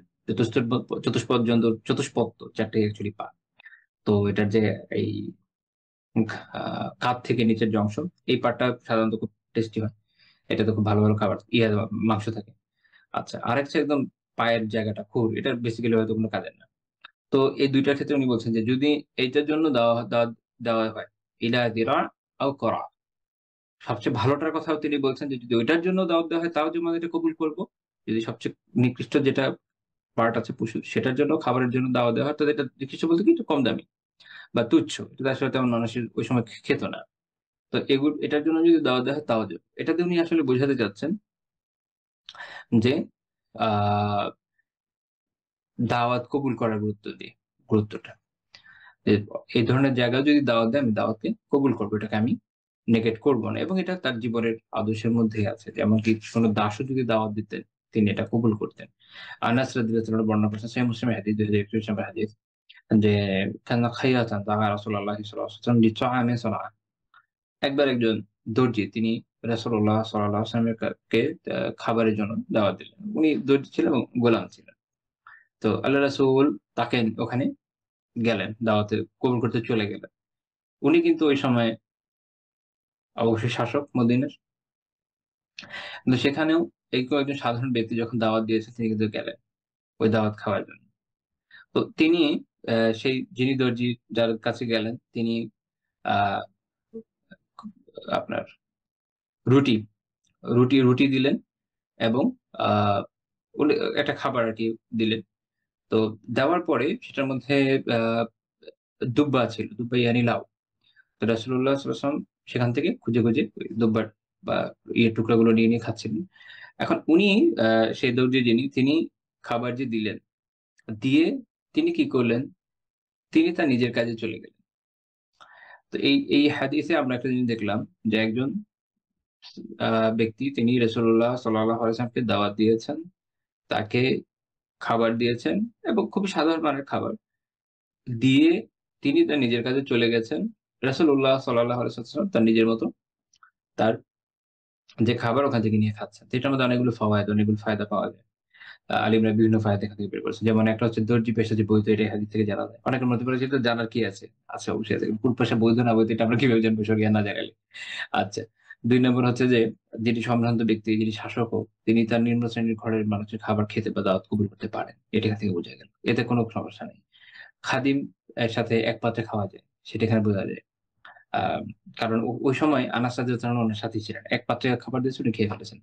Speaker 2: চতুষ্পদ জন্তুর চতুষ্পদ ৪ টি অ্যাকচুয়ালি পা। তো এটার যে এই আ কাঁধ থেকে নিচের যে অংশ, এই পার্টটা সাধারণত খুব টেস্টি হয়। এটাতে খুব ভালো, ভালো খাবার মাংস থাকে। আচ্ছা, আরেকটা একদম পায়ের জায়গাটা, খুর, এটা বেসিক্যালি হয়তো কোন কাজের না। তো এই ২ টার ক্ষেত্রে উনি বলছেন যে যদি এইটার জন্য দেওয়া হয়, ইলা যিরা' আও করা', সবচেয়ে ভালোটার কথাও তিনি বলছেন যে যদি ওইটার জন্য দাওয়াত দেওয়া হয়, তাও যেমন এটা কবুল করব। যদি সবচেয়ে নিকৃষ্ট যেটা পার্ট আছে পশুর, সেটার জন্য, খাবারের জন্য দাওয়াত দেওয়া হয়, তো এটা নিকৃষ্ট বলতে কি, একটু কম দামি বা তুচ্ছ। এটা আসলে তেমন মানুষের ওই সময় খেত না। তো এটার জন্য যদি দাওয়াত দেওয়া হয়, তাও যাবে। এটাতে উনি আসলে বোঝাতে চাচ্ছেন যে আ দাওয়াত কবুল করার গুরুত্বটা। যে এই ধরনের জায়গায় যদি দাওয়াত দেয়, আমি দাওয়াতকে কবুল করব। এটাকে আমি নেগেট করব না। এবং এটা তার জীবনের আদর্শের মধ্যেই আছে। যে এমনকি কোন দাসও যদি দাওয়াত দিতেন, তিনি এটা কবুল করতেন। আনাস রাদিয়াল্লাহু তাআলা বর্ণনা করেছেন, সহিহ মুসলিমের হাদিস, ২০২১ নম্বর হাদিস, যে কান্না খাইয়াতান দাআ রাসূলুল্লাহ সাল্লাল্লাহু আলাইহি ওয়াসাল্লাম লিতাআমিন সানাআ। একবার একজন দর্জি, তিনি রাসূলুল্লাহ সাল্লাল্লাহু আলাইহি ওয়াসাল্লামের কে খাবারের জন্য দাওয়াত দিলেন। উনি দর্জি ছিলেন এবং গোলাম ছিলেন। তো আল্লাহ রাসূল তাকে ওখানে গেলেন, দাওয়াতে কবুল করতে চলে গেলেন। উনি কিন্তু ওই সময় অবশ্যই শাসক মদীনার। কিন্তু সেখানেও এই কয়েকজন সাধারণ ব্যক্তি যখন দাওয়াত দিয়েছে, তিনি কিন্তু গেলেন ওই দাওয়াত খাওয়ার জন্য। তো তিনি সেই যিনি দর্জি যার কাছে গেলেন, তিনি আ আপনার রুটি, রুটি দিলেন এবং আ উনি একটা খাবার আরকি দিলেন। তো দেওয়ার পরে সেটার মধ্যে আ দুব্বা ছিল। দুব্বা ইয়ানি লাউ। তো রাসূলুল্লাহ সাল্লাল্লাহু আলাইহি ওয়াসাল্লাম সেখান থেকে খুঁজে, খুঁজে ওই দুব্বার বা টুকরাগুলো নিয়ে, নিয়ে খাচ্ছিলেন। এখন উনি আ সেই দর্জি যিনি, তিনি খাবার যে দিলেন, দিয়ে তিনি কি করলেন? তিনি তার নিজের কাজে চলে গেলেন। তো এই হাদিসে আমরা একটা জিনিস দেখলাম যে একজন আ ব্যক্তি তিনি রাসূলুল্লাহ সাল্লাল্লাহু আলাইহি ওয়াসাল্লামকে দাওয়াত দিয়েছেন, তাকে খাবার দিয়েছেন এবং খুবই সাধারণ মানের খাবার। দিয়ে তিনি তার নিজের কাজে চলে গেছেন। রাসূলুল্লাহ সাল্লাল্লাহু আলাইহি ওয়াসাল্লাম তার নিজের মতো তার যে খাবার ওখান থেকে নিয়ে খাচ্ছেন। তো এটার মধ্যে অনেকগুলো ফাওয়ায়েদ, অনেকগুলো ফায়দা পাওয়া যায়। আলিমরা বিভিন্ন ফায়দা এখান থেকে বের করেছেন। যেমন একটা হচ্ছে দর্জি পেশা যে বৈধ এটা এই হাদিস থেকে জানা যায়। অনেকের মধ্যে পড়ে যেটা জানার কি আছে? আছে অবশ্যই আছে। কোন পেশা বৈধ না বৈধ এটা আমরা কিভাবে জানবো শরিয়া না জানালে? আচ্ছা। ২ নম্বর হচ্ছে যে যিনি সম্ভ্রান্ত ব্যক্তি, যিনি শাসকও, তিনি তার নিম্ন শ্রেণীর ঘরের মানুষের খাবার খেতে বা দাওয়াত কবুল করতে পারেন। এটা এখান থেকে বোঝা গেল। এতে কোনো সমস্যা নেই। খাদিম এর সাথে এক পাত্রে খাওয়া যায়। সেটা এখানে বোঝা যায়। আ কারণ ওই সময় আনাস রাদিয়াল্লাহু তাআলা উনার সাথেই ছিলেন। এক পাত্রে খাবার দিয়েছে উনি খেয়ে ফেলেছেন।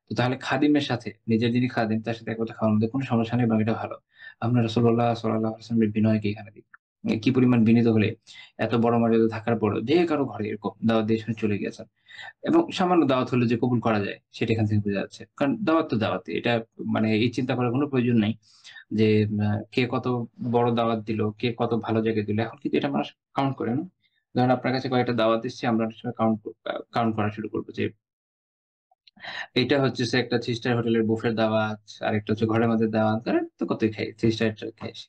Speaker 2: তো তাহলে খাদিমের সাথে নিজের যিনি খাদিম তার সাথে এক পাত্রে খাওয়ার মধ্যে কোনো সমস্যা নেই এবং এটা ভালো। আমরা রাসূলুল্লাহ সাল্লাল্লাহু আলাইহি ওয়াসাল্লামের বিনয়কে এখানে দেখি। কি পরিমাণ বিনীত হলে এত বড় মর্যাদা থাকার পরও যে কারো ঘরে এরকম দাওয়াত দিয়ে শুনে চলে গিয়েছেন। এবং সামান্য দাওয়াত হলে যে কবুল করা যায় সেটা এখান থেকে বোঝা যাচ্ছে। কারণ দাওয়াত তো দাওয়াতই। এটা মানে এই চিন্তা করার কোনো প্রয়োজন নাই যে কে কত বড় দাওয়াত দিল, কে কত ভালো জায়গায় দিল। এখন কিন্তু এটা মানুষ কাউন্ট করে না? ধরেন আপনার কাছে কয়েকটা দাওয়াত এসছে আমরা অনেক সময় কাউন্ট করা শুরু করব যে এইটা হচ্ছে যে একটা 3 স্টার হোটেলের বুফের দাওয়াত, আরেকটা হচ্ছে ঘরের মধ্যে দাওয়াত। আরে তো কতই খাই। 3 স্টার টা খেয়েছি।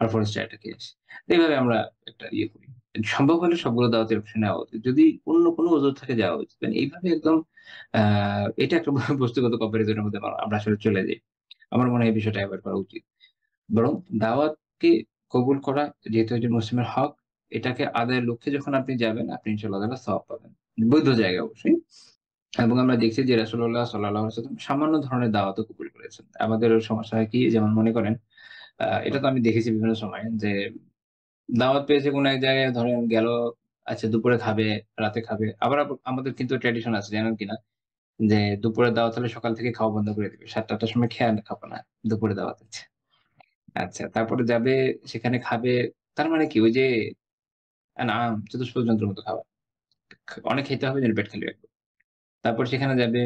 Speaker 2: আর 4 স্টার টা খেয়েছি। তো এইভাবে আমরা একটা ইয়ে করি। সম্ভব হলে সবগুলো দাওয়াতের অপশন নেওয়া উচিত। যদি অন্য কোনো ওজোর থাকে যাওয়া উচিত। মানে এইভাবে একদম আ এটা একটা বস্তুগত কম্পারিজন এর মধ্যে আমরা আসলে চলে যাই। আমার মনে হয় এই বিষয়টা এভয়েড করা উচিত। বরং দাওয়াতকে কবুল করা যেহেতু একজন মুসলিমের হক, এটাকে আদায়ের লক্ষ্যে যখন আপনি যাবেন, আপনি ইনশাআল্লাহ তাআলা সওয়াব পাবেন। বৈধ জায়গায় অবশ্যই। এবং আমরা দেখছি যে রাসূলুল্লাহ সাল্লাল্লাহু আলাইহি ওয়াসাল্লাম সামান্য ধরনের দাওয়াতও কবুল করেছেন। আমাদের সমস্যা হয় কি? যেমন মনে করেন এটা তো আমি দেখেছি বিভিন্ন সময়ে যে দাওয়াত পেয়েছে কোনো এক জায়গায় ধরেন গেল, আচ্ছা দুপুরে খাবে, রাতে খাবে। আবার আমাদের কিন্তু ট্র্যাডিশন আছে জানেন কিনা? যে দুপুরের দাওয়াত হলে সকাল থেকে খাওয়া বন্ধ করে দিবে। ৭ঃ০০ র সময় খেয়ে আর খাবো না। দুপুরে দাওয়াত আছে। আচ্ছা তারপরে যাবে সেখানে খাবে। তার মানে কি ওই যে চতুষ্পদ যন্ত্রের মতো খাওয়া। অনেক খেতে হবে যেন পেট খালি রাখবে। তারপর সেখানে যাবে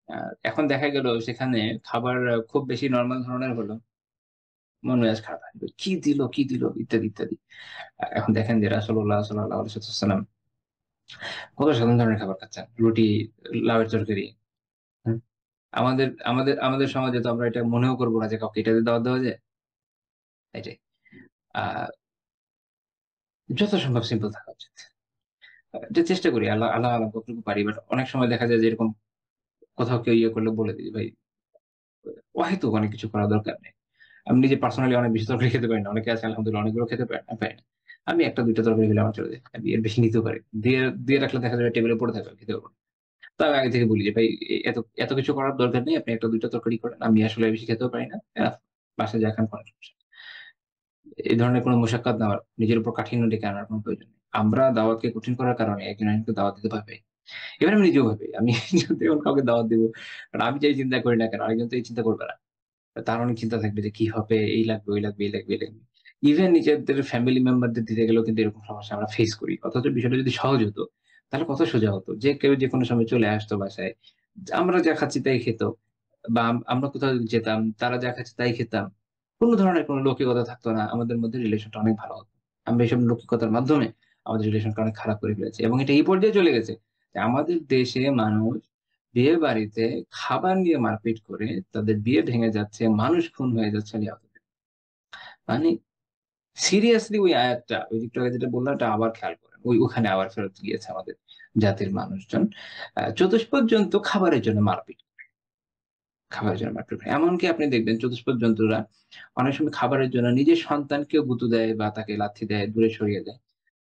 Speaker 2: আ এখন দেখা গেল সেখানে খাবার খুব বেশি নরমাল ধরনের হলো। মন মেজাজ খারাপ হয়ে গেল। কি দিল, কি দিল? ইত্যাদি, ইত্যাদি। এখন দেখেন যে রাসূলুল্লাহ সাল্লাল্লাহু আলাইহি ওয়াসাল্লাম কত সাধারণ ধরনের খাবার খাচ্ছেন। রুটি, লাউয়ের তরকারি। হুম? আমাদের সমাজে তো আমরা এটা মনেও করব না যে কাউকে এটা দিয়ে দাওয়াত দেওয়া যায়। এটাই। আ যত সম্ভব সিম্পল থাকা উচিত। এটা চেষ্টা করি। আল্লাহ আলাম কতটুকু পারি। বাট অনেক সময় দেখা যায় যে এরকম কোথাও কেউ ইয়ে করলে বলে দিই, "ভাই অহেতুক অনেক কিছু করার দরকার নেই।" আমি নিজে পার্সোনালি অনেক বেশি তরকারি খেতে পারি না। অনেকে আছে আলহামদুলিল্লাহ অনেকগুলো খেতে পারে, আমি পারি না। আমি ১ টা ২ টা তরকারি খেলে আমার চলে যায়। আমি এর বেশি নিতেও পারি। দিয়ে রাখলে দেখা যাবে টেবিলে পড়ে থাকবে, আমি খেতে পারব না। তো আমি আগে থেকে বলি যে, "ভাই এত এত কিছু করার দরকার নেই। আপনি ১ টা ২ টা তরকারি করেন। আমি আসলে বেশি খেতেও পারি না। বাসায় যা খান খাওয়ার সমস্যা নেই।" এই ধরনের কোন মুশাক্কাত নেওয়ার, নিজের উপর কাঠিন্য ডেকে আনার কোন প্রয়োজন নেই। আমরা দাওয়াতকে কঠিন করার কারণে একজন আরেকজনকে দাওয়াত দিতে ভয় পাই। এবার আমি নিজেও ভাবি। আমি যখন কাউকে দাওয়াত দিব, কারণ আমি যাই চিন্তা করি না কেন, আরেকজন তো এই চিন্তা করবে না। তার অনেক চিন্তা থাকবে যে কি হবে? এই লাগবে, ওই লাগবে, এই লাগবে, এই লাগবে। ইভেন নিজেদের ফ্যামিলি মেম্বারদের দিতে গেলেও কিন্তু এরকম সমস্যা আমরা ফেস করি। অথচ বিষয়টা যদি সহজ হতো, তাহলে কত সোজা হতো। যে কেউ যেকোনো সময় চলে আসতো বাসায়। আমরা যা খাচ্ছি তাই খেত। বা আমরা কোথাও যেতাম, তারা যা খাচ্ছে তাই খেতাম। কোন ধরনের কোন লৌকিকতা থাকতো না। আমাদের মধ্যে রিলেশনটা অনেক ভালো হতো। আমরা এসব লৌকিকতার মাধ্যমে আমাদের রিলেশনটা অনেক খারাপ করে ফেলেছি। এবং এটা এই পর্যায়ে চলে গেছে যে আমাদের দেশে মানুষ বিয়ে বাড়িতে খাবার নিয়ে মারপিট করে তাদের বিয়ে ভেঙে যাচ্ছে, মানুষ খুন হয়ে যাচ্ছে নিহত। মানে সিরিয়াসলি ওই আয়াতটা ওই যে একটু আগে যেটা বললাম ওটা আবার খেয়াল করেন। ওখানে আবার ফেরত গিয়েছে আমাদের জাতির মানুষজন। চতুষ্পদ জন্তু খাবারের জন্য মারপিট খাবারের জন্য মারপিট করে। এমনকি আপনি দেখবেন চতুষ্পদ জন্তুরা অনেক সময় খাবারের জন্য নিজের সন্তানকেও গুঁতো দেয় বা তাকে লাথি দেয়, দূরে সরিয়ে দেয়।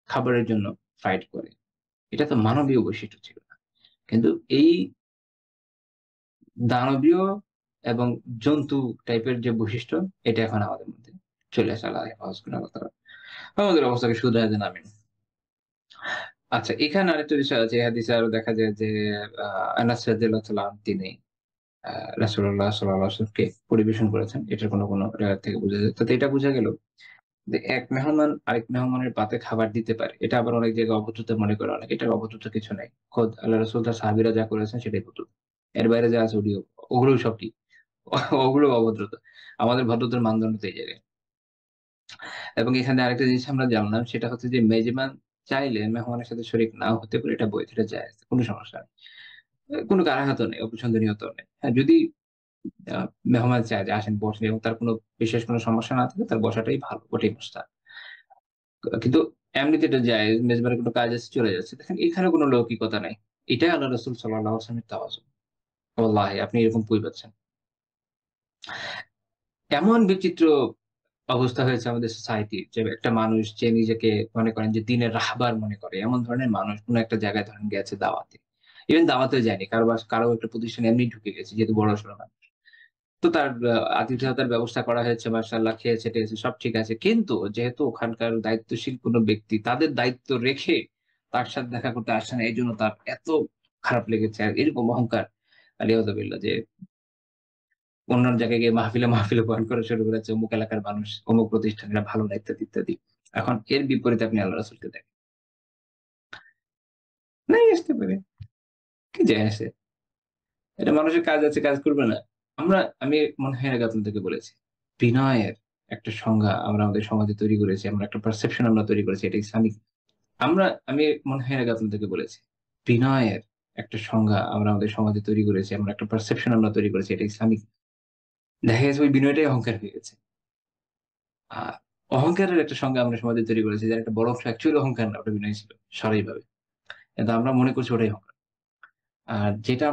Speaker 2: খাবারের জন্য ফাইট করে। এটা তো মানবীয় বৈশিষ্ট্য ছিল না। কিন্তু এই দানবীয় এবং জন্তু টাইপের যে বৈশিষ্ট্য এটা এখন আমাদের মধ্যে চলে আসে। আল্লাহ হেফাজত করুন আল্লাহ তাআলা। আমাদের অবস্থাকে শুধরায় দেন আমিন। আচ্ছা এখানে আরেকটা বিষয় আছে। এই হাদিসে আরো দেখা যায় যে আ আনাস রাদিয়াল্লাহু তাআলা তিনি আ রাসূলুল্লাহ সাল্লাল্লাহু আলাইহি ওয়াসাল্লামকে পরিবেশন করেছেন। এটার কোনো রেওয়ায়েত থেকে বোঝা যায়। তাতে এটা বোঝা গেল যে এক মেহমান আরেক মেহমানের পাতে খাবার দিতে পারে। এটা আবার অনেক জায়গায় অভদ্রতা মনে করে অনেকে। এটার অভদ্রতা কিছু নাই। খোদ আল্লাহ রাসূল তার সাহাবীরা যা করেছেন সেটাই ভদ্রতা। এর বাইরে যা আছে ওগুলোও সব কি? ওগুলো অভদ্রতা। আমাদের ভদ্রতার মানদণ্ড তো এই জায়গায়। এবং এখানে আরেকটা জিনিস আমরা জানলাম সেটা হচ্ছে যে মেজবান চাইলে মেহমানের সাথে শরিক নাও হতে পারে, এটা বৈধ, এটা জায়েজ, কোনো সমস্যা নেই। কোনো কারাহাতও নেই, অপছন্দনীয়তাও নেই। হ্যাঁ, যদি আ মেহমান চায় যে আসেন বসেন এবং তার কোনো বিশেষ কোনো সমস্যা না থাকে তার বসাটাই ভালো, ওটাই মুস্তাহাব। কিন্তু এমনিতে এটা জায়েজ, মেজবানের কোনো কাজ আছে চলে যাচ্ছে। দেখেন এখানে কোনো লৌকিকতা নাই। এটাই আল্লাহ রাসূল সাল্লাল্লাহু আলাইহি ওয়াসাল্লামের তাওয়াজু। ওয়াল্লাহি আপনি এরকম কই পাচ্ছেন? এমন বিচিত্র অবস্থা হয়েছে আমাদের সোসাইটির যে একটা মানুষ যে নিজেকে মনে করেন যে দিনের রাহবার মনে করে, এমন ধরনের মানুষ কোন একটা জায়গায় ধরেন গেছে দাওয়াতে। ইভেন দাওয়াতেও যায়নি। কারো একটা প্রতিষ্ঠানে এমনি ঢুকে গেছে যেহেতু বড়সড় মানুষ। তো তার আতিথেয়তার ব্যবস্থা করা হয়েছে, মাশাআল্লাহ, খেয়েছে-টেয়েছে, সব ঠিক আছে। কিন্তু যেহেতু ওখানকার দায়িত্বশীল কোন ব্যক্তি তাদের দায়িত্ব রেখে তার সাথে দেখা করতে আসছে না, এইজন্য তার এত খারাপ লেগেছে। আর এরকম অহংকার, আলিয়াযুবিল্লাহ, যে অন্য জায়গায় গিয়ে মাহফিলে বয়ান করা শুরু করেছে, অমুক এলাকার মানুষ, অমুক প্রতিষ্ঠানের ভালো না, ইত্যাদি, ইত্যাদি। এখন এর বিপরীতে আপনি আল্লাহ রাসূলকে দেখেন। নাই আসতে পারে। কি যায় আসে? এটা মানুষের কাজ আছে, কাজ করবে না। আমি মনে হয় এর আগে আপনাদেরকে বলেছি। বিনয়ের একটা সংজ্ঞা আমরা আমাদের সমাজে তৈরি করেছি। আমরা একটা পারসেপশন আমরা তৈরি করেছি। এটা ইসলামিক। আমি মনে হয় এর আগে আপনাদেরকে বলেছি। বিনয়ের একটা সংজ্ঞা আমরা আমাদের সমাজে তৈরি করেছি। আমরা একটা পারসেপশন আমরা তৈরি করেছি। এটা ইসলামিক। দেখা গেছে ওই বিনয়টাই অহংকার হয়ে গেছে। আ অহংকারের একটা সংজ্ঞা আমরা সমাজে তৈরি করেছি। যার একটা বড় অংশ অ্যাকচুয়ালি অহংকার না, ওটা বিনয় ছিল স্বাভাবিকভাবে। কিন্তু আমরা মনে করছি ওটাই অহংকার। আর যেটা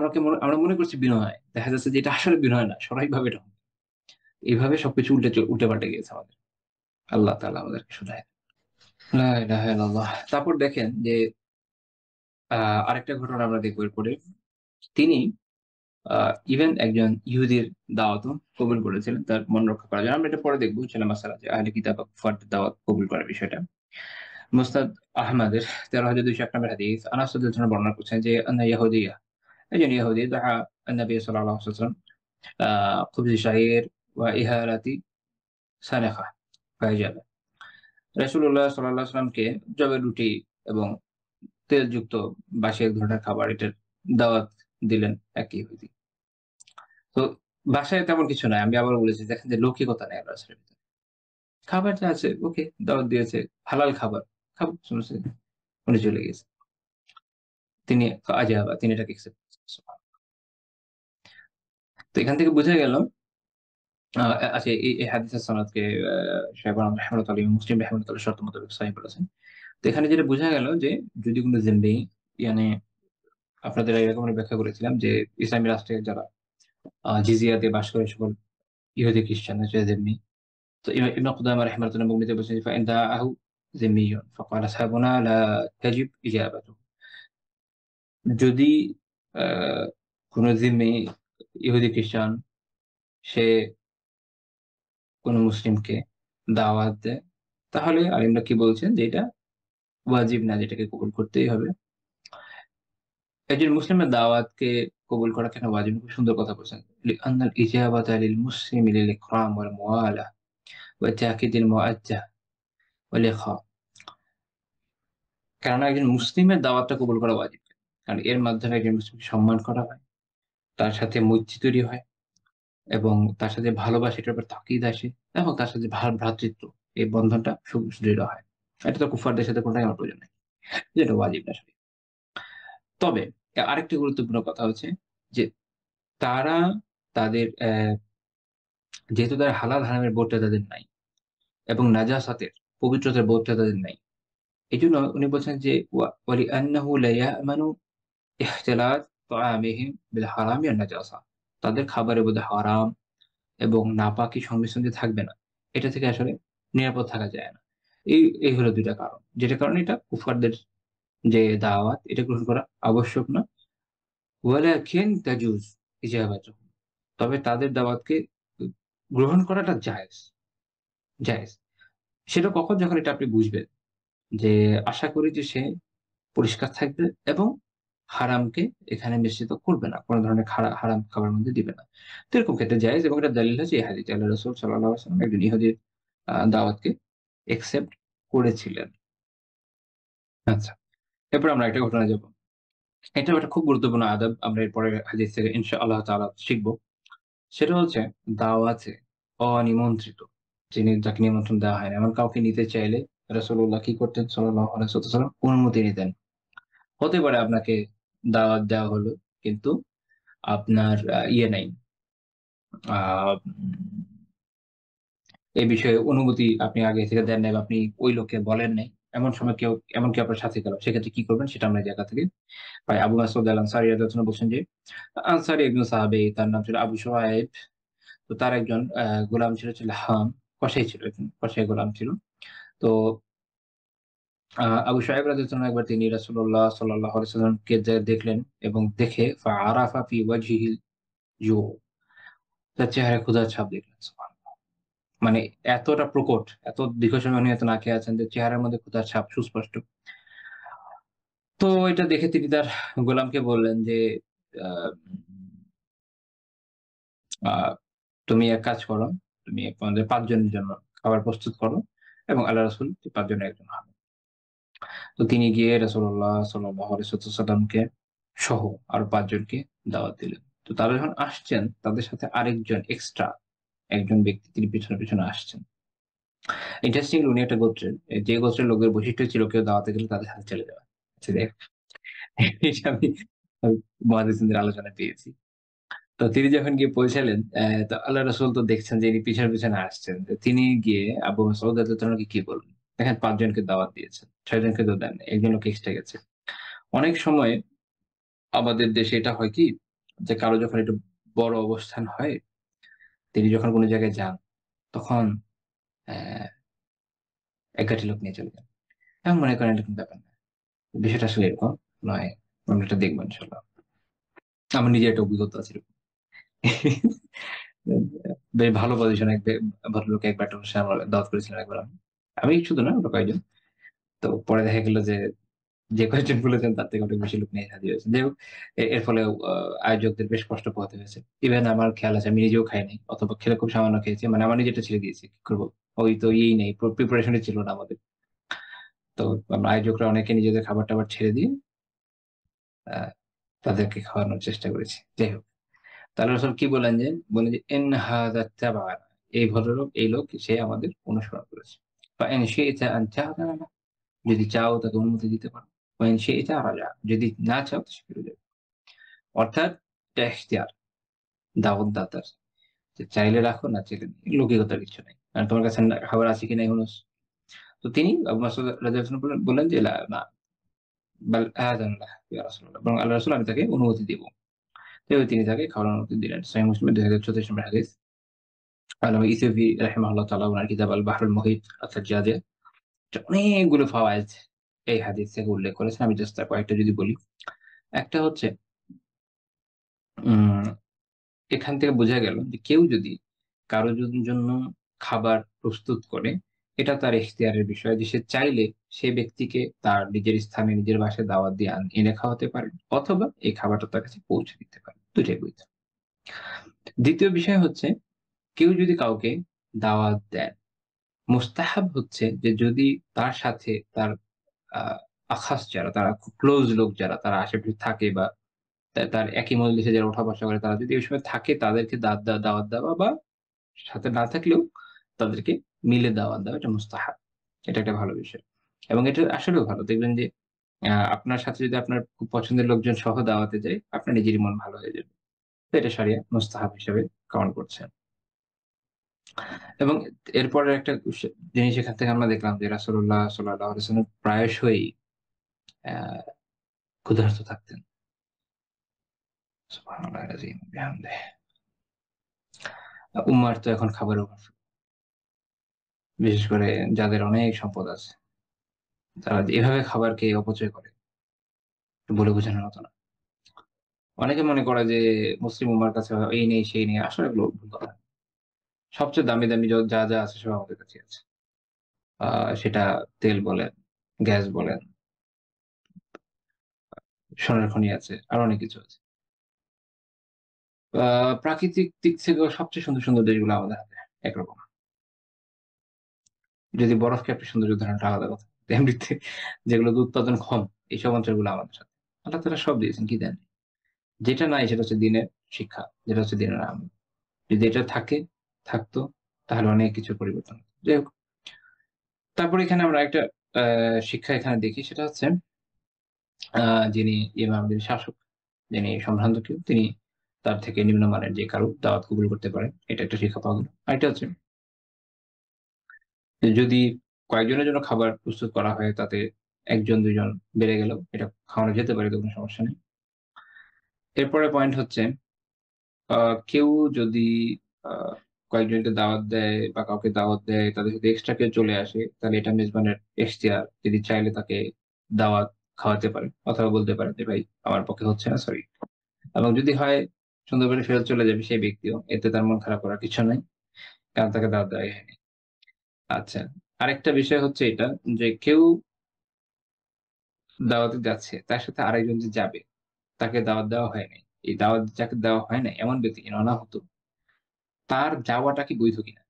Speaker 2: আমরা মনে করছি বিনয়, দেখা যাচ্ছে যে এটা আসলে বিনয় না, স্বাভাবিকভাবে এটা অহংকার। এভাবে সবকিছু উল্টে-পাল্টে গিয়েছে আমাদের। আল্লাহ তাআলা আমাদেরকে শুধায়। লা ইলাহা ইল্লাল্লাহ। তারপর দেখেন যে আ আরেকটা ঘটনা আমরা দেখব এরপরে। তিনি আ ইভেন একজন ইহুদির দাওয়াতও কবুল করেছিলেন তার মন রক্ষা করার জন্য। আমরা এটা পরে দেখব ইনশাআল্লাহ, মাসআলা যে আহলে কিতাব বা কুফারদের দাওয়াত কবুল করার বিষয়টা। মুসনাদ আহমদের ১৩,২০১ নম্বর হাদিস, আনাস রাদিয়াল্লাহু আনহু বর্ণনা করছেন যে আন্না ইয়াহুদিয়্যা, একজন ইহুদি দাআ আন-নবী সাল্লাল্লাহু আলাইহি ওয়াসাল্লাম আ খুবজি শাইর ওয়া ইহারাতি সানাখা ফাইজালা। রাসূলুল্লাহ সাল্লাল্লাহু আলাইহি ওয়াসাল্লামকে জবের রুটি এবং তেলযুক্ত বাসি এক ধরনের খাবার এটার দাওয়াত দিলেন এক ইহুদি। তো বাসায় তেমন কিছু নাই। আমি আবারও বলেছি, দেখেন যে লৌকিকতা নেই আল্লাহ রাসূলের ভিতরে। খাবার যা আছে ওকে, দাওয়াত দিয়েছে, হালাল খাবার। খাবো, সমস্যা নেই। উনি চলে গেছে। তিনি এটাকে অ্যাকসেপ্ট করেছেন। সুবহানাল্লাহ। তো এখান থেকে বোঝা গেল আ আচ্ছা, এই হাদিসের সনদকে শায়খ রাহমাতুল্লাহ আলাইহি, মুসলিম রাহমাতুল্লাহ শর্ত মোতাবেক সহিহ বলেছেন। তো এখানে যেটা বোঝা গেল যে যদি কোন জিম্মি, ইয়ানি আপনাদের এরকম ব্যাখ্যা করেছিলাম যে ইসলামী রাষ্ট্রে যারা জিজিয়া দিয়ে বাস করে সকল ইহুদি খ্রিস্টান হচ্ছে জিম্মি। তো ইবনে কুদামা রাহিমাহুল্লাহ মুগনিতে বলছেন, ফাইন দাআহু জিম্মিয়ুন ফাকাল আসহাবুনা লা তাজিব ইজাবাতুহু। যদি আ কোন জিম্মি ইহুদি খ্রিস্টান সে কোন মুসলিমকে দাওয়াত দেয়, তাহলে আলিমরা কি বলছেন যে এটা ওয়াজিব না, যেটাকে কবুল করতেই হবে। একজন মুসলিমের দাওয়াতকে কবুল করা কেন ওয়াজিব? খুব সুন্দর কথা বলছেন। লিআন্নাল ইজাবাতা লিল মুসলিমি লিল ইকরাম ওয়াল মুওয়ালা ওয়া তাকিদিল মুআজ্জা ওয়াল ইখা। কেননা একজন মুসলিমের দাওয়াতটা কবুল করা ওয়াজিব। কারণ এর মাধ্যমে একজন মুসলিমকে সম্মান করা হয়, তার সাথে মৈত্রী তৈরি হয় এবং তার সাথে ভালোবাসা, এটার উপর তাকিদ আসে এবং তার সাথে ভ্রাতৃত্ব, এই বন্ধনটা সুদৃঢ় হয়। এটা তো কুফারদের সাথে কোনটাই আমার প্রয়োজন নেই। যেটা ওয়াজিব না আসলে। তবে আরেকটি গুরুত্বপূর্ণ কথা হচ্ছে যে তারা তাদের যেহেতু তারা হালাল হারামের বোধটা তাদের নাই এবং নাজাসাতের পবিত্রতার বোধটা তাদের নাই। এজন্য উনি বলছেন যে ওয়ালিআন্নাহু লা ইয়ামানু ইখতিলাত তাআমিহিম বিল হারামি ওয়ান নাজাসা। তাদের খাবারের মধ্যে হারাম এবং নাপাকি সংমিশ্রণ যে থাকবে না, এটা থেকে আসলে নিরাপদ থাকা যায় না। এই হলো ২ টা কারণ। যেটার কারণে এটা কুফারদের যে দাওয়াত এটা গ্রহণ করা আবশ্যক না। ওয়ালাকিন তাজুজ ইজাবাতুহু। তবে তাদের দাওয়াতকে উ গ্রহণ করাটা জায়েজ, জায়েজ। সেটা কখন? যখন এটা আপনি বুঝবেন যে আশা করি যে সে পরিষ্কার থাকবে এবং হারামকে এখানে মিশ্রিত করবে না। কোন ধরনের হারাম খাবারের মধ্যে দিবে না। তো এরকম ক্ষেত্রে জায়েজ এবং এটার দলিল হচ্ছে এই হাদীস। আল্লাহ রাসূল সাল্লাল্লাহু আলাইহি ওয়াসাল্লাম একজন ইহুদীর দাওয়াতকে অ্যাকসেপ্ট করেছিলেন। আচ্ছা। এরপর আমরা একটা ঘটনায় যাব। এটাও একটা খুব গুরুত্বপূর্ণ আদব। আমরা এর পরের হাদীস থেকে ইনশাআল্লাহ তাআলা শিখব। সেটা হচ্ছে দাওয়াতে অনিমন্ত্রিত যাকে নিমন্ত্রণ দেওয়া হয় না। এমন কাউকে নিতে চাইলে রাসূলুল্লাহ কি করতেন সাল্লাল্লাহু আলাইহি ওয়াসাল্লাম? অনুমতি নিতেন। হতে পারে আপনাকে দাওয়াত দেওয়া হলো, কিন্তু আপনার ইয়ে নাই। আ এই বিষয়ে অনুমতি আপনি আগে থেকে দেন নাই বা আপনি ওই লোককে বলেন নাই। এমন সময় এমন কেউ আপনার সাথে গেল। সেক্ষেত্রে কি করবেন? সেটা আমরা এই জায়গা থেকে পাই। আবু মাসউদ আল আনসারী রাদিয়াল্লাহু আনহু বলছেন যে, আনসারী একজন সাহাবী, তার নাম ছিল আবু শুআয়ব। তো তার একজন গোলাম ছিল হাম, কসাই ছিল, একজন কসাই গোলাম ছিল। তো আবু শুআয়ব রাদিয়াল্লাহু আনহু একবার তিনি রাসূলুল্লাহ সাল্লাল্লাহু আলাইহি ওয়াসাল্লামকে দেখলেন এবং দেখে ফাআরাফা ফি ওয়াজহিল জু, তার চেহারায় ক্ষুধার ছাপ দেখলেন। সুবহানাল্লাহ। মানে এতটা প্রকট, এত দীর্ঘ সময় উনি এত না খেয়ে আছেন যে চেহারার মধ্যে ক্ষুধার ছাপ সুস্পষ্ট। তো এটা দেখে তিনি তার গোলামকে বললেন যে, আ আ "তুমি এক কাজ করো, তুমি আমাদের ৫ জনের জন্য খাবার প্রস্তুত করো এবং আল্লাহ রাসূল ৫ জনের একজন হবেন।" তো তিনি গিয়ে রাসূলুল্লাহ সাল্লাল্লাহু আলাইহি ওয়াসাল্লামকে সহ আরো ৫ জনকে দাওয়াত দিলেন। তো তারা যখন আসছেন, তাদের সাথে আরেকজন এক্সট্রা একজন ব্যক্তি তিনি পিছনে আসছেন। ইন্টারেস্টিংলি উনি একটা গোত্রের, যে গোত্রের লোকদের বৈশিষ্ট্য ছিল কেউ দাওয়াতে গেলে তাদের সাথে চলে যাওয়া। আচ্ছা দেখ, এটা আমি মুহাদ্দিসিনদের আলোচনায় পেয়েছি। তো তিনি যখন গিয়ে পৌঁছালেন, তো আল্লাহ রাসূল তো দেখছেন যে ইনি পিছনে আসছেন। তো তিনি গিয়ে আবু মাসউদ রাদিয়াল্লাহু আনহুকে কি বললেন? দেখেন ৫ জনকে দাওয়াত দিয়েছেন। ৬ জনকে তো দেন নাই। একজন লোক এক্সট্রা গেছে। অনেক সময় আমাদের দেশে এটা হয় কি? যে কারো যখন একটু বড় অবস্থান হয়, তিনি যখন কোন জায়গায় যান, তখন অ্যা এক গাঁটে লোক নিয়ে চলে যান। এখন মনে করেন এরকম ব্যাপার না। বিষয়টা আসলে এরকম নয়। আমরা এটা দেখব ইনশাআল্লাহ। আমার নিজের একটা অভিজ্ঞতা আছে এরকম। বেশ ভালো পজিশনে এক ভদ্রলোক এক ব্যাটন আমার দাওয়াত করেছিলেন একবার আমি। আমি শুধু না, আরো কয়েকজন। তো পরে দেখা গেল যে, যে কয়েকজন বলেছেন তার থেকে অনেক বেশি লোক নিয়ে হাজির হয়েছেন। যাই হোক, এর ফলে আয়োজকদের বেশ কষ্ট পোহাতে হয়েছে। ইভেন আমার খেয়াল আছে আমি নিজেও খাই নাই। অথবা খেলে খুব সামান্য খেয়েছি। মানে আমার নিজেরটা ছেড়ে দিয়েছি। কি করব? ওই তো ইয়েই নেই, প্রিপারেশন ই ছিল না আমাদের। তো আমরা আয়োজকরা অনেকে নিজেদের খাবার-টাবার ছেড়ে দিয়ে আ তাদেরকে খাওয়ানোর চেষ্টা করেছি। যাই হোক। তো আল্লাহ রাসূল কি বললেন যে, বললেন যে, "ইন হাযা ইত্তাবা'ানা।" এই ভদ্রলোক, এই লোক সে আমাদের অনুসরণ করেছে। "ফাইন শি'তা আন তা'যানা।" যদি চাও তাকে অনুমতি দিতে পারো। "ওয়াইন শি'তা রাজা।" যদি না চাও তো সে ফিরে যাবে। অর্থাৎ এটা ইখতিয়ার, দাওয়াতদাতার। যে চাইলে রাখো, না চাইলে নেই। লৌকিকতার কিছু নাই। কারণ তোমার কাছে খাবার আছে কিনা হুনুস। তো তিনি আবু মাসউদ রাদিয়াল্লাহু আনহু বললেন যে, "লা না, বাল আযানাল্লাহ ইয়া রাসূলুল্লাহ।" বরং আল্লাহ রাসূল আমি তাকে অনুমতি দিব। তো তিনি তাকে খাওয়ার অনুমতি দিলেন। সহিহ মুসলিমের ২০৩৪ নম্বর হাদিস। আল্লামা ইসিফি রাহিমাহুল্লাহ তাআলা উনার কিতাব আল বাহরুল মুহিত আত-তাজ্জাজিয়া অনেকগুলো ফাওয়ায়েদ এই হাদিস থেকে উল্লেখ করেছেন। আমি জাস্ট তার কয়েকটা যদি বলি। একটা হচ্ছে, উম এখান থেকে বোঝা গেল যে কেউ যদি কারো জন্য খাবার প্রস্তুত করে, এটা তার ইখতিয়ারের বিষয় যে সে চাইলে সে ব্যক্তিকে তার নিজের স্থানে নিজের বাসায় দাওয়াত দিয়ে এনে খাওয়াতে পারেন, অথবা এই খাবারটা তার কাছে পৌঁছে দিতে পারেন। ২ টাই বৈধ। ২য় বিষয় হচ্ছে, কেউ যদি কাউকে দাওয়াত দেন, মুস্তাহাব হচ্ছে যে যদি তার সাথে তার আ আখাস যারা, তারা খুব ক্লোজ লোক যারা, তারা আশেপাশে থাকে বা তার একই মজলিসে যারা ওঠা-বসা করে, তারা যদি ওই সময় থাকে তাদেরকে দাওয়াত দেওয়া, বা সাথে না থাকলেও তাদেরকে মিলে দাওয়াত দেওয়া, এটা মুস্তাহাব। এটা একটা ভালো বিষয়। এবং এটা আসলেও ভালো। দেখবেন যে আপনার সাথে যদি আপনার খুব পছন্দের লোকজন সহ দাওয়াতে যায়, আপনার নিজেরই মন ভালো হয়ে যাবে। তো এটা শরিয়া মুস্তাহাব হিসেবে কাউন্ট করছে। এবং এরপরে একটা জিনিস এখান থেকে আমরা দেখলাম যে রাসূলুল্লাহ সাল্লাল্লাহু আলাইহি ওয়াসাল্লাম প্রায়শই অ্যা ক্ষুধার্ত থাকতেন। সুবহানাল্লাহিল আযীম ওয়া বিহামদিহি। উম্মার তো এখন খাবারের অভাব। বিশেষ করে যাদের অনেক সম্পদ আছে। তারা যে এভাবে খাবার খেয়ে অপচয় করে, বলে বোঝানোর মতো না। অনেকে মনে করে যে মুসলিম উম্মার কাছে এই নেই, সেই নেই। আসলে এগুলো ভুল কথা। সবচেয়ে দামি যা আছে সব আমাদের কাছেই আছে। আ সেটা তেল বলেন, গ্যাস বলেন, সোনার খনি আছে, আরো অনেক কিছু আছে। আ প্রাকৃতিক দিক থেকেও সবচেয়ে সুন্দর দেশগুলো আমাদের হাতে একরকম। যদি বরফকে আপনি সৌন্দর্য ধরেন ওটা আলাদা কথা। এমনিতে যেগুলোতে উৎপাদন কম, এইসব অঞ্চলগুলো আমাদের সাথে। আল্লাহ তাআলা সব দিয়েছেন, কি দেননি? যেটা নাই সেটা হচ্ছে দ্বীনের শিক্ষা, যেটা হচ্ছে দ্বীনের আমল। যদি এটা থাকতো, তাহলে অনেক কিছু পরিবর্তন হতো। যাই হোক, তারপরে এখানে আমরা একটা আ শিক্ষা এখানে দেখি, সেটা হচ্ছে আ যিনি ইমাম, যিনি শাসক, যিনি সম্ভ্রান্ত তিনি তার থেকে নিম্নমানের যে কারো দাওয়াত কবুল করতে পারেন। এটা একটা শিক্ষা পাওয়া গেল। আরেকটা হচ্ছে যে যদি কয়েকজনের জন্য খাবার প্রস্তুত করা হয়, তাতে ১ জন ২ জন বেড়ে গেলেও এটা খাওয়ানো যেতে পারে, এতে কোন সমস্যা নেই। এরপরের পয়েন্ট হচ্ছে আ কেউ যদি আ কয়েকজনকে দাওয়াত দেয় বা কাউকে দাওয়াত দেয়, তাদের সাথে এক্সট্রা কেউ চলে আসে, তাহলে এটা মেজবানের এখতিয়ার। তিনি চাইলে তাকে দাওয়াত খাওয়াতে পারেন অথবা বলতে পারেন যে, "ভাই আমার পক্ষে হচ্ছে না, সরি।" এবং যদি হয় সুন্দর করে ফেরত চলে যাবে সেই ব্যক্তিও। এতে তার মন খারাপ করার কিছু নাই। কারণ তাকে দাওয়াত দেওয়াই হয়নি। আচ্ছা। আরেকটা বিষয় হচ্ছে এটা যে কেউ দাওয়াতে যাচ্ছে, তার সাথে আরেকজন যে যাবে, তাকে দাওয়াত দেওয়া হয় নাই। এই দাওয়াত যাকে দেওয়া হয় নাই, এমন ব্যক্তি যেন অনাহত, তার যাওয়াটা কি বৈধ কিনা?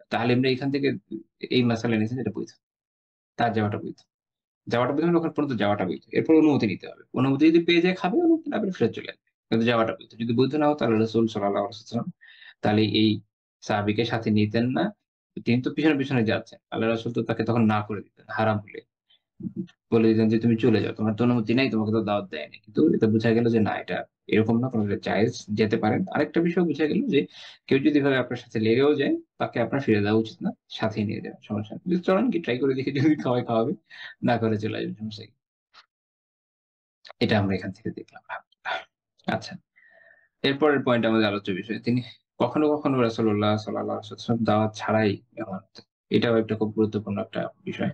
Speaker 2: তাহলে আমরা এখান থেকে এই মাসালা নিয়েছি যে এটা বৈধ। তার যাওয়াটা বৈধ। যাওয়াটা বৈধ মানে ওখানে পর্যন্ত যাওয়াটা বৈধ। এরপর অনুমতি নিতে হবে। অনুমতি যদি পেয়ে যায় খাবে, অনুমতি না পেলে ফেরত চলে আসবে। কিন্তু যাওয়াটা বৈধ। যদি বৈধ না হতো তাহলে রাসূল সাল্লাল্লাহু আলাইহি ওয়াসাল্লাম তাহলে এই সাহাবীকে সাথে নিতেন না। তিনি তো পিছনে যাচ্ছেন। আল্লাহর রাসূল তো তাকে তখন না করে দিতেন হারাম হলে। বলে দিতেন যে, "তুমি চলে যাও। তোমার তো অনুমতি নাই, তোমাকে তো দাওয়াত দেয়নি।" কিন্তু এটা বোঝা গেল যে না, এটা এরকম না, কোনটা জায়েজ, যেতে পারেন। আরেকটা বিষয় বোঝা গেল যে কেউ যদি এভাবে আপনার সাথে লেগেও যায়, তাকে আপনার ফিরে দেওয়া উচিত না। সাথেই নিয়ে যাওয়া, সমস্যা নেই। যে চলেন কি ট্রাই করে দেখি, যদি খাওয়ায় খাওয়াবে, না করে চলে আসবেন, সমস্যা কি? এটা আমরা এখান থেকে দেখলাম। আচ্ছা। এরপরের পয়েন্ট আমাদের আলোচ্য বিষয়। তিনি কখনো রাসূলুল্লাহ সাল্লাল্লাহু আলাইহি ওয়াসাল্লাম দাওয়াত ছাড়াই মেহমান হতেন। এটাও একটা খুব গুরুত্বপূর্ণ একটা বিষয়।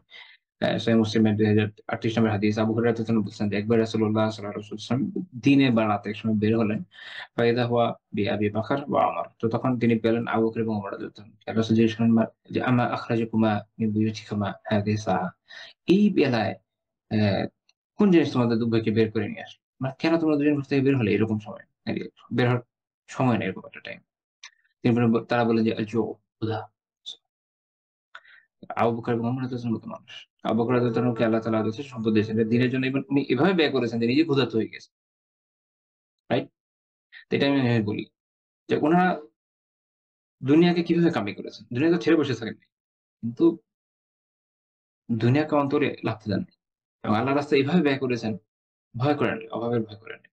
Speaker 2: সহিহ মুসলিমের ২০৩৮ নম্বর হাদিস, আবু হুরায়রা রাদিয়াল্লাহু আনহু বলছেন যে একবার রাসূলুল্লাহ সাল্লাল্লাহু আলাইহি ওয়াসাল্লাম দিনে বা রাতে একসময় বের হলেন। ফাইদা হুয়া আবি বকর ওয়া ওমর। তো তখন তিনি পেলেন আবু বকর এবং ওমর রাদিয়াল্লাহু আনহু। রাসূল জিজ্ঞেস করলেন যে আমা আখরাজাকুমা মিন বুয়ুতিকুমা হাযিহি সাআহ। এই বেলায় কোন জিনিস তোমাদের উভয়কে বের করে নিয়ে আসলো? মানে কেন তোমরা দুজন ঘর থেকে বের হলে এরকম সময়? বের হওয়ার সময় নেই, এরকম একটা টাইম। তারা বললেন যে ক্ষুধা। আবু বকর এবং ওমর রাদিয়াল্লাহু আনহু মতো মানুষ। আবু বকর রাদিয়াল্লাহু আনহুকে আল্লাহ তাআলা যথেষ্ট সম্পদ দিয়েছেন। এটা দিনের জন্য এবং উনি এভাবে ব্যয় করেছেন যে নিজে ক্ষুধার্ত হয়ে গেছেন। রাইট? তো এটা আমি বলি যে উনারা দুনিয়াকে কিভাবে কামাই করেছেন? দুনিয়া তো ছেড়ে বসে থাকেন নাই। কিন্তু দুনিয়াকে অন্তরে লাগতে দেন নাই। এবং আল্লাহর রাস্তায় এভাবে ব্যয় করেছেন, ভয় করেন নাই, অভাবের ভয় করেন নাই।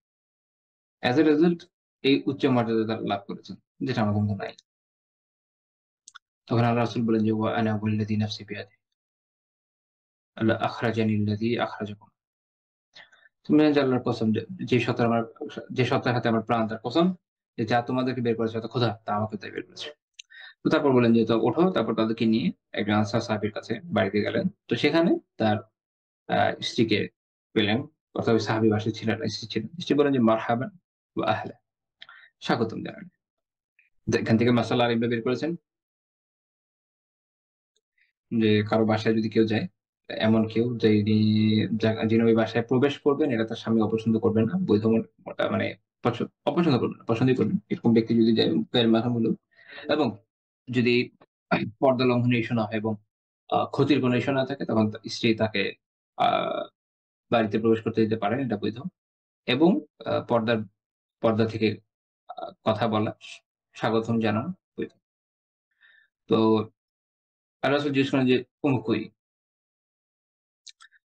Speaker 2: অ্যাজ এ রেজাল্ট এই উচ্চ মর্যাদা তারা লাভ করেছেন। যেটা আমাদের মধ্যে নাই। তখন আল্লাহ রাসূল বলেন যে, "ওয়া আনা ওয়াল্লাযী নাফসি বিয়াদিহি আখরাজানি আল্লাযী আখরাজাকুম।" তুমি যে আল্লাহর কসম, যে সত্তার হাতে আমার প্রাণ, তার কসম যে যা তোমাদেরকে বের করেছে অর্থাৎ খোদা, তা আমাকেও তাই বের করেছে। তো তারপর বললেন যে, "তো ওঠো।" তারপর তাদেরকে নিয়ে একজন আনসার সাহাবীর কাছে বাড়িতে গেলেন। তো সেখানে তার স্ত্রীকে পেলেন। অর্থাৎ ওই সাহাবী বাসায় ছিলেন না, স্ত্রী ছিলেন। স্ত্রী বললেন যে, "মারহাবান ওয়া আহলান।" স্বাগতম জানালেন। তো এখান থেকে মাসালা আরেকবার বের করেছেন যে কারো বাসায় যদি কেউ যায়, এমন কেউ যিনি ওই বাসায় প্রবেশ করবেন, এটা তার স্বামী অপছন্দ করবেন না। বৈধ মানে অপছন্দ করবেন না, পছন্দই করবেন। এরকম ব্যক্তি যদি যায়, গায়ের মাহরুম এবং যদি পর্দা লঙ্ঘনের ইস্যু না হয় এবং ক্ষতির কোনো ইস্যু না থাকে, তখন স্ত্রী তাকে আ বাড়িতে প্রবেশ করতে দিতে পারেন, এটা বৈধ। এবং পর্দা থেকে কথা বলা, স্বাগতম জানানো বৈধ। তো আল্লাহ রাসূল জিজ্ঞেস করেন যে, "অমুক কই?"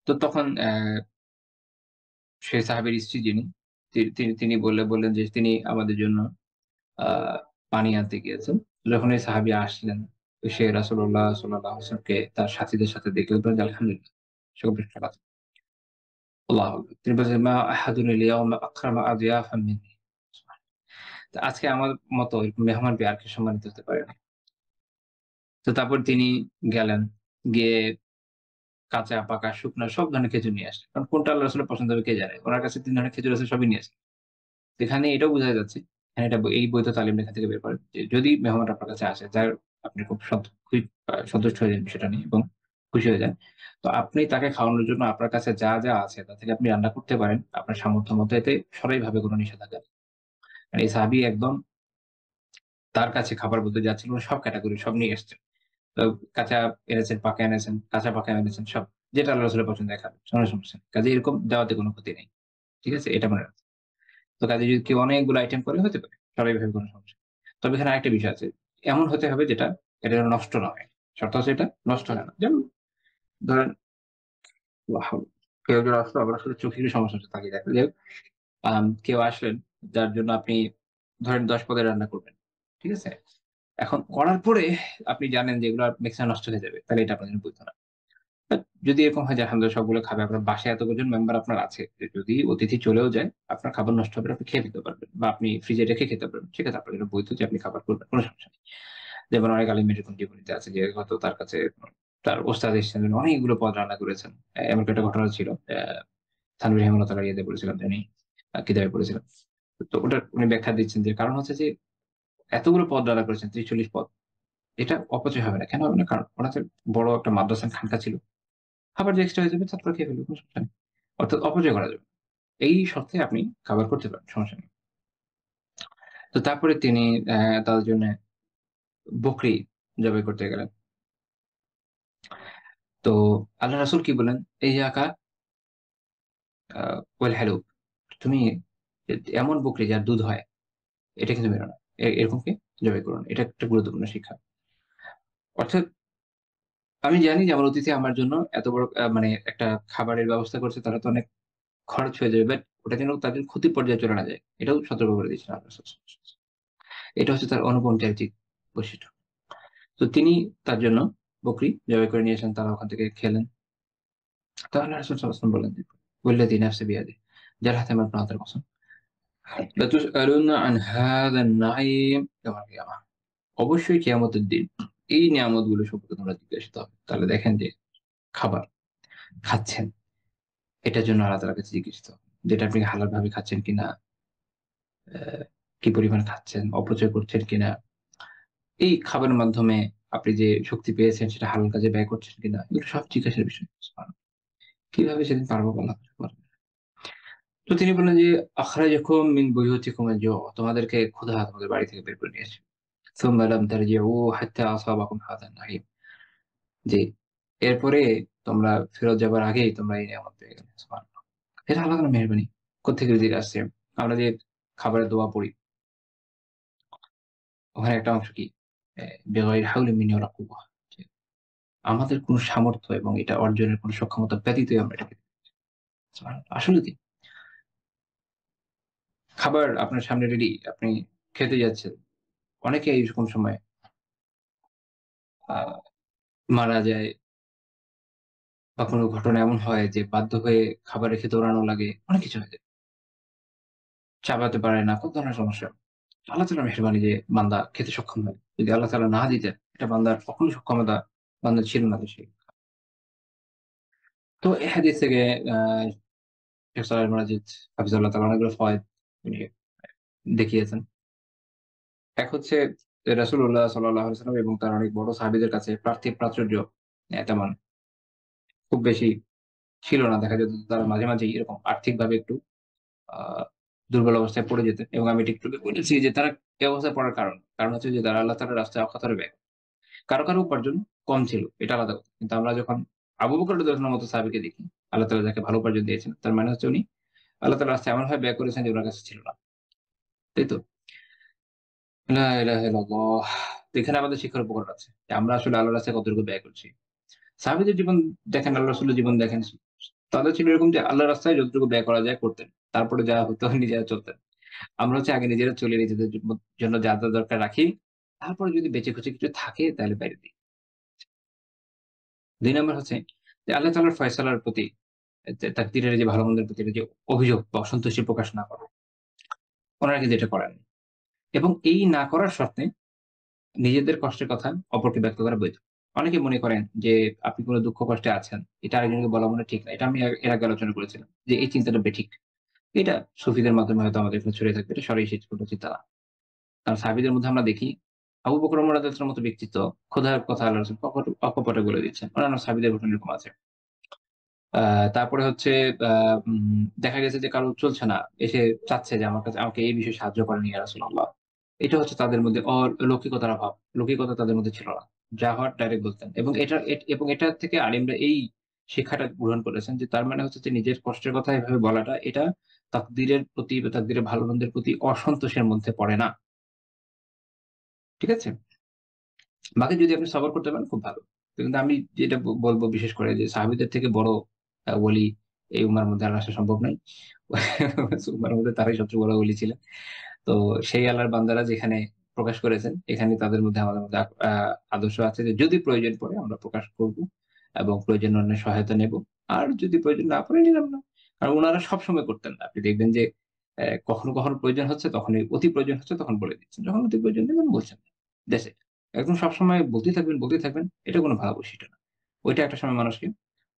Speaker 2: তো তখন সেই সাহাবীর স্ত্রী যিনি, তিনি বললেন যে তিনি আমাদের জন্য আ পানি আনতে গিয়েছেন। যখন এই সাহাবী আসলেন, তো সে রাসূলুল্লাহ সাল্লাল্লাহু আলাইহি ওয়াসাল্লামকে তার সাথীদের সাথে দেখে বললেন যে, "আলহামদুলিল্লাহ।" সকল প্রশংসা আল্লাহর। আল্লাহু আকবার। তিনি বলছেন, "মা আহাদুন আল-ইয়াওমা আকরামা আদিয়াফাম মিন্নি।" তো আজকে আমার মতো এরকম মেহমান পেয়ে আর কেউ সম্মানিত হতে পারে না। তো তারপর তিনি গেলেন। গিয়ে কাঁচা, পাকা, শুকনা সব ধরনের খেজুর নিয়ে আসলেন। কারণ কোনটা আল্লাহ রাসূলের পছন্দ হবে কে জানে। উনার কাছে ৩ ধরনের খেজুর আছে, সবই নিয়ে আসলেন। এখানে এটাও বোঝা যাচ্ছে, হ্যাঁ, এই বৈধ তালিম এখান থেকে বের করেন যে যদি মেহমান আপনার কাছে আসে, যার আপনি খুব সন্তুষ্ট হয়ে যান বিষয়টা নিয়ে এবং খুশি হয়ে যান। তো আপনি তাকে খাওয়ানোর জন্য আপনার কাছে যা আছে তা থেকে আপনি রান্না করতে পারেন আপনার সামর্থ্য মতো। এতে সরাইভাবে কোনো নিষেধাজ্ঞা নেই। আর এই সাহাবী একদম তার কাছে খাবার বলতে যা ছিল সব ক্যাটেগরি সব নিয়ে এসছেন। তো কাঁচা এনেছেন, পাকা এনেছেন, কাঁচা পাকা এনেছেন সব। যেটা আল্লাহ রাসূলের পছন্দের খাবেন। কোনো সমস্যা নেই। কাজেই এরকম দেওয়াতে কোনো ক্ষতি নেই। ঠিক আছে? এটা মনে রাখবেন। তো কাজে যদি কেউ অনেকগুলো আইটেম করে হতে পারে। স্বাভাবিকভাবে কোনো সমস্যা নেই। তবে এখানে আরেকটা বিষয় আছে। এমন হতে হবে যেটা এটা যেন নষ্ট না হয়। শর্ত হচ্ছে এটা নষ্ট হয় না। যেমন ধরেন কেউ একজন আসলো, আপনার আসলে চোখেরই সমস্যা হচ্ছে তাকিয়ে দেখেন। যাই হোক, কেউ আসলেন যার জন্য আপনি ধরেন ১০ পদের রান্না করবেন। ঠিক আছে? এখন করার পরে আপনি জানেন যে এগুলো মেক্সিমাম নষ্ট হয়ে যাবে। তাহলে এটা আপনার জন্য বৈধ না। বাট যদি এরকম হয় যে আলহামদুলিল্লাহ সবগুলো খাবে, আপনার বাসায় এতজন মেম্বার আপনার আছে যে যদি অতিথি চলেও যায়, আপনার খাবার নষ্ট হবে না, আপনি খেয়ে ফেলতে পারবেন। বা আপনি ফ্রিজে রেখে খেতে পারবেন। ঠিক আছে? আপনার জন্য বৈধ যে আপনি খাবার করবেন। কোন সমস্যা নেই। যেমন অনেক আলিম এরকম জীবনীতে আছে যে হয়তো তার কাছে তার ওস্তাদ এসেছেন, উনি অনেকগুলো পদ রান্না করেছেন। এমন একটা ঘটনা ছিল। থানভীর রহিমাহুল্লাহ ইয়েতে পড়েছিলাম যে উনি কিতাবে পড়েছিলাম। তো ওটার উনি ব্যাখ্যা দিচ্ছেন যে কারণ হচ্ছে যে এতগুলো পদ রান্না করেছেন, ৩০-৪০ পদ। এটা অপচয় হবে না। কেন হবে না? কারণ ওনাদের বড় একটা মাদ্রাসার খানকা ছিল। খাবার যে এক্সট্রা হয়ে যাবে তারপর খেয়ে ফেলবে, কোনো সমস্যা নেই। অর্থাৎ অপচয় করা যাবে না। এই শর্তে আপনি খাবার করতে পারেন, সমস্যা নেই। তো তারপরে তিনি তাদের জন্য বকরি জবাই করতে গেলেন। তো আল্লাহ রাসূল কি বললেন? "ইয়্যাকা ওয়াল হালুব।" তুমি এমন বকরি যার দুধ হয়, এটা কিন্তু মেরো না। এরকমকে জবাই করো না। এটা একটা গুরুত্বপূর্ণ শিক্ষা। অর্থাৎ আমি জানি যে আমার অতিথি আমার জন্য এত বড় মানে একটা খাবারের ব্যবস্থা করছে, তারা তো অনেক খরচ হয়ে যাবে। বাট ওটা যেন তাদের ক্ষতির পর্যায়ে চলে না যায়। এটাও সতর্ক করে দিয়েছেন আল্লাহ রাসূল সাল্লাল্লাহু আলাইহি ওয়াসাল্লাম। এটা হচ্ছে তার অনুপম চারিত্রিক বৈশিষ্ট্য। তো তিনি তার জন্য বকরি জবাই করে নিয়ে আসেন। তারা ওখান থেকে খেলেন। তো আল্লাহ রাসূল সাল্লাল্লাহু আলাইহি ওয়াসাল্লাম বললেন যে, "ওয়াল্লাযী নাফসি বিয়াদিহি" যার হাতে আমার প্রাণ, তার কসম। "লাতুসআলুন্না আন হাযা আন-নাঈম ইয়াওমাল কিয়ামাহ" অবশ্যই কিয়ামতের দিন এই নিয়ামতগুলো সম্পর্কে তোমরা জিজ্ঞাসিত হবে। তাহলে দেখেন যে খাবার খাচ্ছেন, এটার জন্য আল্লাহ তাআলার কাছে জিজ্ঞাসিত হবে। যেটা আপনি হালাল ভাবে খাচ্ছেন কিনা, কি পরিমাণ খাচ্ছেন, অপচয় করছেন কিনা, এই খাবারের মাধ্যমে আপনি যে শক্তি পেয়েছেন সেটা হালাল কাজে ব্যয় করছেন কিনা, এগুলো সব জিজ্ঞাসার বিষয়। সুবহানাল্লাহ। কিভাবে সেদিন পারবো আল্লাহ পারবে। তো তিনি বললেন যে, "আখরাজাকুম মিন বুয়ুতিকুম আল-জু' তোমাদেরকে ক্ষুধা তোমাদের বাড়ি থেকে বের করে নিয়ে এসেছে। সুম্মা লাম তারজি'উ হাত্তা আসাবাকুম হাযা আন-নাঈম" যে এরপরে তোমরা ফেরত যাবার আগেই তোমরা এই নিয়ামত পেয়ে গেলে। সুবহানাল্লাহ। এটা আল্লাহ তাআলার মেহেরবানি। কোত্থেকে যে আসছে। আমরা যে খাবারের দোয়া পড়ি, ওখানে একটা অংশ কি? বেগাইর হাওলিন মিন্নি ওয়ালা কুওয়া। যে আমাদের কোন সামর্থ্য এবং এটা অর্জনের কোন সক্ষমতা ব্যতীতই আমরা এটাকে সুবহানাল্লাহ। আসলে কি? খাবার আপনার সামনে রেডি, আপনি খেতে যাচ্ছেন। অনেকে এইরকম সময় আ মারা যায় বা কোন ঘটনা এমন হয় যে বাধ্য হয়ে খাবার রেখে দৌড়ানো লাগে। অনেক কিছু হয়ে যায়। চাবাতে পারে না, কত ধরনের সমস্যা। আল্লাহ তাআলার মেহেরবানি যে বান্দা খেতে সক্ষম হয়। যদি আল্লাহ তাআলা না দিতেন, এটা বান্দার কখনোই সক্ষমতা বান্দার ছিল না সে। তো এই হাদিস থেকে আ শেখ সালেহ মাজিদ হাফিজাহুল্লাহ তাআলা অনেকগুলো ফয়েদ উনি দেখিয়েছেন। এক হচ্ছে রাসূলুল্লাহ সাল্লাল্লাহু আলাইহি ওয়াসাল্লাম এবং তার অনেক বড় সাহাবীদের কাছে পার্থিব প্রাচুর্য তেমন খুব বেশি ছিল না। দেখা যেত যে তারা মাঝে, মাঝেই এরকম আর্থিকভাবে একটু আ দুর্বল অবস্থায় পড়ে যেতেন এবং আমি এটা একটু আগে বলেছি যে তারা এই অবস্থায় পড়ার কারণ হচ্ছে যে তারা আল্লাহ তাআলার রাস্তায় অকাতরে ব্যয়। কারো উপার্জন কম ছিল। এটা আলাদা কথা। কিন্তু আমরা যখন আবু বকর রাদিয়াল্লাহু আনহুর মতো সাহাবীকে দেখি, আল্লাহ তাআলা যাকে ভালো উপার্জন দিয়েছেন, তার মানে হচ্ছে উনি আল্লাহ তাআলার রাস্তায় এমনভাবে ব্যয় করেছেন যে উনার কাছে ছিল না। তাই তো? লা ইলাহা ইল্লাল্লাহ। তো এখানে আমাদের শিক্ষার উপকরণ আছে। যে আমরা আসলে আল্লাহর রাস্তায় কতটুকু ব্যয় করছি। সাহাবীদের জীবন দেখেন, আল্লাহ রাসূলের জীবন দেখেন। তাদের ছিল এরকম যে আল্লাহর রাস্তায় যতটুকু ব্যয় করা যায় করতেন। তারপরে যা হতো নিজেরা চলতেন। আমরা হচ্ছে আগে নিজেরা চলে নিজেদের জন্য যা, যা দরকার রাখি। তারপরে যদি বেঁচে খুঁচে কিছু থাকে তাহলে বাইরে দিই। ২ নাম্বার হচ্ছে যে আল্লাহ তাআলার ফয়সালার প্রতি তাকদীরের যে ভালো-মন্দের প্রতি যে অভিযোগ বা অসন্তুষ্টি প্রকাশ না করা। উনারা কিন্তু এটা করেন। এবং এই না করার শর্তে নিজেদের কষ্টের কথা অপরকে ব্যক্ত করা বৈধ। অনেকে মনে করেন যে আপনি কোন দুঃখ কষ্টে আছেন। এটা আরেকজনকে বলা মনে ঠিক না। এটা আমি এর আগে আলোচনা করেছিলাম। যে এই চিন্তাটা বেঠিক। এটা সুফিদের মাধ্যমে হয়তো আমাদের এখানে ছড়িয়ে থাকবে। এটা সরাসরি কোন চিন্তা না। কারণ সাহাবীদের মধ্যে আমরা দেখি আবু বকর ওমর রাদিয়াল্লাহু আনহুর মতো ব্যক্তিত্ব খোদার কথা আল্লাহ রাসূল অকপটে বলে দিচ্ছেন। অন্যান্য সাহাবীদের ঘটনা এরকম আছে। আ তারপরে হচ্ছে আ দেখা গেছে যে কারো চলছে না। এসে চাচ্ছে যে আমার কাছে আমাকে এই বিষয়ে সাহায্য করেন ইয়া রাসূলুল্লাহ। এটা হচ্ছে তাদের মধ্যে লৌকিকতার অভাব। লৌকিকতা তাদের মধ্যে ছিল না। যা হওয়ার ডাইরেক্ট বলতেন। এবং এটা থেকে আলিমরা এই শিক্ষাটা গ্রহণ করেছেন যে তার মানে হচ্ছে যে নিজের কষ্টের কথা এভাবে বলাটা এটা তাকদীরের প্রতি বা তাকদীরের ভালো-মন্দের প্রতি অসন্তোষের মধ্যে পড়ে না। ঠিক আছে? বাকি যদি আপনি সবর করতে পারেন খুব ভালো। কিন্তু আমি যেটা বলব বিশেষ করে যে সাহাবীদের থেকে বড় ওলি এই উম্মার মধ্যে আর আসা সম্ভব নয়। উম্মার মধ্যে তারাই সবচেয়ে বড় ওলি ছিলেন। তো সেই আল্লাহর বান্দারা যেখানে প্রকাশ করেছেন, এখানে তাদের মধ্যে আমাদের মধ্যে আদর্শ আছে যে যদি প্রয়োজন পড়ে আমরা প্রকাশ করব এবং প্রয়োজনে অন্যের সহায়তা নেব। আর যদি প্রয়োজন না পড়ে নিলাম না। কারণ উনারা সবসময় করতেন না। আপনি দেখবেন যে কখনো, কখনো প্রয়োজন হচ্ছে তখনই অতি প্রয়োজন হচ্ছে তখন বলে দিচ্ছেন। যখন অতি প্রয়োজন নেই তখন বলছেন না। That's it. একদম সবসময় বলতেই থাকবেন, এটা কোনো ভালো বৈশিষ্ট্য না। ওইটা একটা সময় মানুষকে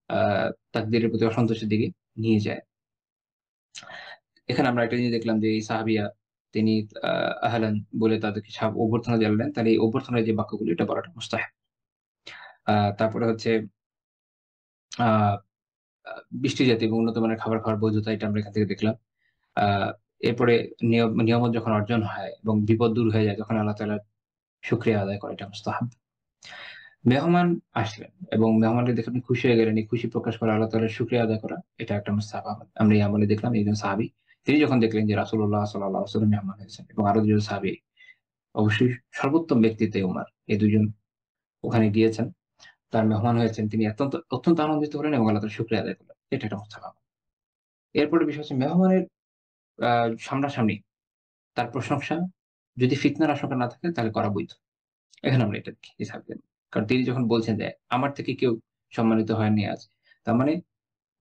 Speaker 2: আ তাকদীরের প্রতি অসন্তোষের দিকে নিয়ে যায়। এখানে আমরা একটা জিনিস দেখলাম যে এই সাহাবিয়া তিনি আ আহলান বলে তাদেরকে অভ্যর্থনা জানালেন। তাহলে এই অভ্যর্থনার যে বাক্যগুলো এটা বলাটা মুস্তাহাব। তারপরে হচ্ছে আ আ বৃষ্টি জাতীয় এবং উন্নত মানের খাবার খাওয়ার বৈধতা এটা আমরা এখান থেকে দেখলাম। আ এরপরে নিয়ামত যখন অর্জন হয় এবং বিপদ দূর হয়ে যায় তখন আল্লাহ তাআলার শুকরিয়া আদায় করা এটা মুস্তাহাব। মেহমান আসলেন এবং মেহমানকে দেখে আপনি খুশি হয়ে গেলেন। এই খুশি প্রকাশ করা আল্লাহ তাআলার শুকরিয়া আদায় করা এটা একটা মুস্তাহাব আমল। আমরা এই আমলে দেখলাম একজন সাহাবী তিনি যখন দেখলেন যে রাসূলুল্লাহ সাল্লাল্লাহু আলাইহি ওয়াসাল্লাম মেহমান হয়েছেন এবং আরো ২ জন সাহাবী অবশ্যই সর্বোত্তম ব্যক্তিত্ব এই উম্মার। এই ২ জন ওখানে গিয়েছেন। তার মেহমান হয়েছেন। তিনি অত্যন্ত আনন্দিত হলেন এবং আল্লাহ তাআলার শুকরিয়া আদায় করলেন। এটা একটা মুস্তাহাব আমল। এরপরে বিষয় হচ্ছে মেহমানের আ সামনাসামনি তার প্রশংসা যদি ফিতনার আশঙ্কা না থাকে তাহলে করা বৈধ। এখানে আমরা এটা দেখি এই সাহাবীদের। কারণ তিনি যখন বলছেন যে, "আমার থেকে কেউ সম্মানিত হয়নি আজ।" তার মানে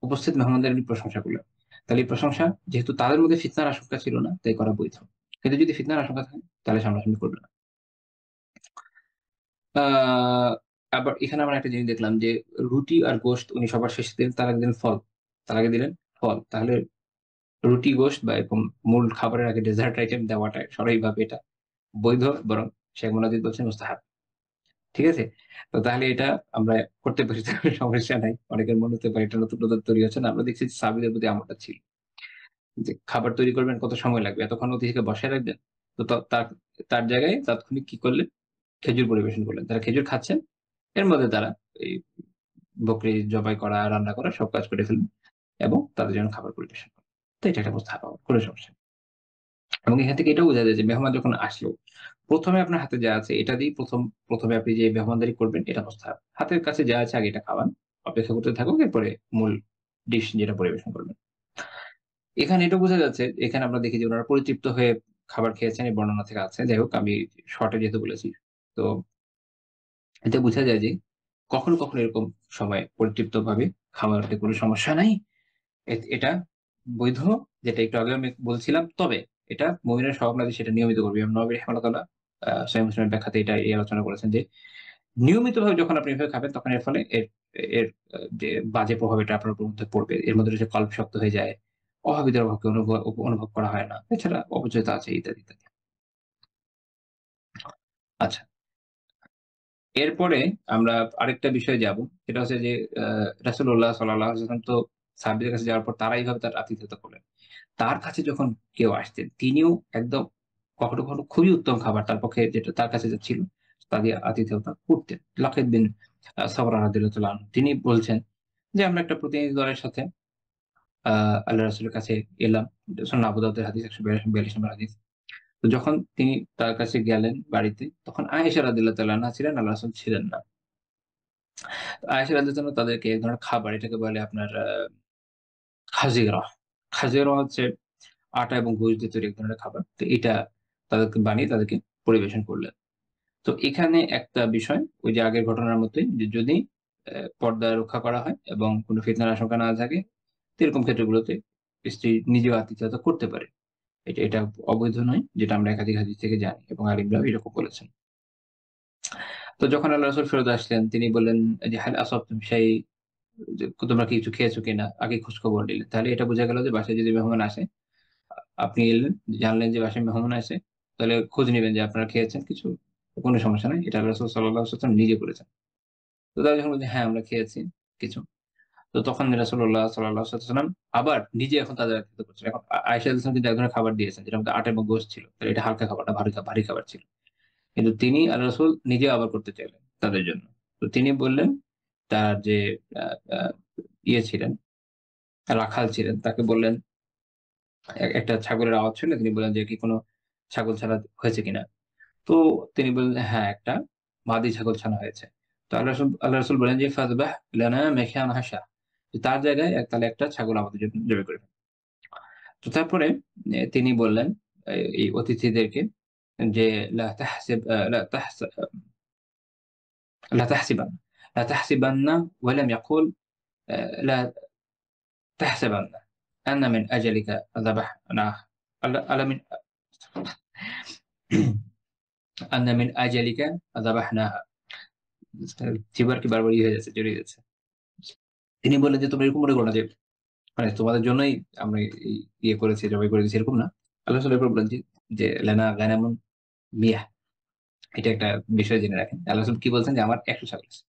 Speaker 2: উপস্থিত মেহমানদের উনি প্রশংসা করলেন। তাহলে এই প্রশংসা যেহেতু তাদের মধ্যে ফিতনার আশঙ্কা ছিল না, তাই করা বৈধ। কিন্তু যদি ফিতনার আশঙ্কা থাকে তাহলে সামনাসামনি করবে না। আ আবার এখানে আমরা একটা জিনিস দেখলাম যে, রুটি আর গোশত উনি সবার শেষে দিলেন, তার আগে দিলেন ফল। তার আগে দিলেন ফল। তাহলে রুটি, গোশত বা এরকম মূল খাবারের আগে ডেজার্ট আইটেম দেওয়াটা সরাসরিভাবে এটা বৈধ বরং শেখ মুনাজিদ বলছেন মুস্তাহাব। ঠিক আছে? তো তাহলে এটা আমরা করতে পারি সমস্যা নাই। অনেকের মনে হতে পারে এটা নতুন, নতুন তৈরি হচ্ছে না। আমরা দেখছি যে সাহাবীদের প্রতি আমলটা ছিল। যে খাবার তৈরি করবেন কত সময় লাগবে? এতক্ষণ অতিথিকে বসায় রাখবেন। তো তার তার জায়গায় তাৎক্ষণিক কি করলেন? খেজুর পরিবেশন করলেন। তারা খেজুর খাচ্ছেন। এর মধ্যে তারা এই বকরি জবাই করা, রান্না করা সব কাজ করে ফেললেন এবং তাদের জন্য খাবার পরিবেশন করলেন। তো এটা একটা মুস্তাহাব আমল। কোন সমস্যা নেই। এবং এখান থেকে এটাও বোঝা যায় যে মেহমান যখন আসলো, ১ম এ আপনার হাতে যা আছে এটা দিয়েই ১ম এ আপনি যে মেহমানদারি করবেন এটা মুস্তাহাব। হাতের কাছে যা আছে আগে এটা খাওয়ান। অপেক্ষা করতে থাকুক এরপরে মূল ডিশ যেটা পরিবেশন করবেন। এখানে এটা বোঝা যাচ্ছে, এখানে আমরা দেখি যে উনারা পরিতৃপ্ত হয়ে খাবার খেয়েছেন এই বর্ণনা থেকে আছে। যাই হোক আমি শর্টে যেহেতু বলেছি। তো এতে বোঝা যায় যে কখনো, কখনো এরকম সময় পরিতৃপ্তভাবে খাওয়াতে কোনো সমস্যা নাই। এটা বৈধ যেটা একটু আগেও আমি বলছিলাম। তবে এটা মুমিনের স্বভাব না যে সেটা নিয়মিত করবে। ইমাম নওয়াবী রাহিমাহুল্লাহ সহিহ মুসলিমের ব্যাখ্যাতে এই আলোচনা করেছেন যে, নিয়মিতভাবে যখন আপনি এভাবে খাবেন তখন এর ফলে এর যে বাজে প্রভাব এটা আপনার উপর মধ্যে পড়বে। এর মধ্যে রয়েছে কল্প শক্ত হয়ে যায়। অভাবীদের অভাবকে অনুভব করা হয় না। এছাড়া অপচয়তা আছে ইত্যাদি, ইত্যাদি। আচ্ছা। এরপরে আমরা আরেকটা বিষয়ে যাব। সেটা হচ্ছে যে আ রাসূলুল্লাহ সাল্লাল্লাহু আলাইহি ওয়াসাল্লাম তো সাহাবীদের কাছে যাওয়ার পর তারা এইভাবে তার আতিথেয়তা করলেন। তার কাছে যখন কেউ আসতেন, তিনিও একদম কখনো, কখনো খুবই উত্তম খাবার তার পক্ষে যেটা তার কাছে যা ছিল, তা দিয়ে আতিথেয়তা করতেন। লাকিদ বিন সাবরা রাদিয়াল্লাহু তাআলা আনহু তিনি বলছেন যে, "আমরা একটা প্রতিনিধি দলের সাথে আ আল্লাহর রাসূলের কাছে এলাম।" সুনান আবু দাউদের হাদিস ১৪২ নম্বর হাদিস। তো যখন তিনি তার কাছে গেলেন বাড়িতে, তখন আয়েশা রাদিয়াল্লাহু তাআলা আনহা ছিলেন, আল্লাহর রাসূল ছিলেন না। আয়েশা রাদিয়াল্লাহু তাআলা তাদেরকে এক ধরনের খাবার, এটাকে বলে আপনার খাজিরা। খাজিরা হচ্ছে আটা এবং গোশ দিয়ে তৈরি এক ধরনের খাবার। তো এটা তাদেরকে বানিয়ে তাদেরকে পরিবেশন করলেন। তো এখানে একটা বিষয় ওই যে আগের ঘটনার মতোই যে যদি পর্দা রক্ষা করা হয় এবং কোন ফিতনার আশঙ্কা না থাকে, তো এরকম ক্ষেত্রগুলোতে স্ত্রী নিজেও আতিথেয়তা করতে পারে। এটা অবৈধ নয়, যেটা আমরা একাধিক হাদিস থেকে জানি এবং আলিমরাও এরকম বলেছেন। তো যখন আল্লাহ রাসূল ফেরত আসলেন তিনি বললেন যে, "হাল আসাবতুম শাই" যে তোমরা কি কিছু খেয়েছো কিনা? আগে খোঁজখবর নিলেন। তাহলে এটা বোঝা গেল যে বাসায় যদি মেহমান আসে, আপনি এলেন, জানলেন যে বাসায় মেহমান আসে, তাহলে খোঁজ নিবেন যে আপনারা খেয়েছেন কিছু? কোন সমস্যা নাই। এটা আল্লাহ রাসূল সাল্লাল্লাহু আলাইহি ওয়াসাল্লাম নিজে করেছেন। তো তারা যখন বলছে, "হ্যাঁ, আমরা খেয়েছি কিছু।" তো তখন রাসূলুল্লাহ সাল্লাল্লাহু আলাইহি ওয়াসাল্লাম আবার নিজে এখন তাদের আতিথ্য করছেন। এখন আয়েশা রাদিয়াল্লাহু আনহা কিন্তু এক ধরনের খাবার দিয়েছেন যেটার মধ্যে আটা এবং গোশত ছিল। তাহলে এটা হালকা খাবার না, ভারী খাবার ছিল। কিন্তু তিনি আল্লাহ রাসূল নিজে আবার করতে চাইলেন তাদের জন্য। তো তিনি বললেন তার যে আ আ ইয়ে ছিলেন, রাখাল ছিলেন তাকে বললেন একটা ছাগলের আওয়াজ শুনে তিনি বললেন যে, "কি কোন ছাগল ছানা হয়েছে কিনা?" তো তিনি বললেন, "হ্যাঁ, একটা।" মাদি ছাগল ছানা হয়েছে। তো আল্লাহ রাসূল বলেন যে, "ফাযবাহ লানা মাকানাহা শাহ।" তার জায়গায় তাহলে একটা ছাগল আমাদের জন্য জবাই করে ফেল। তো তারপরে তিনি বললেন এই অতিথিদেরকে যে, "লা তাহসিব লা তাহস লা তাহসিবান্না লা তাহসিবান্না ওয়া লাম ইয়াকুল লা তাহসাবান্না আন্না মিন আজালিকা যাবাহনাহ আলা মিন আন্না মিন আজালিকা যাবাহনাহা।" জিহ্বার কি বারবার হয়ে যাচ্ছে, জড়িয়ে যাচ্ছে। তিনি বললেন যে, "তোমরা এরকম মনে করো না যে মানে তোমাদের জন্যই আমরা ইয়ে করেছি, জবাই করে দিয়েছি, এরকম না।" আল্লাহ রাসূল এরপর বললেন যে, "লানা গানামুন মিয়াহ।" এটা একটা বিষয় জেনে রাখেন। আল্লাহ রাসূল কি বলছেন যে, "আমার ১০০ ছাগল আছে।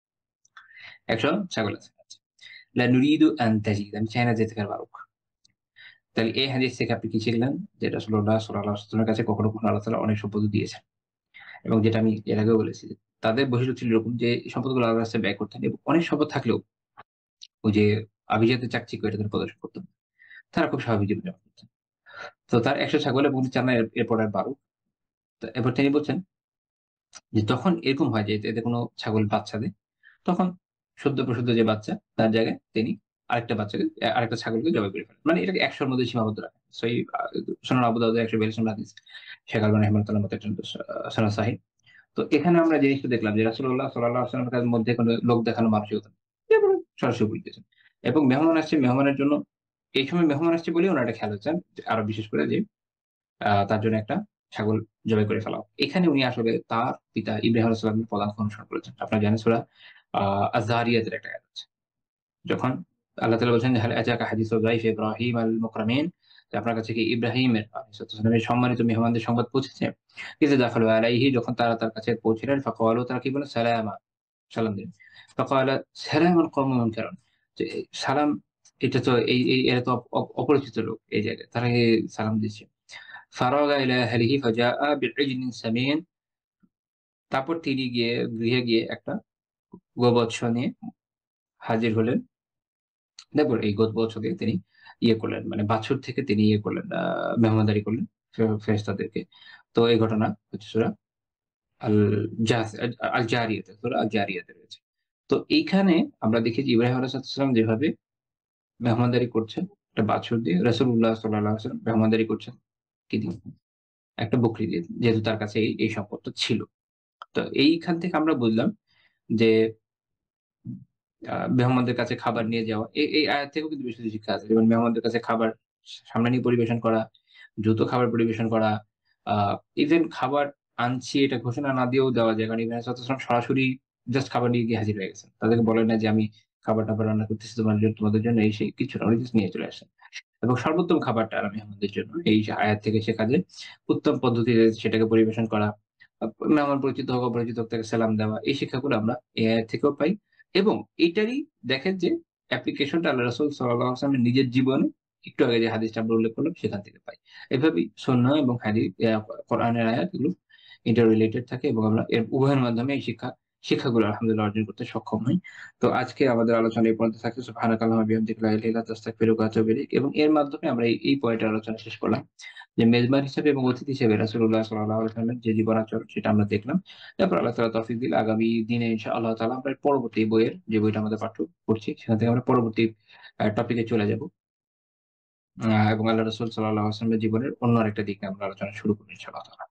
Speaker 2: ১০০ ছাগল আছে।" আচ্ছা। লা নুরিদু আন তাজিদ, আমি চাই না যে থেকে বাড়ুক। তাহলে এই হাদিস থেকে আপনি কি শিখলেন? যে রাসূলুল্লাহ সাল্লাল্লাহু আলাইহি ওয়াসাল্লামের কাছে কখনো, কখনো আল্লাহ তাআলা অনেক সম্পদ দিয়েছেন। এবং যেটা আমি এর আগেও বলেছি যে, তাদের বৈশিষ্ট্য ছিল এরকম যে, এই সম্পদগুলো আল্লাহর রাস্তায় ব্যয় করতেন এবং অনেক সম্পদ থাকলেও ওই যে আভিজাত্যের চাকচিক্য এটা তারা প্রদর্শন করতেন না। তারা খুব স্বাভাবিক জীবনযাপন করতেন। তো তার ১০০ ছাগল এবং উনি চান না এরপর আর বাড়ুক। তো এরপর তিনি বলছেন যে, যখন এরকম হয় যে এতে কোনো ছাগল বাচ্চা দেয়, তখন সদ্য প্রসূত যে বাচ্চা তার জায়গায় তিনি আরেকটা ছাগলকে জবাই করে ফেলেন। মানে এটাকে ১০০ র মধ্যে সীমাবদ্ধ রাখেন। সহিহ সুনান আবু দাউদের ১৪২ নম্বর হাদিস। শেখ আলবানী রাহিমাহুল্লাহর মতে এটা সনদ সাহিহ। তো এখানে আমরা জিনিসটা দেখলাম যে রাসূলুল্লাহ সাল্লাল্লাহু আলাইহি ওয়াসাল্লামের মধ্যে কোনো লোক দেখানো মানসিকতা নেই। যেমন সরাসরি বলে দিয়েছেন। এবং মেহমান আসছে, মেহমানের জন্য এই সময় মেহমান আসছে বলেই উনার একটা খেয়াল হচ্ছেন আরো বিশেষ করে যে তার জন্য একটা ছাগল জবাই করে ফেলা হোক। এখানে উনি আসলে তার পিতা ইব্রাহিম আলাইহিস সালামের পদাঙ্ক অনুসরণ করেছেন। আপনারা জানেন সূরা আ আয-যারিয়াতের একটা আয়াত আছে। যখন আল্লাহ তাআলা বলছেন যে, "হাল আতাকা হাদিসু যায়ফি ইব্রাহিম আল মুকরামিন?" যে আপনার কাছে কি ইব্রাহিমের আলাইহিস সালামের সম্মানিত মেহমানদের সংবাদ পৌঁছেছে? ইযা দাখালু আলাইহি, যখন তারা তার কাছে পৌঁছলেন, ফাকালু, তারা কি বলল? সালামা, সালাম দিলেন। ফাকালা সালামুন কওমুন মুনকারুন, যে সালাম, এটা তো এরা তো অপরিচিত লোক এই জায়গায়। তারা সালাম দিচ্ছে। ফারাগা ইলা আহলিহি ফাজাআ বিইজলিন সামিন, তারপর তিনি গৃহে গিয়ে একটা গোবৎস নিয়ে হাজির হলেন। তারপর এই গোবৎসকে তিনি ইয়ে করলেন, মানে বাছুর থেকে তিনি ইয়ে করলেন, মেহমানদারি করলেন ফেরেশতাদেরকে। তো এই ঘটনা হচ্ছে সূরা আল জাস আল জারিয়াতে, সূরা আল জারিয়াতে রয়েছে। তো এইখানে আমরা দেখি যে ইব্রাহিম আলাইহিস সালাম যেভাবে মেহমানদারি করছেন একটা বাছুর দিয়ে, রাসূলুল্লাহ সাল্লাল্লাহু আলাইহি ওয়াসাল্লাম মেহমানদারি করছেন কি দিয়ে? একটা বকরি দিয়ে। যেহেতু তার কাছে এই সম্পদটা ছিল। তো এইখান থেকে আমরা বুঝলাম যে মেহমানদের কাছে খাবার নিয়ে যাওয়া। এই আয়াত থেকেও কিন্তু বেশ কিছু শিক্ষা আছে। যেমন মেহমানদের কাছে খাবার সামনে নিয়ে পরিবেশন করা, দ্রুত খাবার পরিবেশন করা, আ ইভেন খাবার আনছি এটা ঘোষণা না দিয়েও দেওয়া যায়। কারণ ইব্রাহিম সাল্লাল্লাহু আলাইহি ওয়াসাল্লাম সরাসরি জাস্ট খাবার নিয়ে গিয়ে হাজির হয়ে গেছেন। তাদেরকে বলেন না যে, "আমি খাবার-টাবার রান্না করতেছি তোমাদের জন্য" এই সেই কিচ্ছু না। উনি জাস্ট নিয়ে চলে আসছেন। এবং সর্বোত্তম খাবারটা মেহমানদের জন্য এই যে আয়াত থেকে শেখা যায় উত্তম পদ্ধতিতে সেটাকে পরিবেশন করা, আ মেহমান পরিচিত হোক অপরিচিত হোক তাকে সালাম দেওয়া। এই শিক্ষাগুলো আমরা এই আয়াত থেকেও পাই। এবং এটারই দেখেন যে অ্যাপ্লিকেশনটা আল্লাহ রাসূল সাল্লাল্লাহু আলাইহি ওয়াসাল্লামের নিজের জীবনে একটু আগে যে হাদিসটা আমরা উল্লেখ করলাম সেখান থেকে পাই। এভাবেই সুন্নাহ এবং কোরআনের আয়াত এগুলো ইন্টার রিলেটেড থাকে এবং আমরা এর উভয়ের মাধ্যমে এই শিক্ষাগুলো আলহামদুলিল্লাহ অর্জন করতে সক্ষম হই। তো আজকে আমাদের আলোচনা এই পর্যন্ত থাকছে। সুবহানাকাল্লাহুম্মা ওয়া বিহামদিকা লা ইলাহা ইল্লা আনতা আস্তাগফিরুকা ওয়া আতুবু ইলাইক। এবং এর মাধ্যমে আমরা এই পয়েন্টের আলোচনা শেষ করলাম। যে মেজবান হিসেবে এবং অতিথি হিসেবে রাসূলুল্লাহ সাল্লাল্লাহু আলাইহি ওয়াসাল্লামের যে জীবনাচরণ সেটা আমরা দেখলাম। তারপর আল্লাহ তাআলা তৌফিক দিলে আগামী দিনে ইনশাআল্লাহ তাআলা আমরা পরবর্তী বইয়ের যে বইটা আমাদের পাঠ্য পড়ছি সেখান থেকে আমরা পরবর্তী টপিকে চলে যাব। এবং আল্লাহ রাসূল সাল্লাল্লাহু আলাইহি ওয়াসাল্লামের জীবনের অন্য আরেকটা দিক নিয়ে আমরা আলোচনা শুরু করব ইনশাআল্লাহ তাআলা।